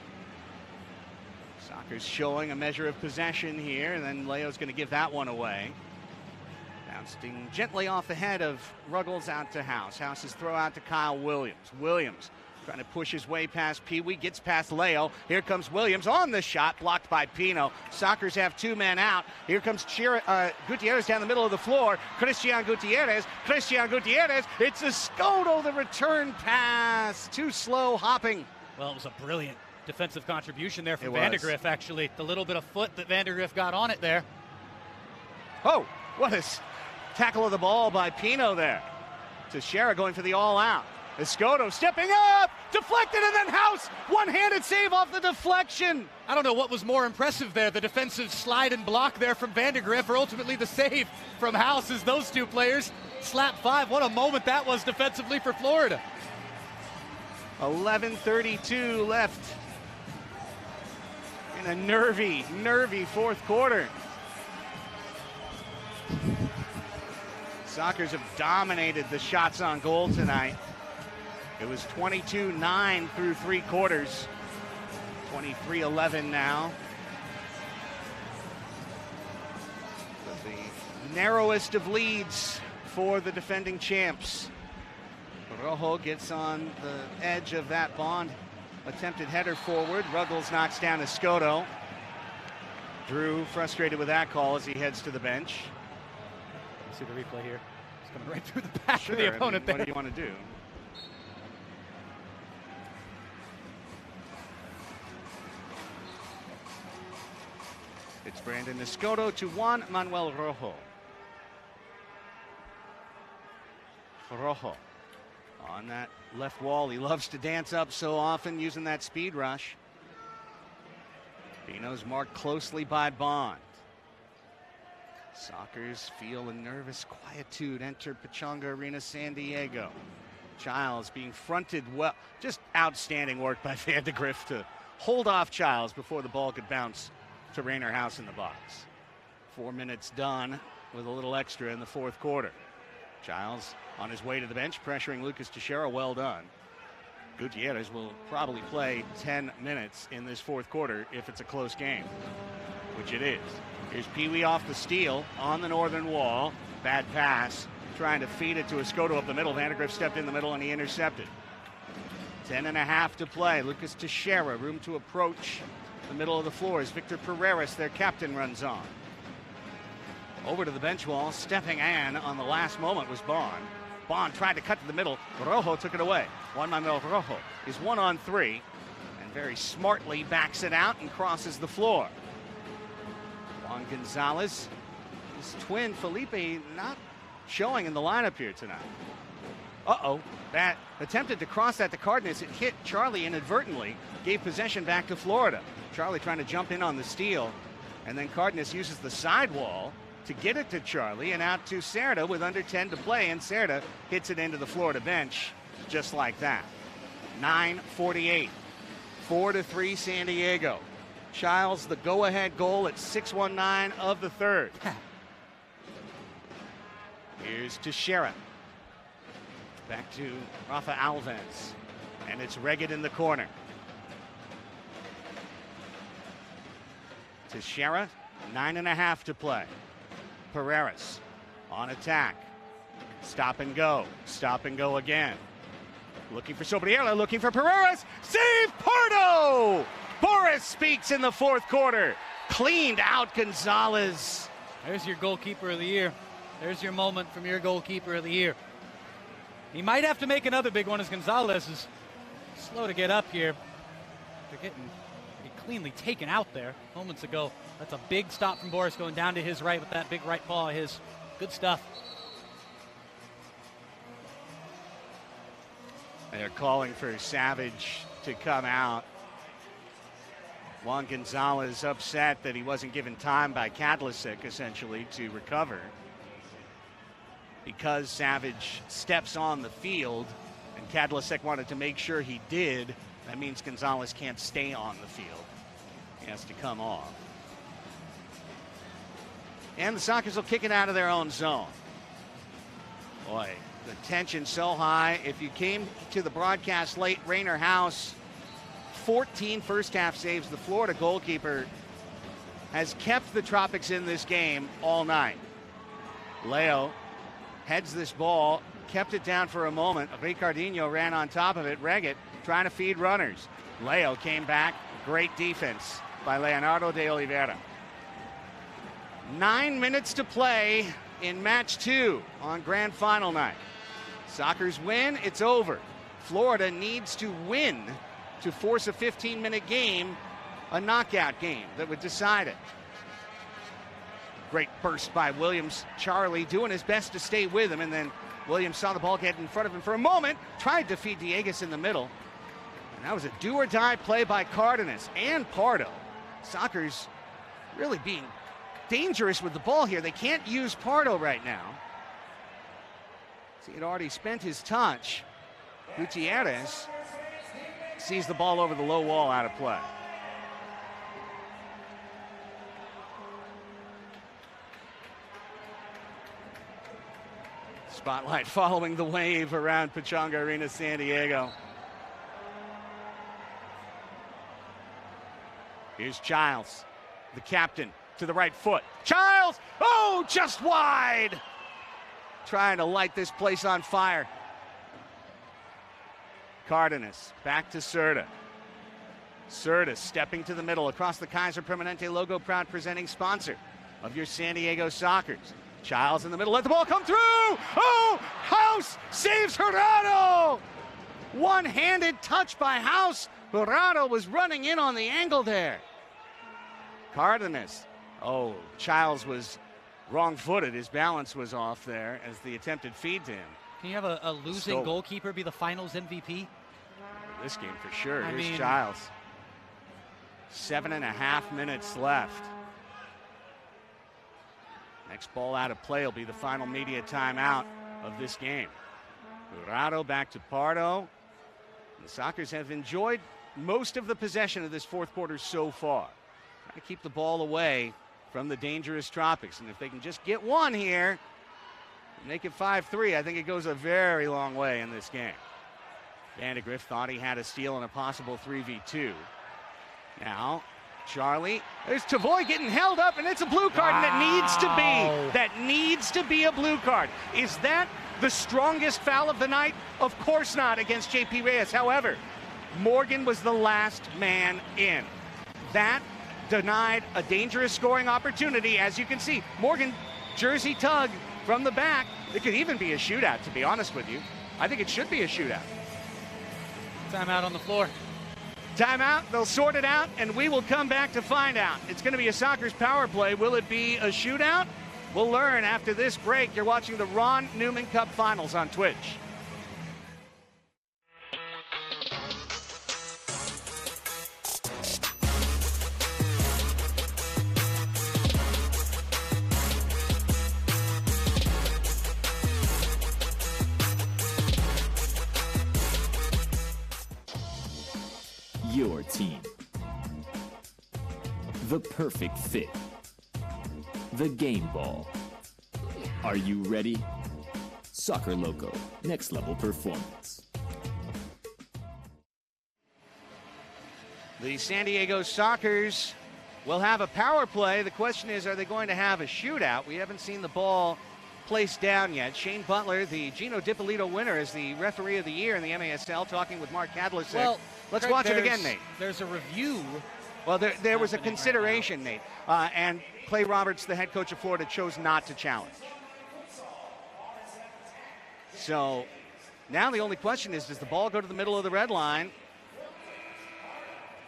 Sockers showing a measure of possession here, and then Leo's going to give that one away. Bouncing gently off the head of Ruggles out to House. House's throw out to Kyle Williams. Williams trying to push his way past Pee-wee, gets past Leo. Here comes Williams on the shot, blocked by Pino. Sockers have two men out. Here comes Gutierrez down the middle of the floor. Christian Gutierrez, it's Escoto, the return pass. Too slow, hopping. Well, it was a brilliant defensive contribution there from Vandergriff, actually. The little bit of foot that Vandergriff got on it there. Oh, what a tackle of the ball by Pino there. Teixeira going for the all-out. Escoto stepping up, deflected, and then House, one-handed save off the deflection. I don't know what was more impressive there, the defensive slide and block there from Vandegrift, or ultimately the save from House as those two players slap 5. What a moment that was defensively for Florida. 11:32 left in a nervy fourth quarter. Sockers have dominated the shots on goal tonight. It was 22-9 through 3 quarters. 23-11 now. The narrowest of leads for the defending champs. Rojo gets on the edge of that Bond attempted header forward. Ruggles knocks down Escoto. Drew frustrated with that call as he heads to the bench. See the replay here. It's coming right through the back of the opponent there. What do you want to do? It's Brandon Escoto to Juan Manuel Rojo. Rojo on that left wall. He loves to dance up so often using that speed rush. Pino's marked closely by Bond. Sockers feel a nervous quietude enter Pechanga Arena San Diego. Childs being fronted well. Just outstanding work by Vandegrift to hold off Childs before the ball could bounce to Rainer House in the box. 4 minutes done with a little extra in the fourth quarter. Childs on his way to the bench, pressuring Lucas Teixeira. Well done. Gutierrez will probably play 10 minutes in this fourth quarter if it's a close game, which it is. Here's Pee Wee off the steal on the northern wall. Bad pass, trying to feed it to Escoto up the middle. Vandegrift stepped in the middle and he intercepted. 10.5 to play. Lucas Teixeira, room to approach the middle of the floor as Victor Pereira, their captain, runs on. Over to the bench wall, stepping in on the last moment was Bond. Bond tried to cut to the middle. Rojo took it away. Juan Manuel Rojo is 1-on-3 and very smartly backs it out and crosses the floor. Juan Gonzalez, his twin Felipe, not showing in the lineup here tonight. That attempted to cross that to Cardenas. It hit Charlie inadvertently, gave possession back to Florida. Charlie trying to jump in on the steal, and then Cardenas uses the sidewall to get it to Charlie and out to Cerda with under 10 to play, and Cerda hits it into the Florida bench just like that. 9:48, 4-3 San Diego. Childs the go-ahead goal at 6:19 of the third. Here's Teixeira. Back to Rafa Alves, and it's Reggett in the corner. Teixeira, 9.5 to play. Pereira on attack. Stop and go again. Looking for Sobriela, looking for Pereira. Save Pardo! Boris speaks in the fourth quarter. Cleaned out Gonzalez. There's your goalkeeper of the year. There's your moment from your goalkeeper of the year. He might have to make another big one as Gonzalez is slow to get up here. They're getting cleanly taken out there moments ago. That's a big stop from Boris going down to his right with that big right paw of his. Good stuff. They're calling for Savage to come out. Juan Gonzalez upset that he wasn't given time by Kadlacik essentially to recover. Because Savage steps on the field and Kadlacik wanted to make sure he did, that means Gonzalez can't stay on the field. He has to come off. And the Sockers will kick it out of their own zone. Boy, the tension so high. If you came to the broadcast late, Rainer House, 14 first half saves. The Florida goalkeeper has kept the Tropics in this game all night. Leo heads this ball, kept it down for a moment. Ricardinho ran on top of it. Reggett trying to feed runners. Leo came back. Great defense by Leonardo de Oliveira. 9 minutes to play in match 2 on grand final night. Sockers win, it's over. Florida needs to win to force a 15-minute game, a knockout game that would decide it. Great burst by Williams. Charlie doing his best to stay with him, and then Williams saw the ball get in front of him for a moment, tried to feed Dieguez in the middle. And that was a do-or-die play by Cardenas and Pardo. Sockers really being dangerous with the ball here. They can't use Pardo right now. He had already spent his touch. Gutierrez sees the ball over the low wall, out of play. Spotlight following the wave around Pechanga Arena, San Diego. Here's Childs, the captain, to the right foot. Childs! Oh, just wide! Trying to light this place on fire. Cardenas back to Serta. Serta stepping to the middle across the Kaiser Permanente logo, proud presenting sponsor of your San Diego Sockers. Childs in the middle, let the ball come through! Oh! House saves Jurado! One-handed touch by House. Jurado was running in on the angle there. Cardenas. Oh, Childs was wrong-footed. His balance was off there as the attempted feed to him. Can you have a losing goalkeeper be the finals MVP? This game for sure. Here's Childs. 7.5 minutes left. Next ball out of play will be the final media timeout of this game. Jurado back to Pardo. The Sockers have enjoyed most of the possession of this fourth quarter so far. Trying to keep the ball away from the dangerous Tropics. And if they can just get one here, make it 5-3, I think it goes a very long way in this game. Vandegrift thought he had a steal in a possible 3v2. Now, Charlie, there's Tavoy getting held up, and it's a blue card, and that needs to be a blue card. Is that the strongest foul of the night? Of course not against JP Reyes. However, Morgan was the last man in. That denied a dangerous scoring opportunity. As you can see, Morgan jersey tug from the back. It could even be a shootout, to be honest with you. I think it should be a shootout. Timeout on the floor. Timeout, they'll sort it out, and we will come back to find out. It's going to be a Sockers power play. Will it be a shootout? We'll learn after this break. You're watching the Ron Newman Cup Finals on Twitch. Your team. The perfect fit. The game ball. Are you ready? Soccer Loco, next level performance. The San Diego Sockers will have a power play. The question is, are they going to have a shootout? We haven't seen the ball placed down yet. Shane Butler, the Gino DiPolito winner, is the referee of the year in the MASL, talking with Mark Kadlicek. Well, let's Craig, watch it again, Nate. There's a review. Well, there was a consideration, Nate, and Clay Roberts, the head coach of Florida, chose not to challenge. So now the only question is, does the ball go to the middle of the red line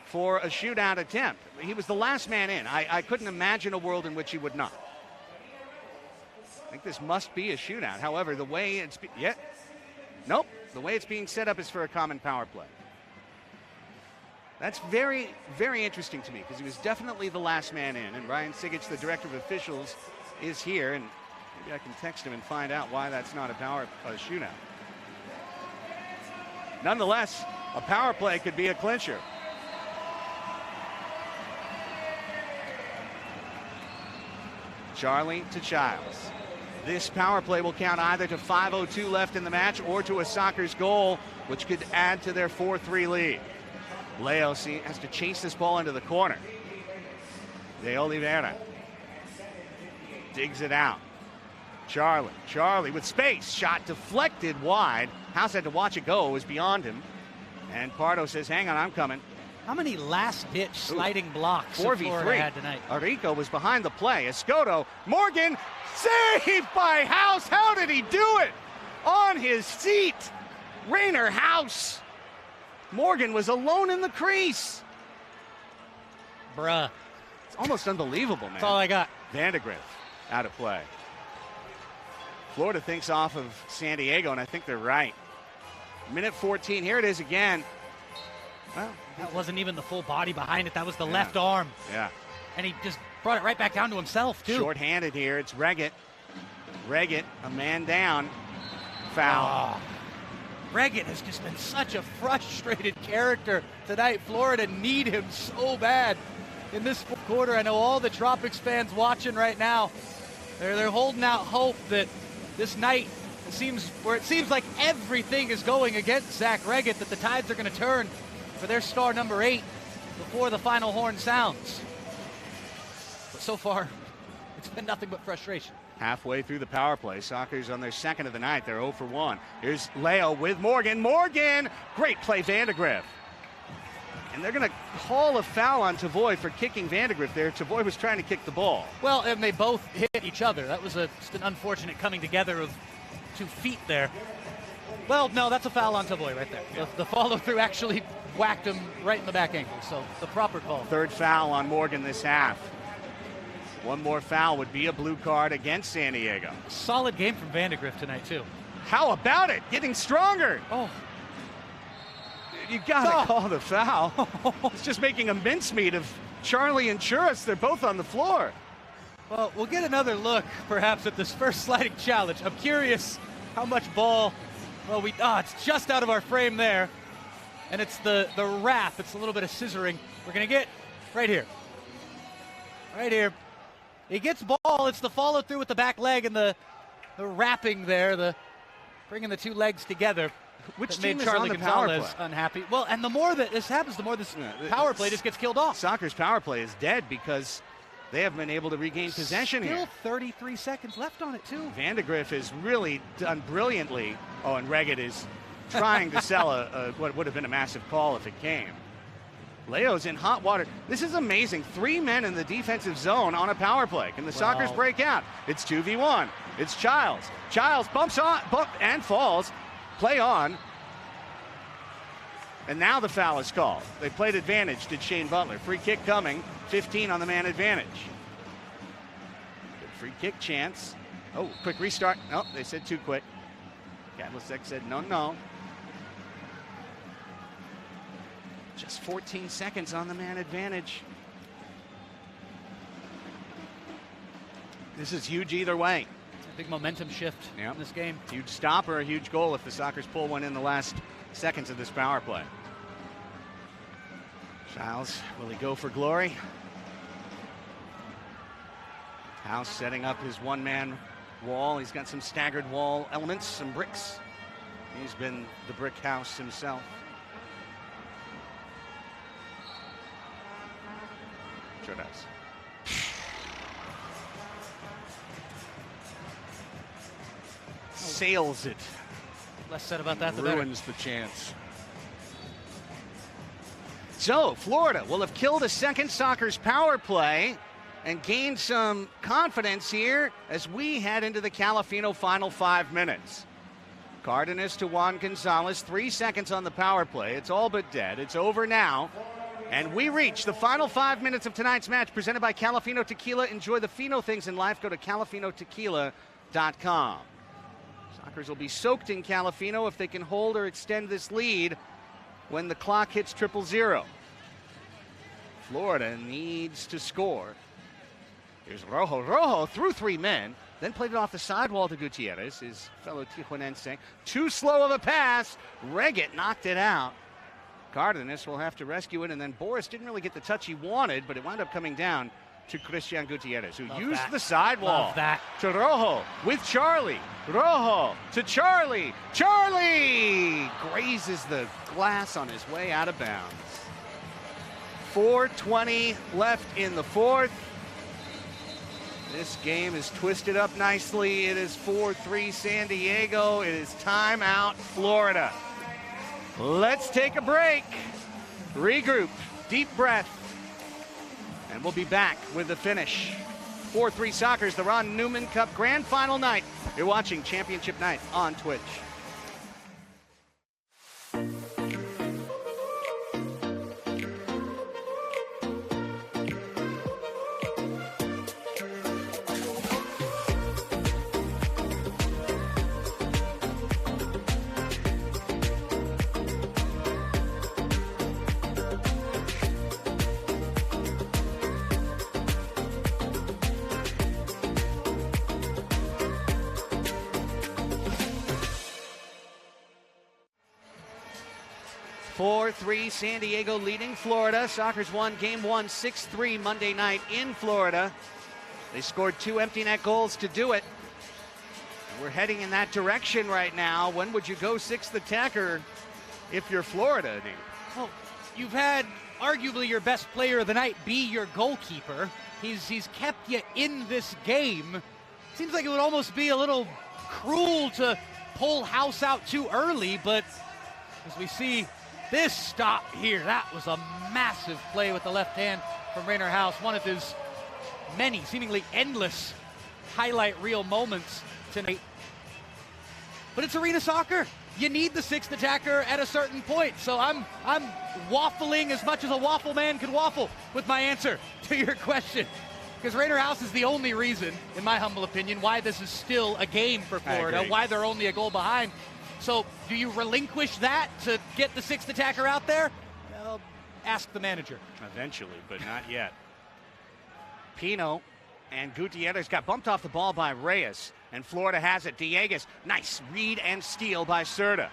for a shootout attempt? He was the last man in. I couldn't imagine a world in which he would not. I think this must be a shootout. However, the way it's the way it's being set up is for a common power play. That's very, very interesting to me, because he was definitely the last man in, and Ryan Sigich, the director of officials, is here, and maybe I can text him and find out why that's not a shootout. Nonetheless, a power play could be a clincher. Charlie to Childs. This power play will count either to 5:02 left in the match or to a Sockers goal, which could add to their 4-3 lead. Leo has to chase this ball into the corner. De Oliveira digs it out. Charlie with space. Shot deflected wide. House had to watch it go. It was beyond him. And Pardo says, hang on, I'm coming. How many last-ditch sliding blocks 4v3 had tonight? Arico was behind the play. Escoto, Morgan, saved by House. How did he do it? On his seat. Rainer House. Morgan was alone in the crease. Bruh. It's almost unbelievable, man. That's all I got. Vandegrift out of play. Florida thinks off of San Diego, and I think they're right. Minute 14, here it is again. Well, that wasn't even the full body behind it. That was the left arm. Yeah. And he just brought it right back down to himself, too. Short-handed here. It's Reggett. Reggett, a man down. Foul. Oh. Reggett has just been such a frustrated character tonight. Florida need him so bad in this fourth quarter. I know all the Tropics fans watching right now, they're holding out hope that this night it seems like everything is going against Zach Reggett, that the tides are going to turn for their star number 8 before the final horn sounds. But so far, it's been nothing but frustration. Halfway through the power play, Sockers on their second of the night. They're 0 for 1. Here's Leo with Morgan. Morgan! Great play, Vandegrift. And they're going to call a foul on Tavoy for kicking Vandegrift there. Tavoy was trying to kick the ball. Well, and they both hit each other. That was just an unfortunate coming together of 2 feet there. Well, no, that's a foul on Tavoy right there. Yeah. The follow-through actually whacked him right in the back ankle, so the proper call. Third foul on Morgan this half. One more foul would be a blue card against San Diego. Solid game from Vandegrift tonight, too. How about it? Getting stronger. Oh. You got to call the foul. It's just making a mincemeat of Charlie and Churras. They're both on the floor. Well, we'll get another look, perhaps, at this first sliding challenge. I'm curious how much ball. Well, it's just out of our frame there. And it's the wrap. It's a little bit of scissoring. We're going to get right here. Right here. He gets ball. It's the follow through with the back leg and the wrapping there, the bringing the 2 legs together. Which made team is Charlie on the power Gonzalez play? Unhappy. Well, and the more that this happens, the more this power play just gets killed off. Soccer's power play is dead because they haven't been able to regain possession here. Still 33 seconds left on it, too. Vandegrift has really done brilliantly. Oh, and Reggett is trying to sell what would have been a massive call if it came. Leo's in hot water. This is amazing. 3 men in the defensive zone on a power play. Can the Sockers break out? It's 2v1. It's Childs. Childs bump and falls. Play on. And now the foul is called. They played advantage, did Shane Butler. Free kick coming. 15 on the man advantage. Good free kick chance. Oh, quick restart. No, they said too quick. Kadlicek said no. Just 14 seconds on the man advantage. This is huge either way. It's a big momentum shift in this game. Huge stop or a huge goal if the Sockers pull one in the last seconds of this power play. Giles, will he go for glory? House setting up his one-man wall. He's got some staggered wall elements, some bricks. He's been the brick house himself. Sure does. Sails it. Less said about that, the better. Ruins the chance. So, Florida will have killed a second Sockers power play and gained some confidence here as we head into the Calafino final 5 minutes. Cardenas to Juan Gonzalez, 3 seconds on the power play. It's all but dead. It's over now. And we reach the final 5 minutes of tonight's match presented by Calafino Tequila. Enjoy the Fino things in life. Go to calafinotequila.com. Sockers will be soaked in Calafino if they can hold or extend this lead when the clock hits 000. Florida needs to score. Here's Rojo. Rojo through 3 men, then played it off the sidewall to Gutierrez, his fellow Tijuanense. Too slow of a pass. Reggett knocked it out. Cardenas will have to rescue it, and then Boris didn't really get the touch he wanted, but it wound up coming down to Christian Gutierrez, who used the sidewall. Love that. To Rojo with Charlie. Rojo to Charlie. Charlie grazes the glass on his way out of bounds. 4:20 left in the fourth. This game is twisted up nicely. It is 4-3 San Diego. It is timeout Florida. Let's take a break, regroup, deep breath, and we'll be back with the finish. 4-3 Sockers, the Ron Newman Cup Grand Final night. You're watching Championship Night on Twitch. 4-3 San Diego leading Florida. Sockers won game 1 6-3 Monday night in Florida. They scored 2 empty net goals to do it. We're heading in that direction right now. When would you go 6th attacker if you're Florida? Well, you've had arguably your best player of the night be your goalkeeper. He's kept you in this game. Seems like it would almost be a little cruel to pull House out too early, but as we see this stop here, that was a massive play with the left hand from Rainer House. One of his many, seemingly endless highlight reel moments tonight. But it's arena soccer. You need the 6th attacker at a certain point. So I'm waffling as much as a waffle man could waffle with my answer to your question. Because Rainer House is the only reason, in my humble opinion, why this is still a game for Florida, why they're only a goal behind. So do you relinquish that to get the 6th attacker out there? Well, ask the manager. Eventually, but not yet. Pino and Gutierrez got bumped off the ball by Reyes, and Florida has it. Dieguez, nice read and steal by Serta.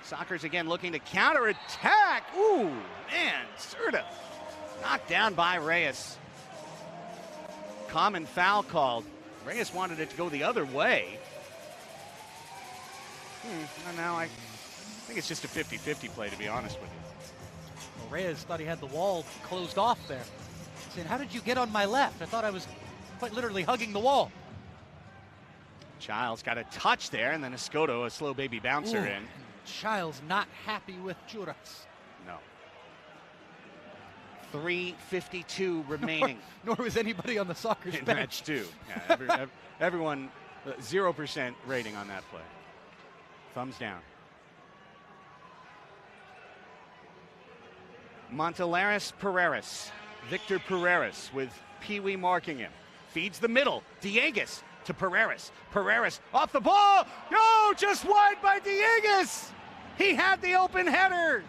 Sockers again looking to counterattack. Ooh, man, Serta knocked down by Reyes. Common foul called. Reyes wanted it to go the other way. Now I think it's just a 50-50 play, to be honest with you. Well, Reyes thought he had the wall closed off there. Saying, how did you get on my left? I thought I was quite literally hugging the wall. Childs got a touch there, and then Escoto, a slow baby bouncer in. Childs not happy with Juras. No. 3:52 remaining. Nor was anybody on the Sockers in bench. match 2. Yeah, everyone 0% rating on that play. Thumbs down. Montelares Pereira. Victor Pereira with Pee Wee marking him. Feeds the middle. Dieguez to Pereira. Pereira off the ball. No, just wide by Dieguez. He had the open header.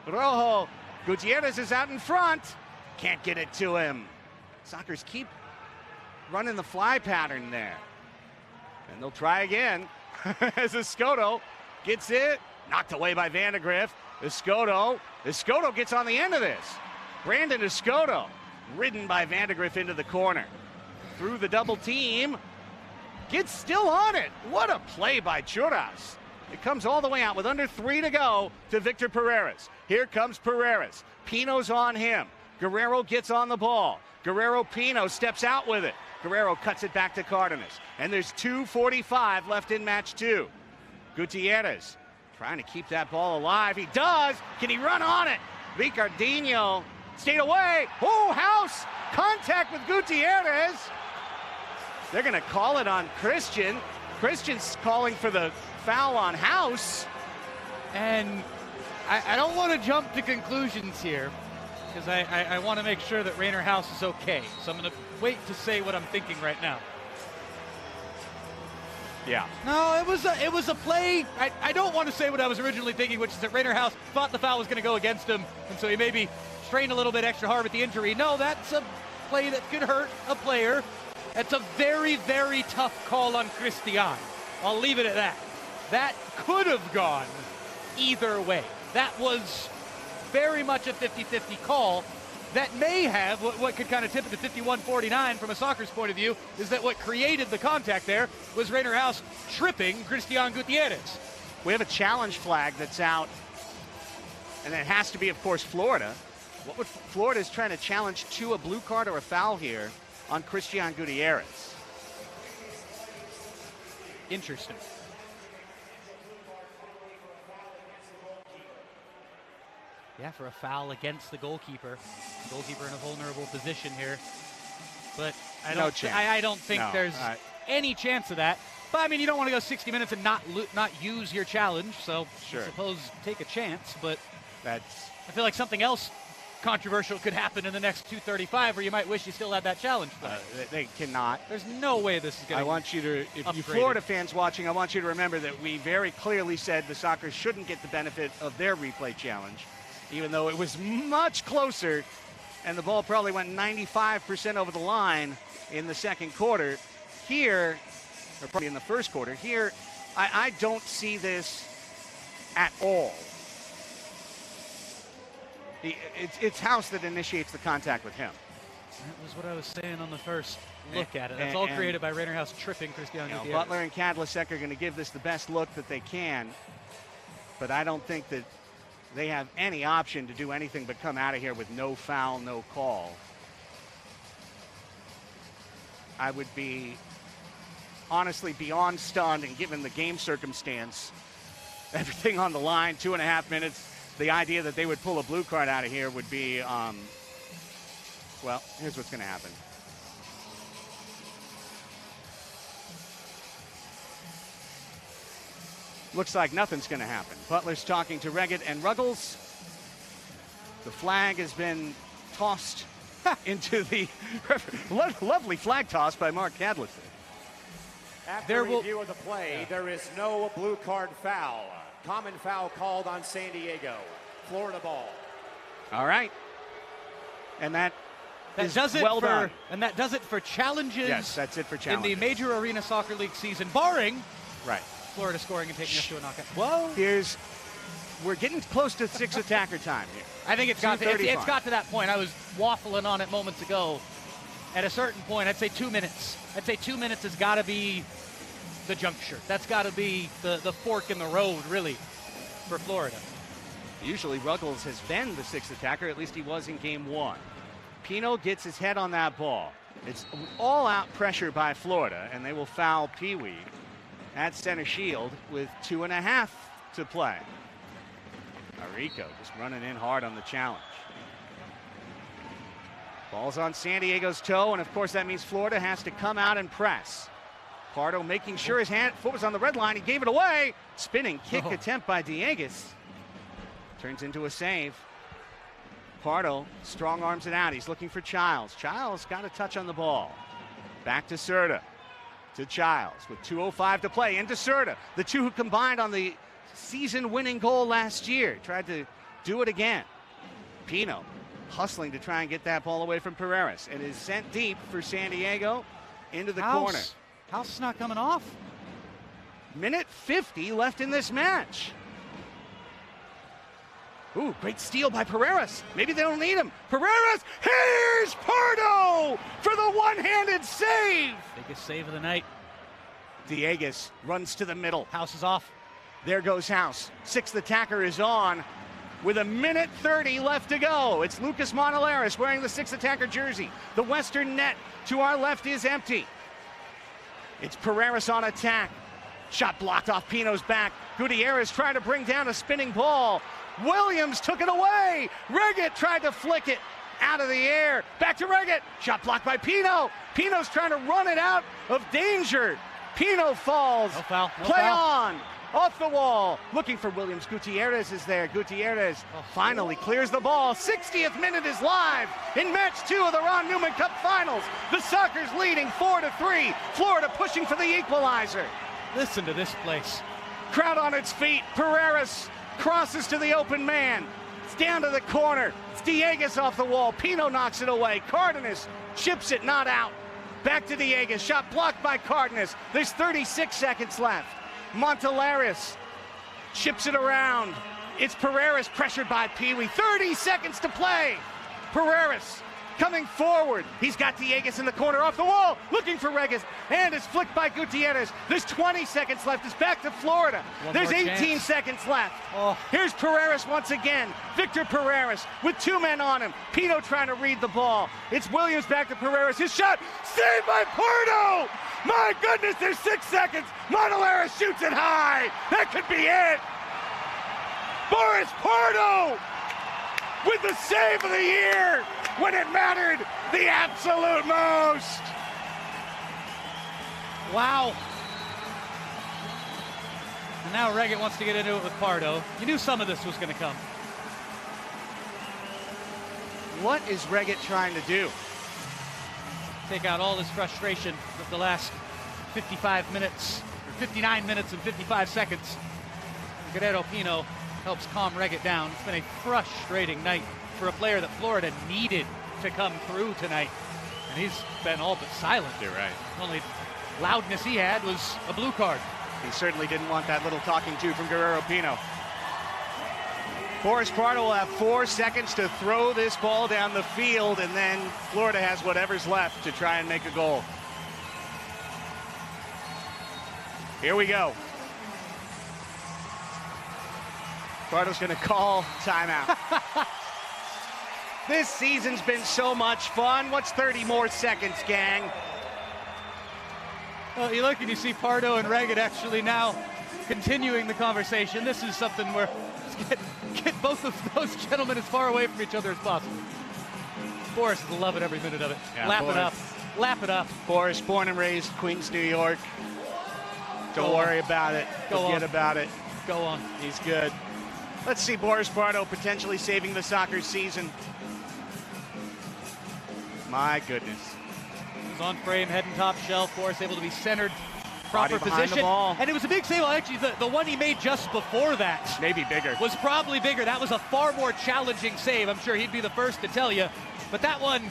Rojo. Gutierrez is out in front. Can't get it to him. Sockers keep running the fly pattern there. And they'll try again as Escoto gets it. Knocked away by Vandegrift. Escoto gets on the end of this. Brandon Escoto, ridden by Vandegrift into the corner. Through the double team. Gets still on it. What a play by Juras. It comes all the way out with under 3 to go to Victor Pereira. Here comes Pereira. Pino's on him. Guerrero gets on the ball. Guerrero-Pino steps out with it. Guerrero cuts it back to Cardenas. And there's 2:45 left in match 2. Gutierrez trying to keep that ball alive. He does. Can he run on it? Ricardinho stayed away. Oh, House. Contact with Gutierrez. They're going to call it on Christian. Christian's calling for the foul on House. And I don't want to jump to conclusions here because I want to make sure that Rainer House is okay. So I'm going to wait to say what I'm thinking right now. Yeah. No, it was a play. I don't want to say what I was originally thinking, which is that Rainer House thought the foul was going to go against him, and so he maybe strained a little bit extra hard with the injury. No, that's a play that could hurt a player. That's a very, very tough call on Christian. I'll leave it at that. That could have gone either way. That was very much a 50-50 call. That may have, what could kind of tip it to 51-49 from a Sockers point of view, is that what created the contact there was Rainer House tripping Christian Gutierrez. We have a challenge flag that's out, and it has to be, of course, Florida. What would Florida is trying to challenge to a blue card or a foul here on Christian Gutierrez? Interesting. Yeah, for a foul against the goalkeeper. Goalkeeper in a vulnerable position here. But I don't think there's any chance of that. But I mean, you don't want to go 60 minutes and not use your challenge. So sure. I suppose take a chance. But I feel like something else controversial could happen in the next 2:35 where you might wish you still had that challenge. They cannot. There's no way this is going to I want you to, if you Florida fans watching, I want you to remember that we very clearly said the Sockers shouldn't get the benefit of their replay challenge, even though it was much closer and the ball probably went 95% over the line in the second quarter. Here, or probably in the first quarter, here, I don't see this at all. It's House that initiates the contact with him. That was what I was saying on the first look at it. That's all created by Rainer House tripping Cristiano Gutierrez. Butler and Kadlicek are going to give this the best look that they can, but I don't think that they have any option to do anything but come out of here with no foul, no call. I would be honestly beyond stunned, and given the game circumstance, everything on the line, 2.5 minutes, the idea that they would pull a blue card out of here would be, well, here's what's going to happen. Looks like nothing's going to happen. Butler's talking to Reggett and Ruggles. The flag has been tossed into the lovely flag toss by Mark Kadlicek. After review of the play, there is no blue card foul. Common foul called on San Diego. Florida ball. All right. And that does it well done. And that does it for challenges. Yes, that's it for challenges. In the Major Arena Soccer League season, barring right. Florida scoring and taking us to a knockout. Whoa. We're getting close to 6 attacker time here. I think it's got to that point. I was waffling on it moments ago. At a certain point, I'd say 2 minutes. I'd say 2 minutes has got to be the juncture. That's got to be the fork in the road, really, for Florida. Usually Ruggles has been the 6th attacker, at least he was in game 1. Pino gets his head on that ball. It's all-out pressure by Florida, and they will foul Pee Wee at center shield with 2.5 to play. Arico just running in hard on the challenge. Ball's on San Diego's toe, and of course that means Florida has to come out and press. Pardo making sure his foot was on the red line. He gave it away. Spinning kick attempt by Dieguez. Turns into a save. Pardo strong arms it out. He's looking for Childs. Childs got a touch on the ball. Back to Serta. To Childs with 2:05 to play. Into Serta. The two who combined on the season-winning goal last year. Tried to do it again. Pino hustling to try and get that ball away from Pereira. It is sent deep for San Diego into the corner. House is not coming off. Minute 50 left in this match. Ooh, great steal by Pereira. Maybe they don't need him. Pereira, here's Pardo for the one-handed save. Biggest save of the night. Dieguez runs to the middle. House is off. There goes House. 6th attacker is on with 1:30 left to go. It's Lucas Monolaris wearing the 6th attacker jersey. The western net to our left is empty. It's Pereira on attack. Shot blocked off Pino's back. Gutierrez trying to bring down a spinning ball. Williams took it away. Reggett tried to flick it out of the air. Back to Reggett. Shot blocked by Pino. Pino's trying to run it out of danger. Pino falls. No foul. No Play foul. on. Off the wall. Looking for Williams. Gutierrez is there. Gutierrez finally clears the ball. 60th minute is live in match 2 of the Ron Newman Cup Finals. The Sockers leading 4-3. Florida pushing for the equalizer. Listen to this place. Crowd on its feet. Pereira crosses to the open man. It's down to the corner. It's Dieguez off the wall. Pino knocks it away. Cardenas chips it, not out. Back to Dieguez. Shot blocked by Cardenas. There's 36 seconds left. Montelaris chips it around. It's Pereira pressured by Pee Wee. 30 seconds to play. Pereira coming forward. He's got Dieguez in the corner off the wall. Looking for Reggett. And it's flicked by Gutierrez. There's 20 seconds left. It's back to Florida. There's 18 seconds left. Here's Pereira once again. Victor Pereira with 2 men on him. Pino trying to read the ball. It's Williams back to Pereira. His shot saved by Pardo. My goodness, there's 6 seconds. Monolaris shoots it high. That could be it. Boris Pardo with the save of the year when it mattered the absolute most. Wow. And now Reggett wants to get into it with Pardo. You knew some of this was going to come. What is Reggett trying to do? Take out all his frustration of the last 55 minutes, or 59 minutes and 55 seconds. Guerrero Pino helps calm Reggett down. It's been a frustrating night for a player that Florida needed to come through tonight. And he's been all but silent. You're right. The only loudness he had was a blue card. He certainly didn't want that little talking to from Guerrero Pino. Boris Pardo will have 4 seconds to throw this ball down the field, and then Florida has whatever's left to try and make a goal. Here we go. Pardo's going to call timeout. This season's been so much fun. What's 30 more seconds, gang? Well, you look and you see Pardo and Regan actually now continuing the conversation. This is something where get both of those gentlemen as far away from each other as possible. Boris is loving every minute of it. Yeah, Lap Boris. it up. Lap it up. Boris, born and raised Queens, New York. Don't worry about it. Forget about it. Go on. He's good. Let's see Boris Pardo potentially saving the soccer season. My goodness. He was on frame, head and top shelf. Boris able to be centered. Proper Body behind position. the ball. And it was a big save. Well, actually, the one he made just before that maybe bigger. Was probably bigger. That was a far more challenging save. I'm sure he'd be the first to tell you. But that one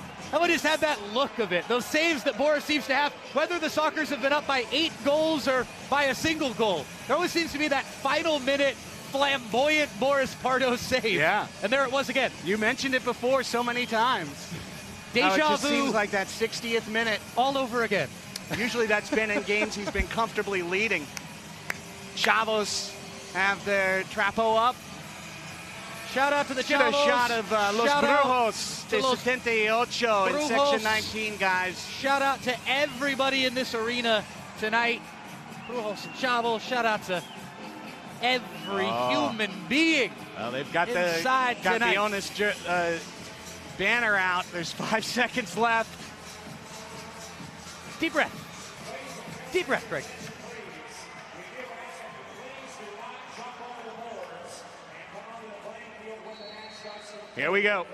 just had that look of it. Those saves that Boris seems to have, whether the Sockers have been up by 8 goals or by a single goal, there always seems to be that final minute flamboyant Boris Pardo save. Yeah. And there it was again. You mentioned it before so many times. Deja it just vu. seems like that 60th minute. All over again. Usually that's been in games he's been comfortably leading. Chavos have their trapo up. Shout out to the Should have Chavos. shot of Los Shout Brujos de Los 78 in Brujos. Section 19, guys. Shout out to everybody in this arena tonight. Brujos and Chavos. Shout out to every human being. Well, they've got inside the tonight. Onus banner out. There's 5 seconds left. Deep breath. Deep breath, Greg. Here we go.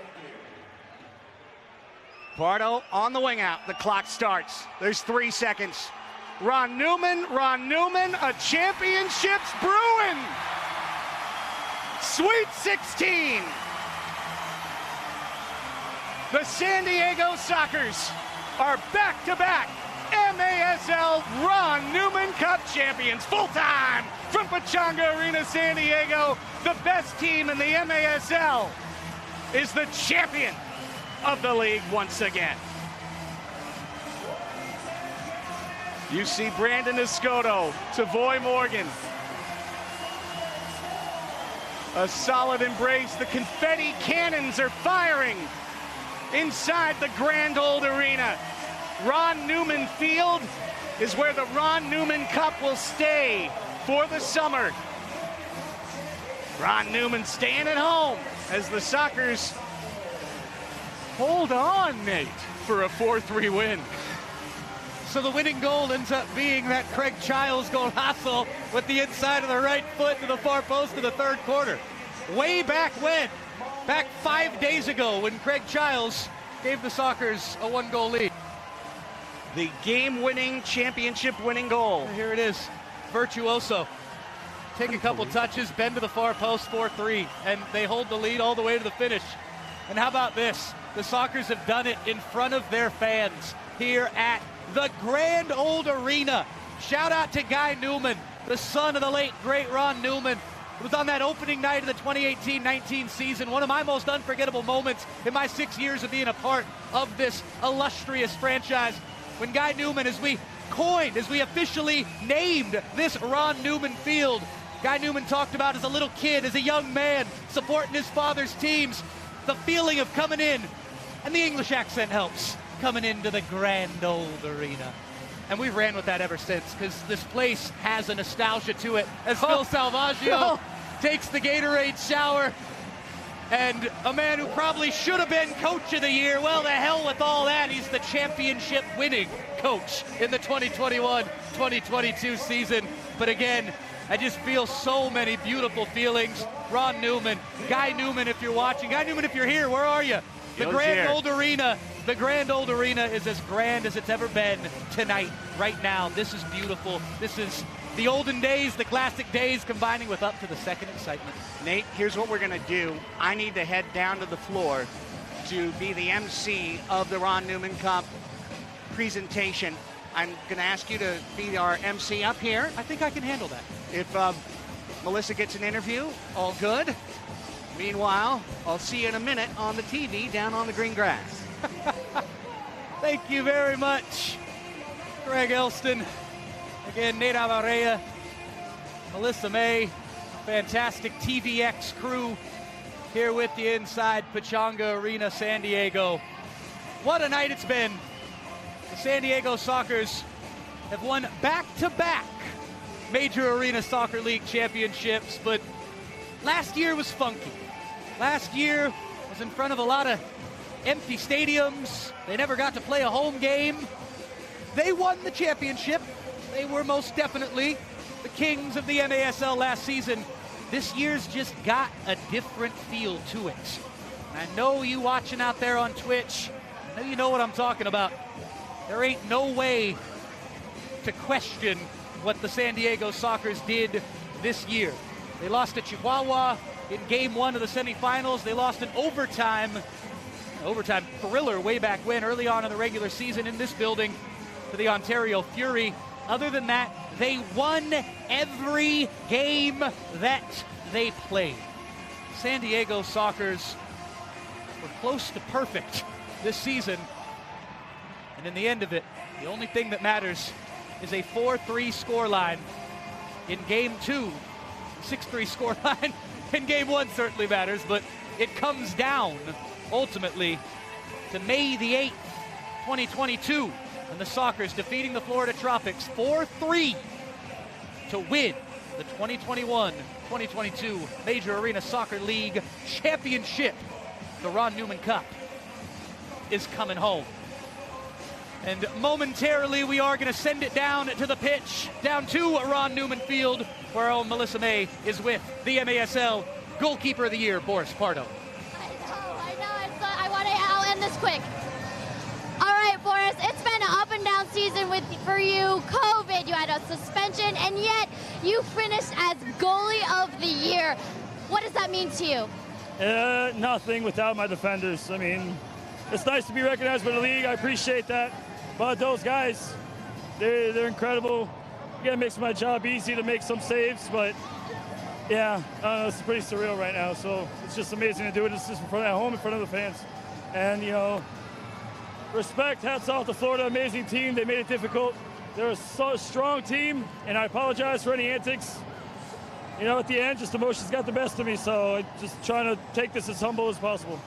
Pardo on the wing out. The clock starts. There's 3 seconds. Ron Newman, a championship's brewing. Sweet 16. The San Diego Sockers are back-to-back MASL Ron Newman Cup champions. Full-time from Pechanga Arena, San Diego. The best team in the MASL is the champion of the league once again. You see Brandon Escoto, Savoy Morgan. A solid embrace. The confetti cannons are firing inside the grand old arena. Ron Newman Field is where the Ron Newman Cup will stay for the summer. Ron Newman staying at home as the Sockers hold on, Nate, for a 4-3 win. So the winning goal ends up being that Craig Childs golazo with the inside of the right foot to the far post of the third quarter. Way back when, back 5 days ago when Craig Childs gave the Sockers a 1-goal lead. The game-winning, championship-winning goal. Here it is, virtuoso. Take a couple touches, bend to the far post, 4-3, and they hold the lead all the way to the finish. And how about this? The Sockers have done it in front of their fans here at the Grand Old Arena. Shout out to Guy Newman, the son of the late, great Ron Newman. It was on that opening night of the 2018-19 season, one of my most unforgettable moments in my 6 years of being a part of this illustrious franchise. When Guy Newman, as we officially named this Ron Newman Field, Guy Newman talked about as a little kid, as a young man, supporting his father's teams, the feeling of coming in, and the English accent helps, coming into the Grand Old Arena. And we've ran with that ever since, because this place has a nostalgia to it, as Phil Salvaggio takes the Gatorade shower. And a man who probably should have been Coach of the Year, well, the hell with all that. He's the championship-winning coach in the 2021-2022 season. But again, I just feel so many beautiful feelings. Ron Newman, Guy Newman, if you're watching. Guy Newman, if you're here, where are you? The Grand Old Arena. The Grand Old Arena is as grand as it's ever been tonight, right now. This is beautiful. This is the olden days, the classic days, combining with up to the second excitement. Nate, here's what we're going to do. I need to head down to the floor to be the MC of the Ron Newman Cup presentation. I'm going to ask you to be our MC up here. I think I can handle that. If Melissa gets an interview, all good. Meanwhile, I'll see you in a minute on the TV down on the green grass. Thank you very much, Greg Elston. Again, Nate Avarea, Melissa May, fantastic TVX crew here with you inside Pechanga Arena, San Diego. What a night it's been. The San Diego Sockers have won back-to-back Major Arena Soccer League championships, but last year was funky. Last year was in front of a lot of empty stadiums. They never got to play a home game. They won the championship. They were most definitely the kings of the NASL last season. This year's just got a different feel to it. And I know you watching out there on Twitch, I know you know what I'm talking about. There ain't no way to question what the San Diego Sockers did this year. They lost to Chihuahua in game 1 of the semifinals. They lost an overtime thriller way back when, early on in the regular season in this building, to the Ontario Fury. Other than that, they won every game that they played. San Diego Sockers were close to perfect this season. And in the end of it, the only thing that matters is a 4-3 scoreline in game 2. 6-3 scoreline in game 1 certainly matters, but it comes down ultimately to May the 8th, 2022, and the Sockers defeating the Florida Tropics 4-3 to win the 2021-2022 Major Arena Soccer League Championship. The Ron Newman Cup is coming home. And momentarily we are going to send it down to the pitch, down to Ron Newman Field, where our own Melissa May is with the MASL Goalkeeper of the Year, Boris Pardo. I know. I'll end this quick. All right, Boris, it's been an up and down season for you. COVID, you had a suspension, and yet you finished as goalie of the year. What does that mean to you? Nothing without my defenders. I mean, it's nice to be recognized by the league. I appreciate that. But those guys, they're incredible. Again, it makes my job easy to make some saves, but yeah, it's pretty surreal right now. So it's just amazing to do it. It's just at home in front of the fans. And, you know, respect, hats off to Florida, amazing team. They made it difficult. They're a strong team, and I apologize for any antics. You know, at the end, just emotions got the best of me, so I'm just trying to take this as humble as possible.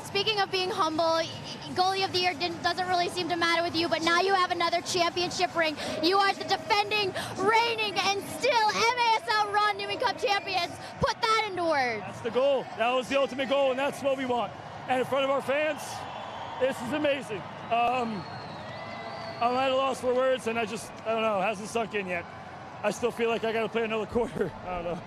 Speaking of being humble, goalie of the year doesn't really seem to matter with you, but now you have another championship ring. You are the defending, reigning, and still MASL Ron Newman Cup champions. Put that into words. That's the goal. That was the ultimate goal, and that's what we want. And in front of our fans, this is amazing. I'm at a loss for words, and I don't know, it hasn't sunk in yet. I still feel like I got to play another quarter. I don't know.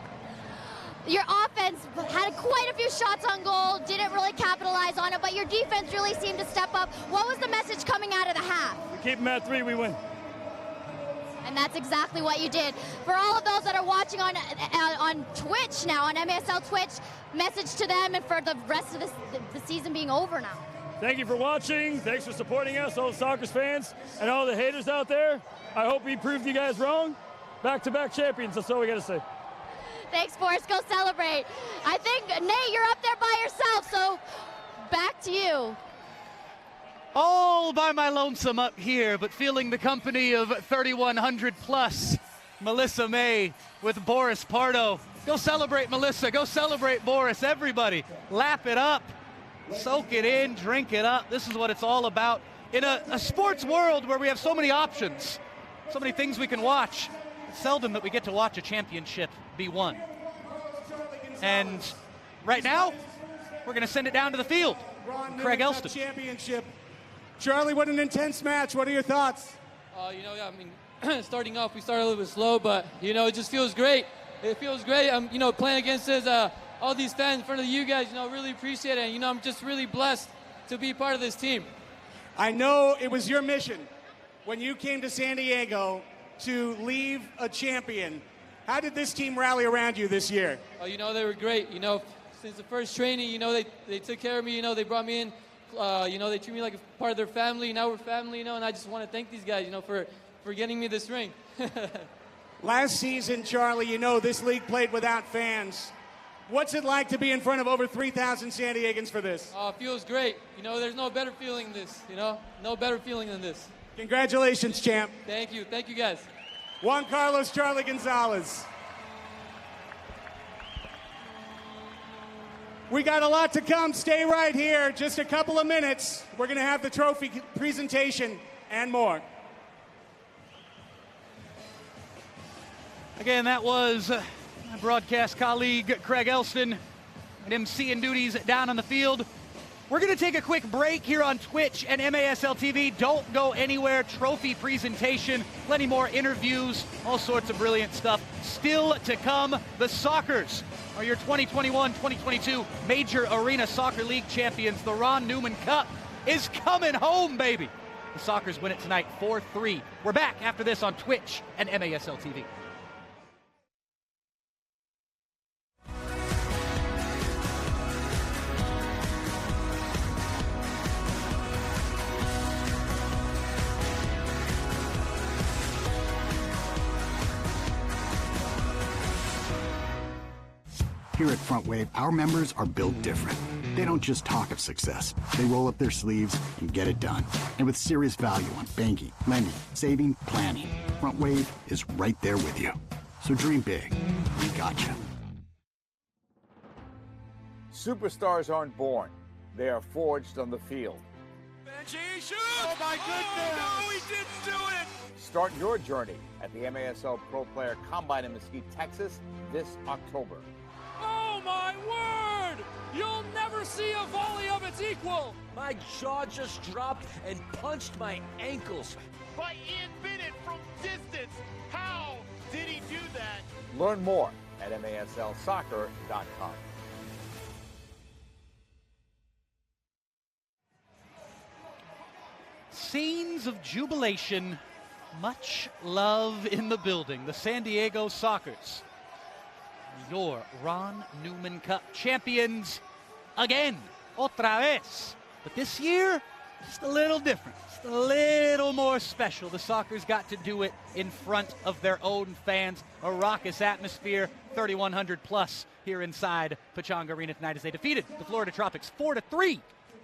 Your offense had quite a few shots on goal, didn't really capitalize on it, but your defense really seemed to step up. What was the message coming out of the half? We keep them at 3, we win. And that's exactly what you did. For all of those that are watching on Twitch now, on MASL Twitch, message to them and for the rest of the season being over now. Thank you for watching. Thanks for supporting us, all the Sockers fans, and all the haters out there. I hope we proved you guys wrong. Back-to-back champions, that's all we got to say. Thanks, Boris. Go celebrate. I think, Nate, you're up there by yourself, so back to you. All by my lonesome up here, but feeling the company of 3,100 plus Melissa May with Boris Pardo. Go celebrate, Melissa. Go celebrate, Boris. Everybody, lap it up. Soak it in, drink it up. This is what it's all about. In a sports world where we have so many options, so many things we can watch, it's seldom that we get to watch a championship be won. And right now, we're going to send it down to the field. Craig Elston. Championship. Charlie, what an intense match. What are your thoughts? I mean, starting off, we started a little bit slow, but, it just feels great. It feels great. I'm, playing against all these fans in front of you guys, really appreciate it. And, I'm just really blessed to be part of this team. I know it was your mission when you came to San Diego to leave a champion. How did this team rally around you this year? They were great. Since the first training, they took care of me. They brought me in. They treat me like a part of their family. Now we're family, and I just want to thank these guys, for getting me this ring. Last season, Charlie, this league played without fans. What's it like to be in front of over 3,000 San Diegans for this? It feels great. You know, there's no better feeling than this, you know? No better feeling than this. Congratulations, champ. Thank you. Thank you, guys. Juan Carlos Charlie Gonzalez. We got a lot to come. Stay right here. Just a couple of minutes. We're going to have the trophy presentation and more. Again, that was my broadcast colleague Craig Elston and MC duties down on the field. We're going to take a quick break here on Twitch and MASL TV. Don't go anywhere. Trophy presentation, plenty more interviews, all sorts of brilliant stuff still to come. The Sockers are your 2021-2022 Major Arena Soccer League champions. The Ron Newman Cup is coming home, baby. The Sockers win it tonight 4-3. We're back after this on Twitch and MASL TV. Here at Front Wave, our members are built different. They don't just talk of success. They roll up their sleeves and get it done. And with serious value on banking, lending, saving, planning, Front Wave is right there with you. So dream big. We got you. Superstars aren't born. They are forged on the field. Benji, shoot! Oh my goodness! No, he didn't do it! Start your journey at the MASL Pro Player Combine in Mesquite, Texas this October. Oh my word! You'll never see a volley of its equal! My jaw just dropped and punched my ankles. By Ian Bennett from distance! How did he do that? Learn more at maslsoccer.com. Scenes of jubilation, much love in the building. The San Diego Sockers, your Ron Newman Cup champions again, otra vez. But this year, just a little different, just a little more special. The Sockers got to do it in front of their own fans. A raucous atmosphere, 3,100 plus here inside Pechanga Arena tonight as they defeated the Florida Tropics 4-3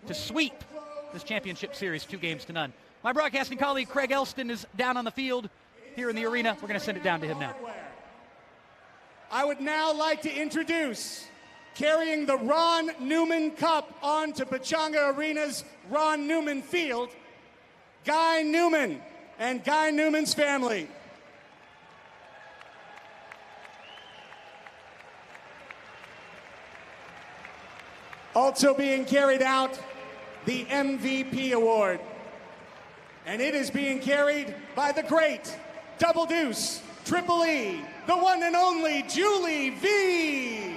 to sweep this championship series 2-0. My broadcasting colleague Craig Elston is down on the field here in the arena. We're going to send it down to him now. I would now like to introduce, carrying the Ron Newman Cup onto Pechanga Arena's Ron Newman Field, Guy Newman and Guy Newman's family. Also being carried out, the MVP award. And it is being carried by the great Double Deuce, Triple E, the one and only Julie V.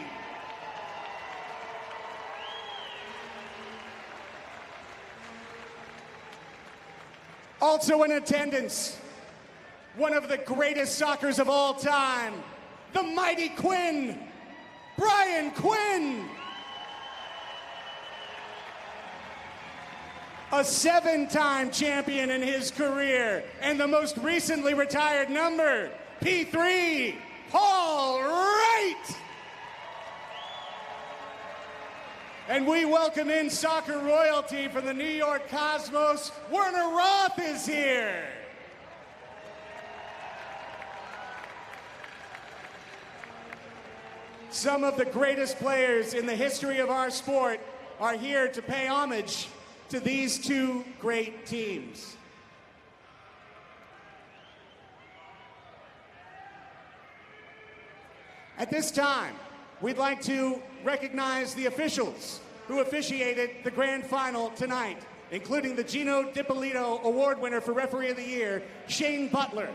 Also in attendance, one of the greatest Sockers of all time, the mighty Quinn, Brian Quinn. A 7-time champion in his career, and the most recently retired number, P3, Paul Wright. And we welcome in soccer royalty from the New York Cosmos. Werner Roth is here. Some of the greatest players in the history of our sport are here to pay homage to these two great teams. At this time, we'd like to recognize the officials who officiated the grand final tonight, including the Gino DiPolito Award winner for Referee of the Year, Shane Butler.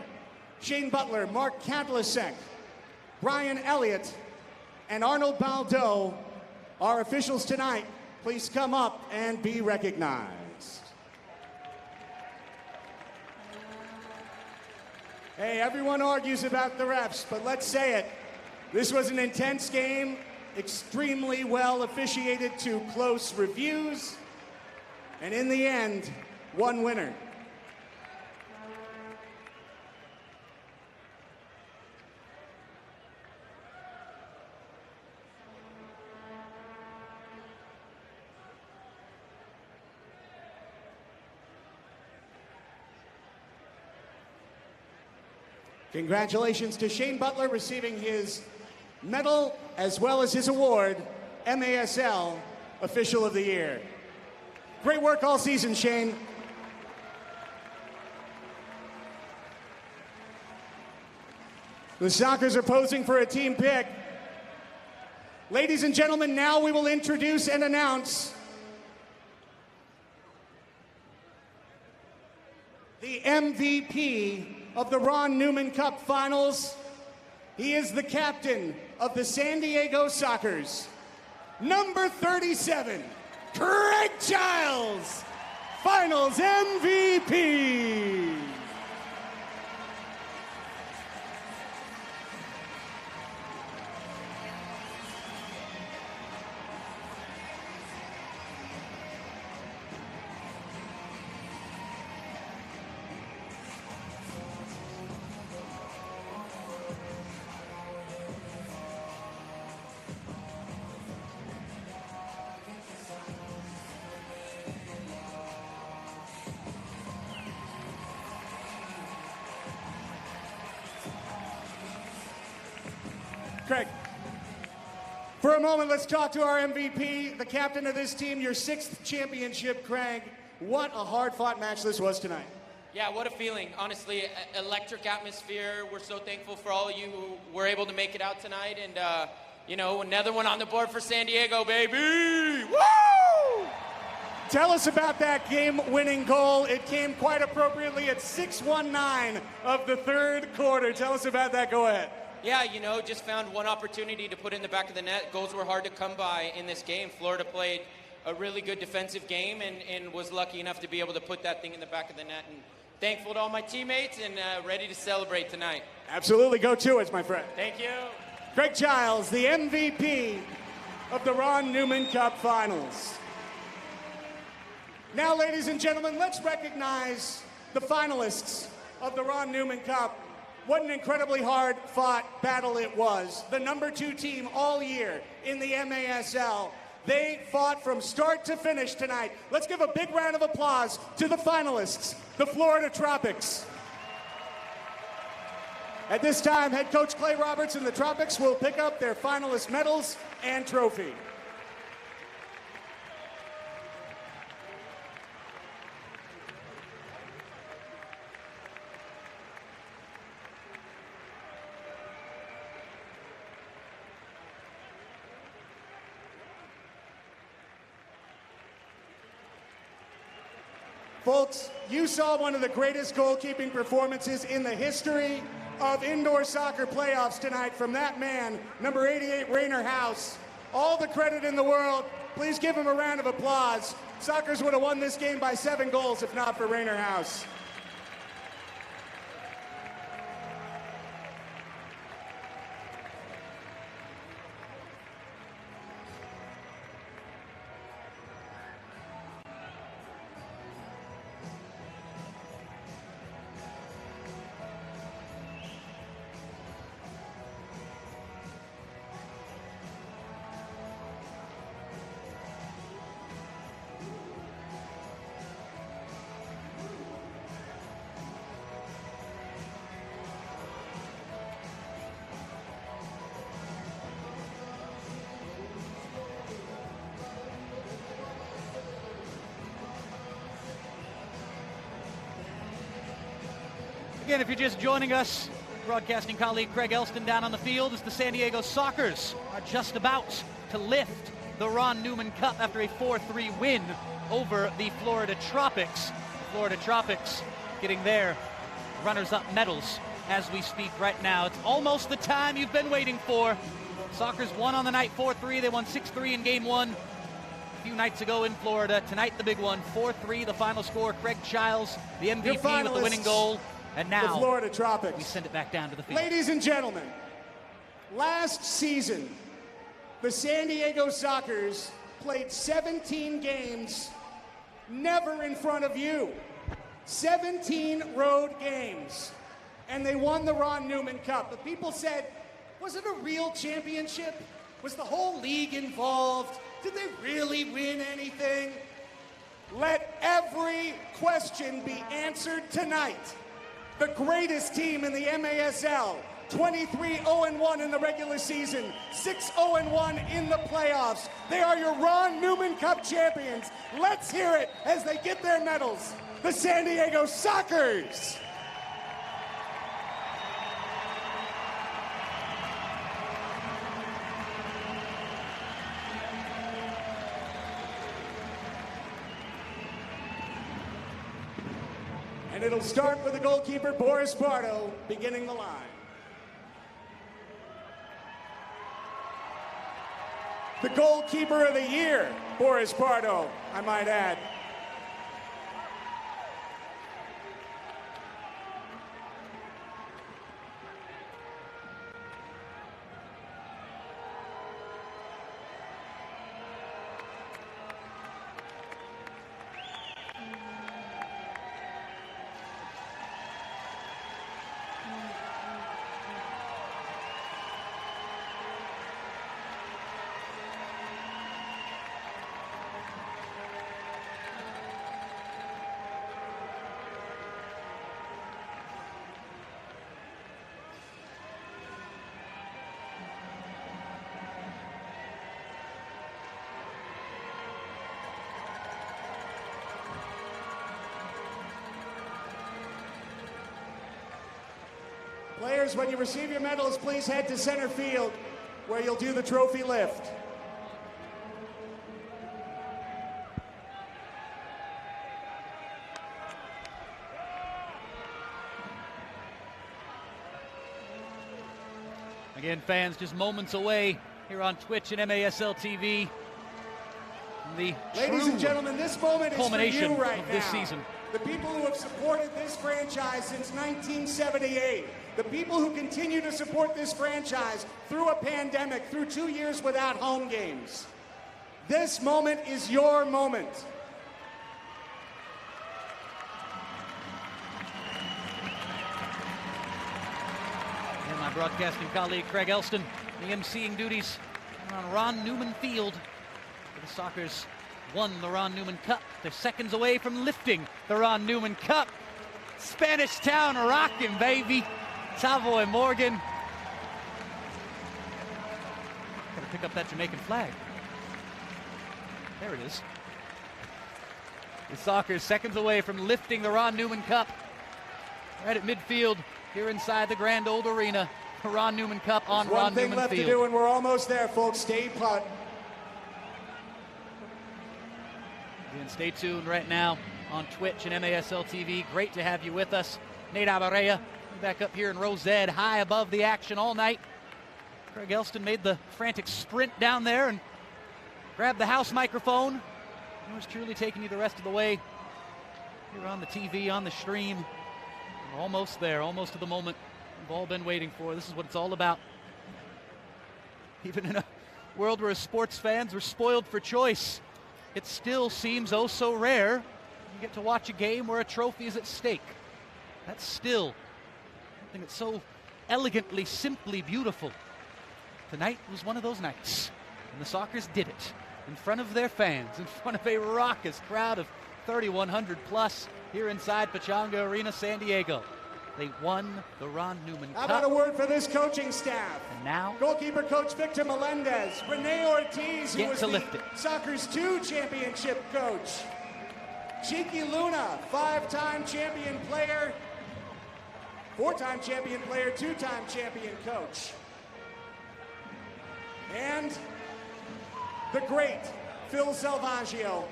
Shane Butler, Mark Kadlasek, Brian Elliott, and Arnold Baldo are officials tonight. Please come up and be recognized. Hey, everyone argues about the refs, but let's say it. This was an intense game, extremely well officiated to close reviews, and in the end, one winner. Congratulations to Shane Butler receiving his medal as well as his award, MASL Official of the Year. Great work all season, Shane. The Sockers are posing for a team pick. Ladies and gentlemen, now we will introduce and announce the MVP of the Ron Newman Cup Finals. He is the captain of the San Diego Sockers, number 37, Craig Giles, Finals MVP. Craig, for a moment, let's talk to our MVP, the captain of this team, your 6th championship, Craig. What a hard-fought match this was tonight. Yeah, what a feeling. Honestly, electric atmosphere. We're so thankful for all of you who were able to make it out tonight. And, you know, another one on the board for San Diego, baby! Woo! Tell us about that game-winning goal. It came quite appropriately at 6:19 of the third quarter. Tell us about that. Go ahead. Yeah, you know, just found one opportunity to put in the back of the net. Goals were hard to come by in this game. Florida played a really good defensive game and was lucky enough to be able to put that thing in the back of the net. And thankful to all my teammates and ready to celebrate tonight. Absolutely. Go to it, my friend. Thank you. Craig Giles, the MVP of the Ron Newman Cup Finals. Now, ladies and gentlemen, let's recognize the finalists of the Ron Newman Cup. What an incredibly hard-fought battle it was. The number 2 team all year in the MASL. They fought from start to finish tonight. Let's give a big round of applause to the finalists, the Florida Tropics. At this time, head coach Clay Roberts and the Tropics will pick up their finalist medals and trophy. Folks, you saw one of the greatest goalkeeping performances in the history of indoor soccer playoffs tonight from that man, number 88, Rainer House. All the credit in the world. Please give him a round of applause. Sockers would have won this game by 7 goals if not for Rainer House. Again, if you're just joining us, broadcasting colleague Craig Elston down on the field as the San Diego Sockers are just about to lift the Ron Newman Cup after a 4-3 win over the Florida Tropics. The Florida Tropics getting their runners-up medals as we speak right now. It's almost the time you've been waiting for. Sockers won on the night 4-3. They won 6-3 in game 1 a few nights ago in Florida. Tonight the big one, 4-3, the final score. Craig Giles, the MVP with the winning goal. And now, the Florida Tropics. We send it back down to the field. Ladies and gentlemen, last season, the San Diego Sockers played 17 games, never in front of you. 17 road games, and they won the Ron Newman Cup. But people said, was it a real championship? Was the whole league involved? Did they really win anything? Let every question be answered tonight. the greatest team in the MASL. 23-0-1 in the regular season, 6-0-1 in the playoffs. They are your Ron Newman Cup champions. Let's hear it as they get their medals. The San Diego Sockers. And it'll start with the goalkeeper, Boris Bardo, beginning the line. The goalkeeper of the year, Boris Bardo, I might add. Players, when you receive your medals, please head to center field where you'll do the trophy lift. Again, fans, just moments away here on Twitch and MASL TV. Ladies and gentlemen, this moment is for you right now. This season. The people who have supported this franchise since 1978. The people who continue to support this franchise through a pandemic, through 2 years without home games. This moment is your moment. And my broadcasting colleague Craig Elston, the emceeing duties on Ron Newman Field. The Sockers won the Ron Newman Cup. They're seconds away from lifting the Ron Newman Cup. Spanish Town rocking, baby. Savoy Morgan. Gotta pick up that Jamaican flag. There it is. The Sockers seconds away from lifting the Ron Newman Cup. Right at midfield here inside the Grand Old Arena. The Ron Newman Cup on Ron Newman Field. One thing left to do and we're almost there, folks. Stay put. Again, stay tuned right now on Twitch and MASL TV. Great to have you with us. Nate Abarea back up here in row Z, high above the action all night. Craig Elston made the frantic sprint down there and grabbed the house microphone. He was truly taking you the rest of the way here on the TV, on the stream. We're almost there, almost to the moment we've all been waiting for. This is what it's all about. Even in a world where as sports fans we're spoiled for choice, it still seems oh so rare you get to watch a game where a trophy is at stake. That's still something that's so elegantly, simply beautiful. Tonight was one of those nights, and the Sockers did it in front of their fans, in front of a raucous crowd of 3,100 plus here inside Pechanga Arena, San Diego. They won the Ron Newman Cup. How about a word for this coaching staff? And now, goalkeeper coach Victor Melendez, Rene Ortiz, who was the Sockers 2 championship coach, Cheeky Luna, 5-time champion player, 4-time champion player, 2-time champion coach. And the great Phil Salvaggio,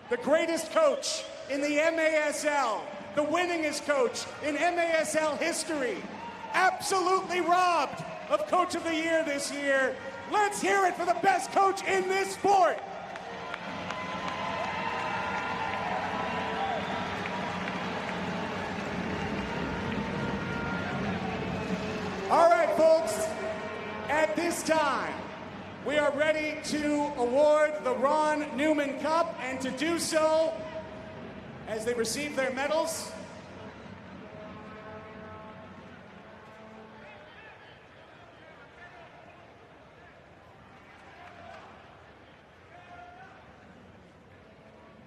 the greatest coach in the MASL, the winningest coach in MASL history, absolutely robbed of Coach of the Year this year. Let's hear it for the best coach in this sport. All right, folks, at this time, we are ready to award the Ron Newman Cup, and to do so, as they receive their medals,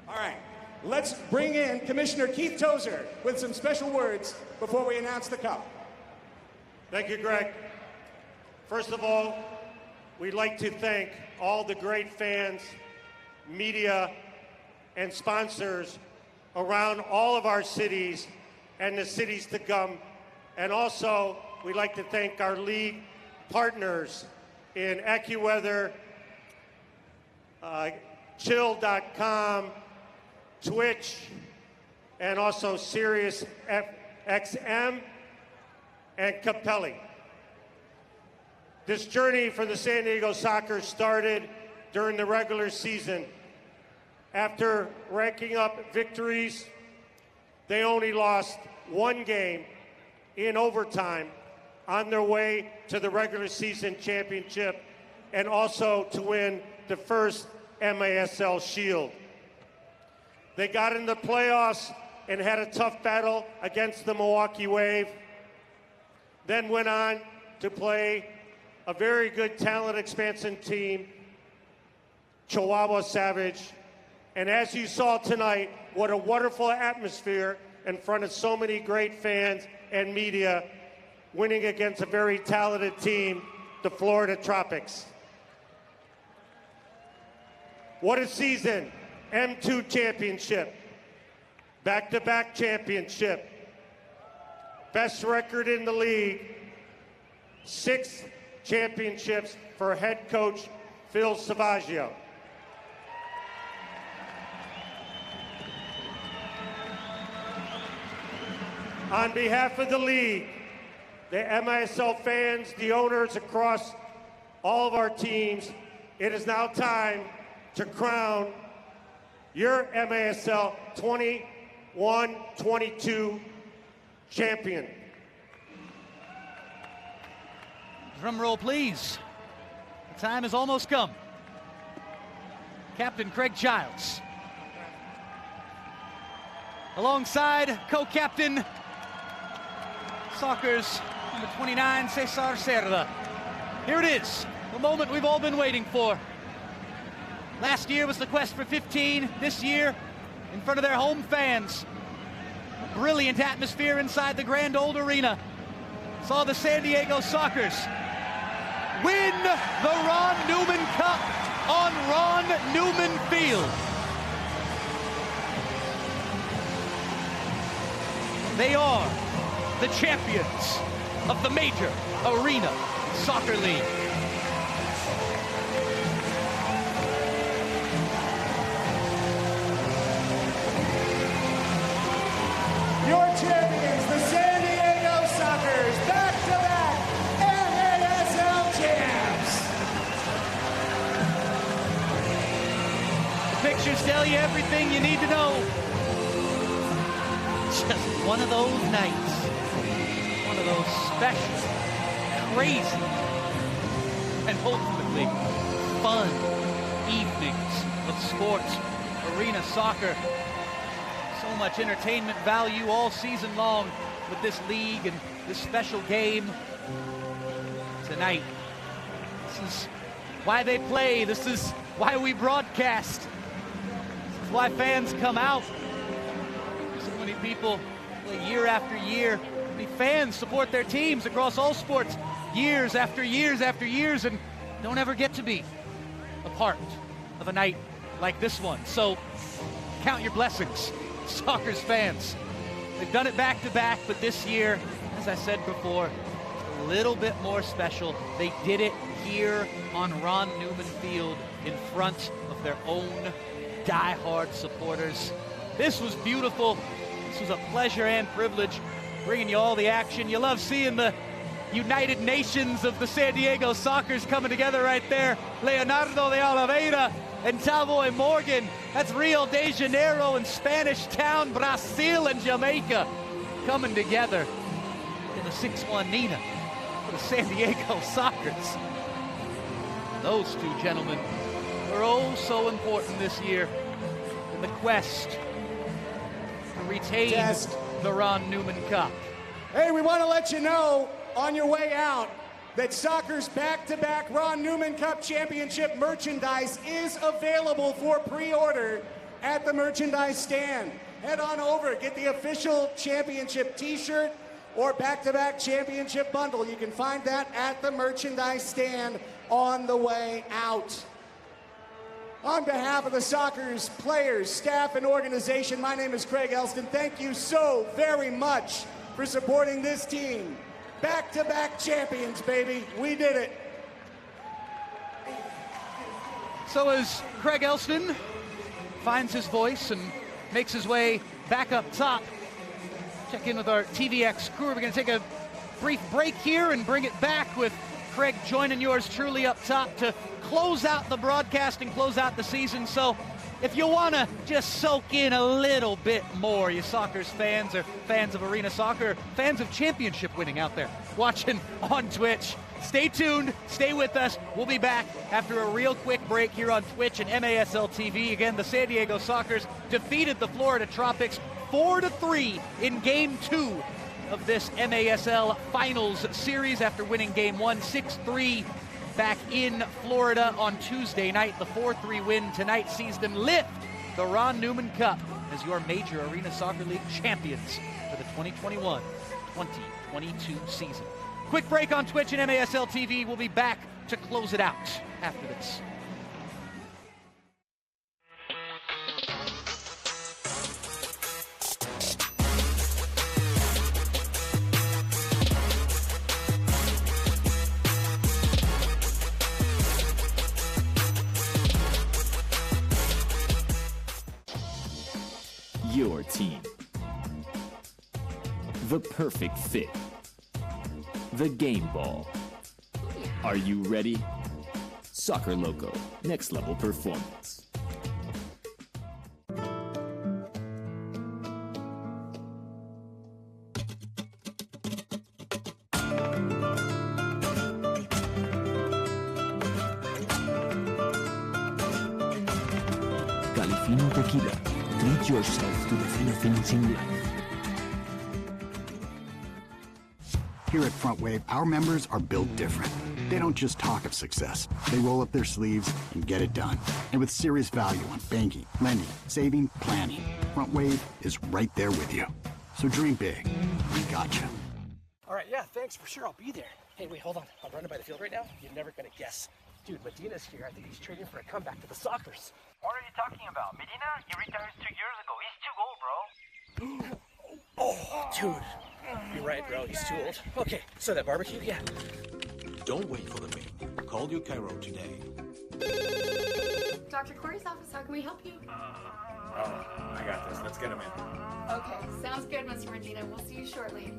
all right, let's bring in Commissioner Keith Tozer with some special words before we announce the cup. Thank you, Greg. First of all, we'd like to thank all the great fans, media, and sponsors around all of our cities and the cities to come. And also, we'd like to thank our league partners in AccuWeather, Chill.com, Twitch, and also Sirius XM and Capelli. This journey for the San Diego Sockers started during the regular season. After racking up victories, they only lost one game in overtime on their way to the regular season championship and also to win the first MASL Shield. They got in the playoffs and had a tough battle against the Milwaukee Wave, then went on to play a very good talent expansion team, Chihuahua Savage. And as you saw tonight, what a wonderful atmosphere in front of so many great fans and media, winning against a very talented team, the Florida Tropics. What a season. M2 championship, back-to-back championship, best record in the league, 6 championships for head coach Phil Savaggio. On behalf of the league, the MISL fans, the owners across all of our teams, it is now time to crown your MASL 21-22 champion. Drum roll, please. The time has almost come. Captain Craig Childs, alongside co-captain Sockers number 29, Cesar Cerda. Here it is, the moment we've all been waiting for. Last year was the quest for 15. This year, in front of their home fans. A brilliant atmosphere inside the Grand Old Arena. Saw the San Diego Sockers win the Ron Newman Cup on Ron Newman Field. They are the champions of the Major Arena Soccer League. Your champions, the San Diego Sockers, back-to-back MASL champs. Pictures tell you everything you need to know. Just one of those nights. One of those special, crazy, and ultimately fun evenings of sports, arena soccer. So much entertainment value all season long with this league and this special game tonight. This is why they play. This is why we broadcast. This is why fans come out. So many people play year after year. Many fans support their teams across all sports years after years after years and don't ever get to be a part of a night like this one. So count your blessings, Sockers fans. They've done it back to back, but this year, as I said before, a little bit more special. They did it here on Ron Newman Field in front of their own diehard supporters. This was beautiful. This was a pleasure and privilege bringing you all the action. You love seeing the United Nations of the San Diego Sockers coming together right there. Leonardo de Oliveira and Tavoy Morgan. That's Rio de Janeiro and Spanish Town, Brazil and Jamaica coming together in the 6-1 Nina for the San Diego Sockers. Those two gentlemen were oh so important this year in the quest to retain the Ron Newman Cup. Hey, we want to let you know on your way out that Soccer's back-to-back Ron Newman Cup Championship merchandise is available for pre-order at the merchandise stand. Head on over, get the official championship t-shirt or back-to-back championship bundle. You can find that at the merchandise stand on the way out. On behalf of the Sockers players, staff, and organization, my name is Craig Elston. Thank you so very much for supporting this team. Back-to-back champions, baby. We did it. So as Craig Elston finds his voice and makes his way back up top, check in with our TVX crew. We're going to take a brief break here and bring it back with Craig joining yours truly up top to close out the broadcast and close out the season. So if you want to just soak in a little bit more, you Sockers fans or fans of arena soccer, fans of championship winning out there watching on Twitch, stay tuned, stay with us. We'll be back after a real quick break here on Twitch and MASL TV. Again, the San Diego Sockers defeated the Florida Tropics 4-3 in Game 2 of this MASL Finals Series after winning Game 1 6-3 back in Florida on Tuesday night. The 4-3 win tonight sees them lift the Ron Newman Cup as your major Arena Soccer League champions for the 2021-2022 season. Quick break on Twitch and MASL TV. We'll be back to close it out after this. Your team. The perfect fit. The game ball. Are you ready? Soccer Loco, next level performance. Califino Tequila. Treat yourself to the Philippines in life. Here at Front Wave, our members are built different. They don't just talk of success. They roll up their sleeves and get it done. And with serious value on banking, lending, saving, planning, Front Wave is right there with you. So dream big. We got you. All right, yeah, thanks, for sure, I'll be there. Hey, wait, hold on. I'm running by the field right now. You're never gonna guess. Dude, Medina's here. I think he's trading for a comeback to the Sockers. What are you talking about? Medina? He retired 2 years ago. He's too old, bro. Oh, dude. You're right, bro. He's too old. Okay, so that barbecue, yeah. Don't wait for the main. Call your Cairo today. Dr. Corey's office, how can we help you? I got this. Let's get him in. Okay, sounds good, Mr. Medina. We'll see you shortly.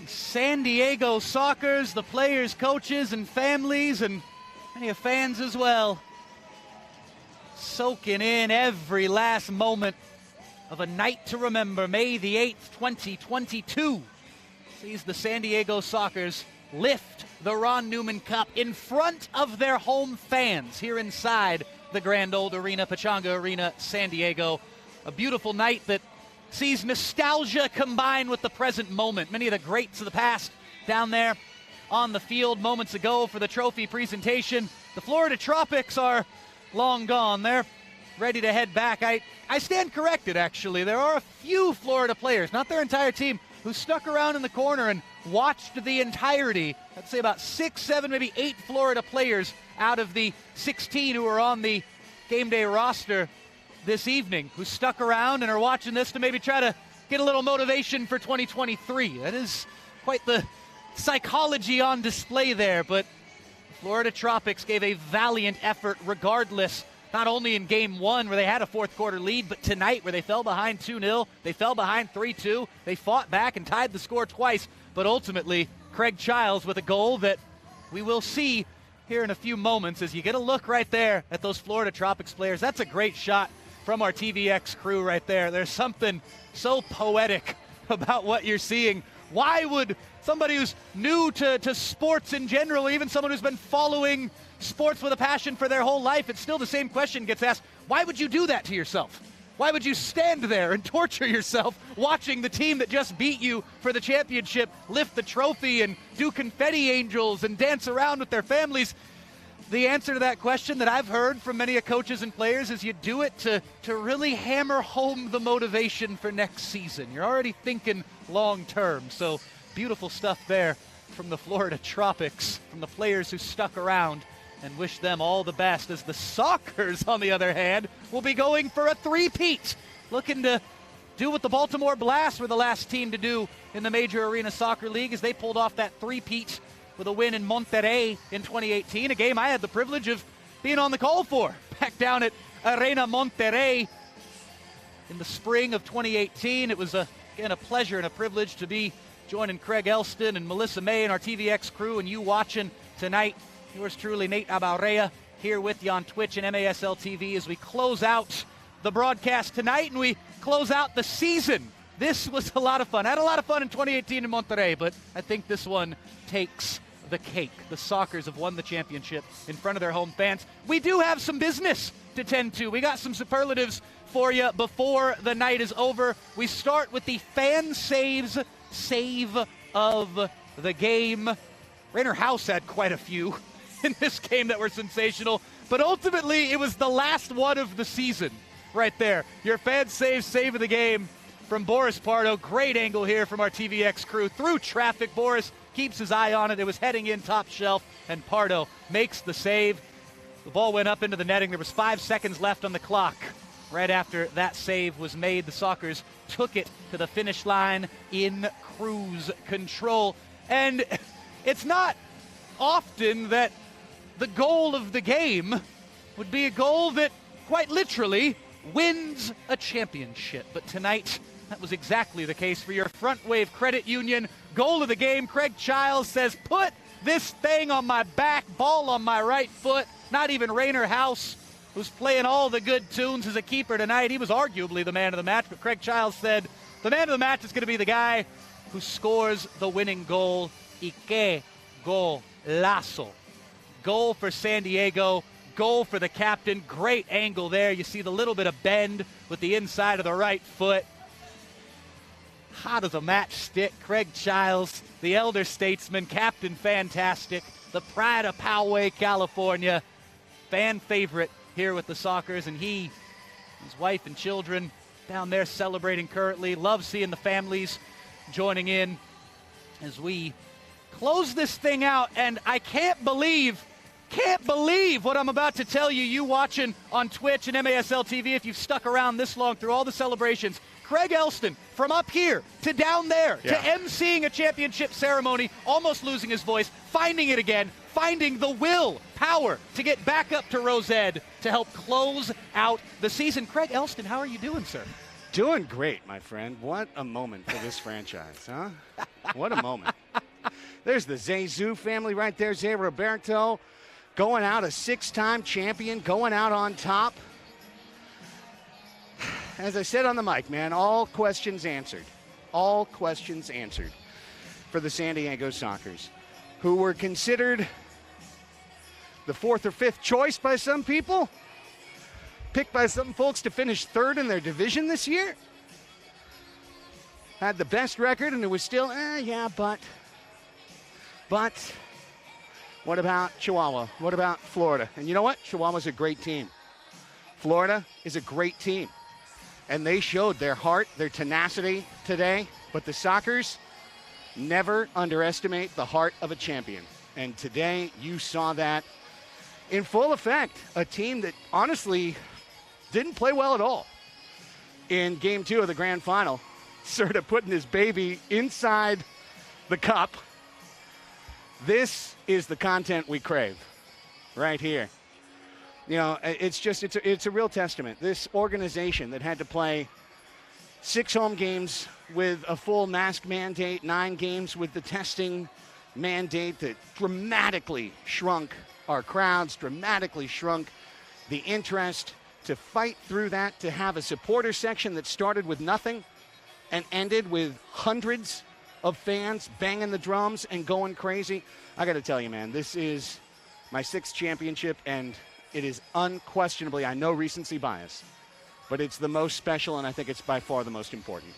San Diego Sockers, the players, coaches, and families, and many fans as well, soaking in every last moment of a night to remember. May the 8th, 2022 sees the San Diego Sockers lift the Ron Newman Cup in front of their home fans here inside the Grand Old Arena, Pechanga Arena, San Diego. A beautiful night that sees nostalgia combined with the present moment. Many of the greats of the past down there on the field moments ago for the trophy presentation. The Florida Tropics are long gone. They're ready to head back. I stand corrected, actually. There are a few Florida players, not their entire team, who stuck around in the corner and watched the entirety. I'd say about 6, 7, maybe 8 Florida players out of the 16 who are on the game day roster this evening who stuck around and are watching this to maybe try to get a little motivation for 2023. That is quite the psychology on display there, but the Florida Tropics gave a valiant effort regardless, not only in game 1 where they had a fourth quarter lead, but tonight where they fell behind 2-0, they fell behind 3-2, they fought back and tied the score twice, but ultimately Craig Childs with a goal that we will see here in a few moments as you get a look right there at those Florida Tropics players. That's a great shot from our TVX crew right there. There's something so poetic about what you're seeing. Why would somebody who's new to sports in general, even someone who's been following sports with a passion for their whole life, it's still the same question gets asked. Why would you do that to yourself? Why would you stand there and torture yourself watching the team that just beat you for the championship lift the trophy and do confetti angels and dance around with their families? The answer to that question that I've heard from many coaches and players is you do it to really hammer home the motivation for next season. You're already thinking long term. So beautiful stuff there from the Florida Tropics, from the players who stuck around, and wish them all the best, as the Sockers, on the other hand, will be going for a three-peat, looking to do what the Baltimore Blast were the last team to do in the Major Arena Soccer League as they pulled off that three-peat with a win in Monterrey in 2018, a game I had the privilege of being on the call for back down at Arena Monterrey in the spring of 2018. It was, again, a pleasure and a privilege to be joining Craig Elston and Melissa May and our TVX crew and you watching tonight. Yours truly, Nate Abaurrea, here with you on Twitch and MASL TV as we close out the broadcast tonight and we close out the season. This was a lot of fun. I had a lot of fun in 2018 in Monterrey, but I think this one takes the cake. The Sockers have won the championship in front of their home fans. We do have some business to tend to. We got some superlatives for you before the night is over. We start with the fan saves save of the game. Rainer House had quite a few in this game that were sensational, but ultimately it was the last one of the season right there. Your fan save of the game from Boris Pardo. Great angle here from our TVX crew through traffic. Boris keeps his eye on it. It was heading in top shelf, and Pardo makes the save. The ball went up into the netting. There was 5 seconds left on the clock. Right after that save was made, the Sockers took it to the finish line in cruise control. And it's not often that the goal of the game would be a goal that quite literally wins a championship. But tonight, that was exactly the case for your Front Wave Credit Union. Goal of the game, Craig Childs says, put this thing on my back, ball on my right foot. Not even Rainer House, who's playing all the good tunes as a keeper tonight. He was arguably the man of the match, but Craig Childs said the man of the match is going to be the guy who scores the winning goal. Ike golazo. Goal for San Diego, goal for the captain. Great angle there. You see the little bit of bend with the inside of the right foot. Hot as a matchstick. Craig Childs, the elder statesman, captain fantastic, the pride of Poway, California, fan favorite here with the Sockers, and he, his wife and children down there celebrating currently. Love seeing the families joining in as we close this thing out, and I can't believe what I'm about to tell you, you watching on Twitch and MASL TV, if you've stuck around this long through all the celebrations. Craig Elston, from up here to down there, to emceeing a championship ceremony, almost losing his voice, finding it again, finding the will, power to get back up to Rosed to help close out the season. Craig Elston, how are you doing, sir? Doing great, my friend. What a moment for this franchise, huh? What a moment. There's the Zezou family right there, Zé Roberto, going out a 6-time champion, going out on top. As I said on the mic, man, all questions answered. All questions answered for the San Diego Sockers. who were considered the 4th or 5th choice by some people, picked by some folks to finish 3rd in their division this year, had the best record, and it was still, but what about Chihuahua? What about Florida? And you know what? Chihuahua's a great team. Florida is a great team. And they showed their heart, their tenacity today. But the Sockers, never underestimate the heart of a champion. And today you saw that in full effect. A team that honestly didn't play well at all in Game 2 of the grand final. Sort of putting his baby inside the cup. This is the content we crave right here. You know, it's a real testament. This organization that had to play 6 home games with a full mask mandate, 9 games with the testing mandate that dramatically shrunk our crowds, dramatically shrunk the interest, to fight through that, to have a supporter section that started with nothing and ended with hundreds of fans banging the drums and going crazy. I got to tell you, man, this is my 6th championship, and it is unquestionably, I know recency bias, but it's the most special, and I think it's by far the most important.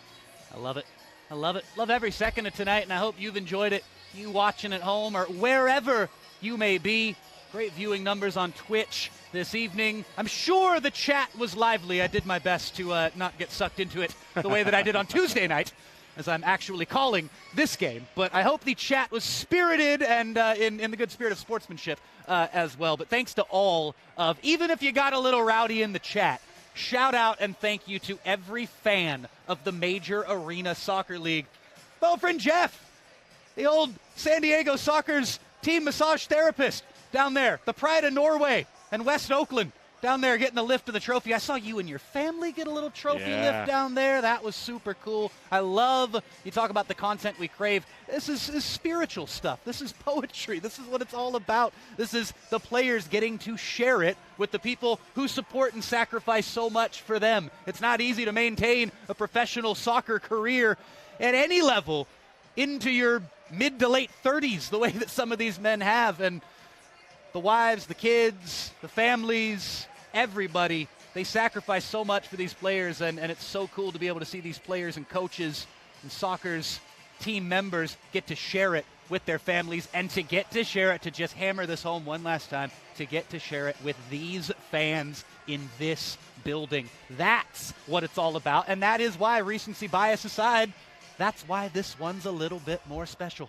I love it. I love it. Love every second of tonight, and I hope you've enjoyed it. You watching at home or wherever you may be. Great viewing numbers on Twitch this evening. I'm sure the chat was lively. I did my best to not get sucked into it the way that I did on Tuesday night, as I'm actually calling this game. But I hope the chat was spirited and in the good spirit of sportsmanship as well. But thanks to all of, even if you got a little rowdy in the chat, shout out and thank you to every fan of the Major Arena Soccer League. My old friend Jeff, the old San Diego Soccer's team massage therapist down there, the pride of Norway and West Oakland down there getting the lift of the trophy. I saw you and your family get a little trophy lift down there. That was super cool. I love, you talk about the content we crave. This is spiritual stuff. This is poetry. This is what it's all about. This is the players getting to share it with the people who support and sacrifice so much for them. It's not easy to maintain a professional soccer career at any level into your mid to late 30s the way that some of these men have. And the wives, the kids, the families, everybody, they sacrifice so much for these players, and it's so cool to be able to see these players and coaches and soccer's team members get to share it with their families, and to get to share it, to just hammer this home one last time, to get to share it with these fans in this building. That's what it's all about, and that is why, recency bias aside, that's why this one's a little bit more special.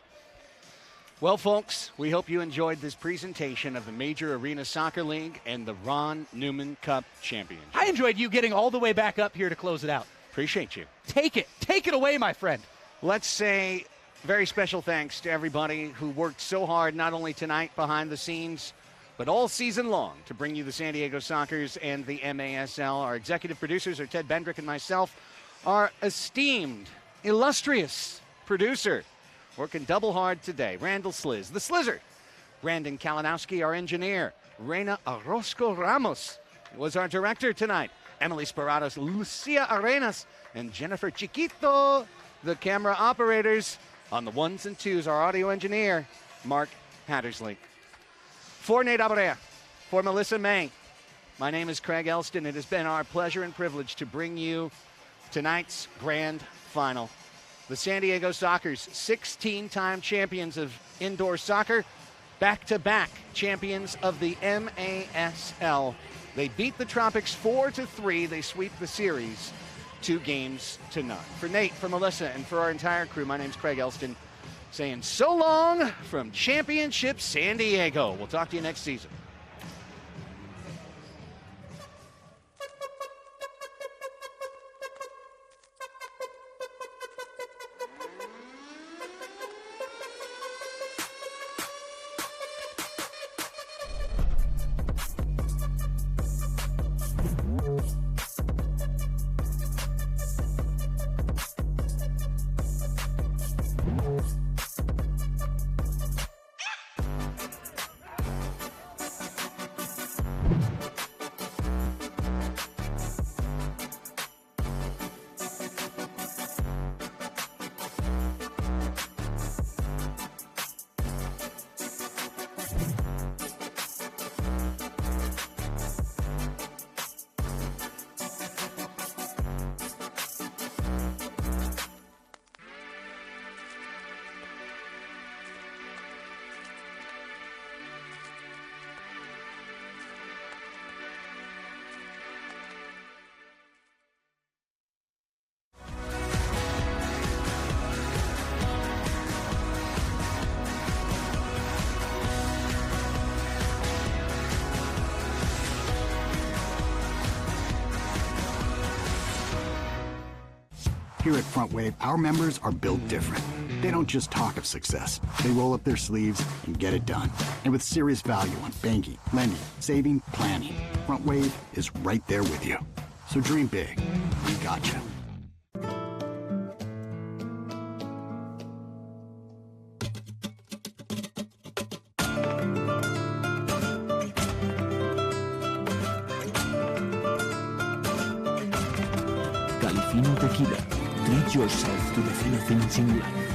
Well, folks, we hope you enjoyed this presentation of the Major Arena Soccer League and the Ron Newman Cup Championship. I enjoyed you getting all the way back up here to close it out. Appreciate you. Take it away, my friend. Let's say very special thanks to everybody who worked so hard, not only tonight behind the scenes, but all season long, to bring you the San Diego Sockers and the MASL. Our executive producers are Ted Bendrick and myself. Our esteemed, illustrious producer, working double hard today, Randall Sliz, the Slizzard. Brandon Kalinowski, our engineer. Reina Orozco Ramos was our director tonight. Emily Sperados, Lucia Arenas, and Jennifer Chiquito, the camera operators. On the ones and twos, our audio engineer, Mark Hattersley. For Nate Abrea, for Melissa May, my name is Craig Elston. It has been our pleasure and privilege to bring you tonight's grand final. The San Diego Sockers, 16-time champions of indoor soccer, back-to-back champions of the MASL. They beat the Tropics 4-3. They sweep the series 2-0. For Nate, for Melissa, and for our entire crew, my name's Craig Elston, saying so long from Championship San Diego. We'll talk to you next season. Here at Front Wave, our members are built different. They don't just talk of success. They roll up their sleeves and get it done. And with serious value on banking, lending, saving, planning, Front Wave is right there with you. So dream big. We got you. Califino Tequila. Treat yourself to the fino things in life.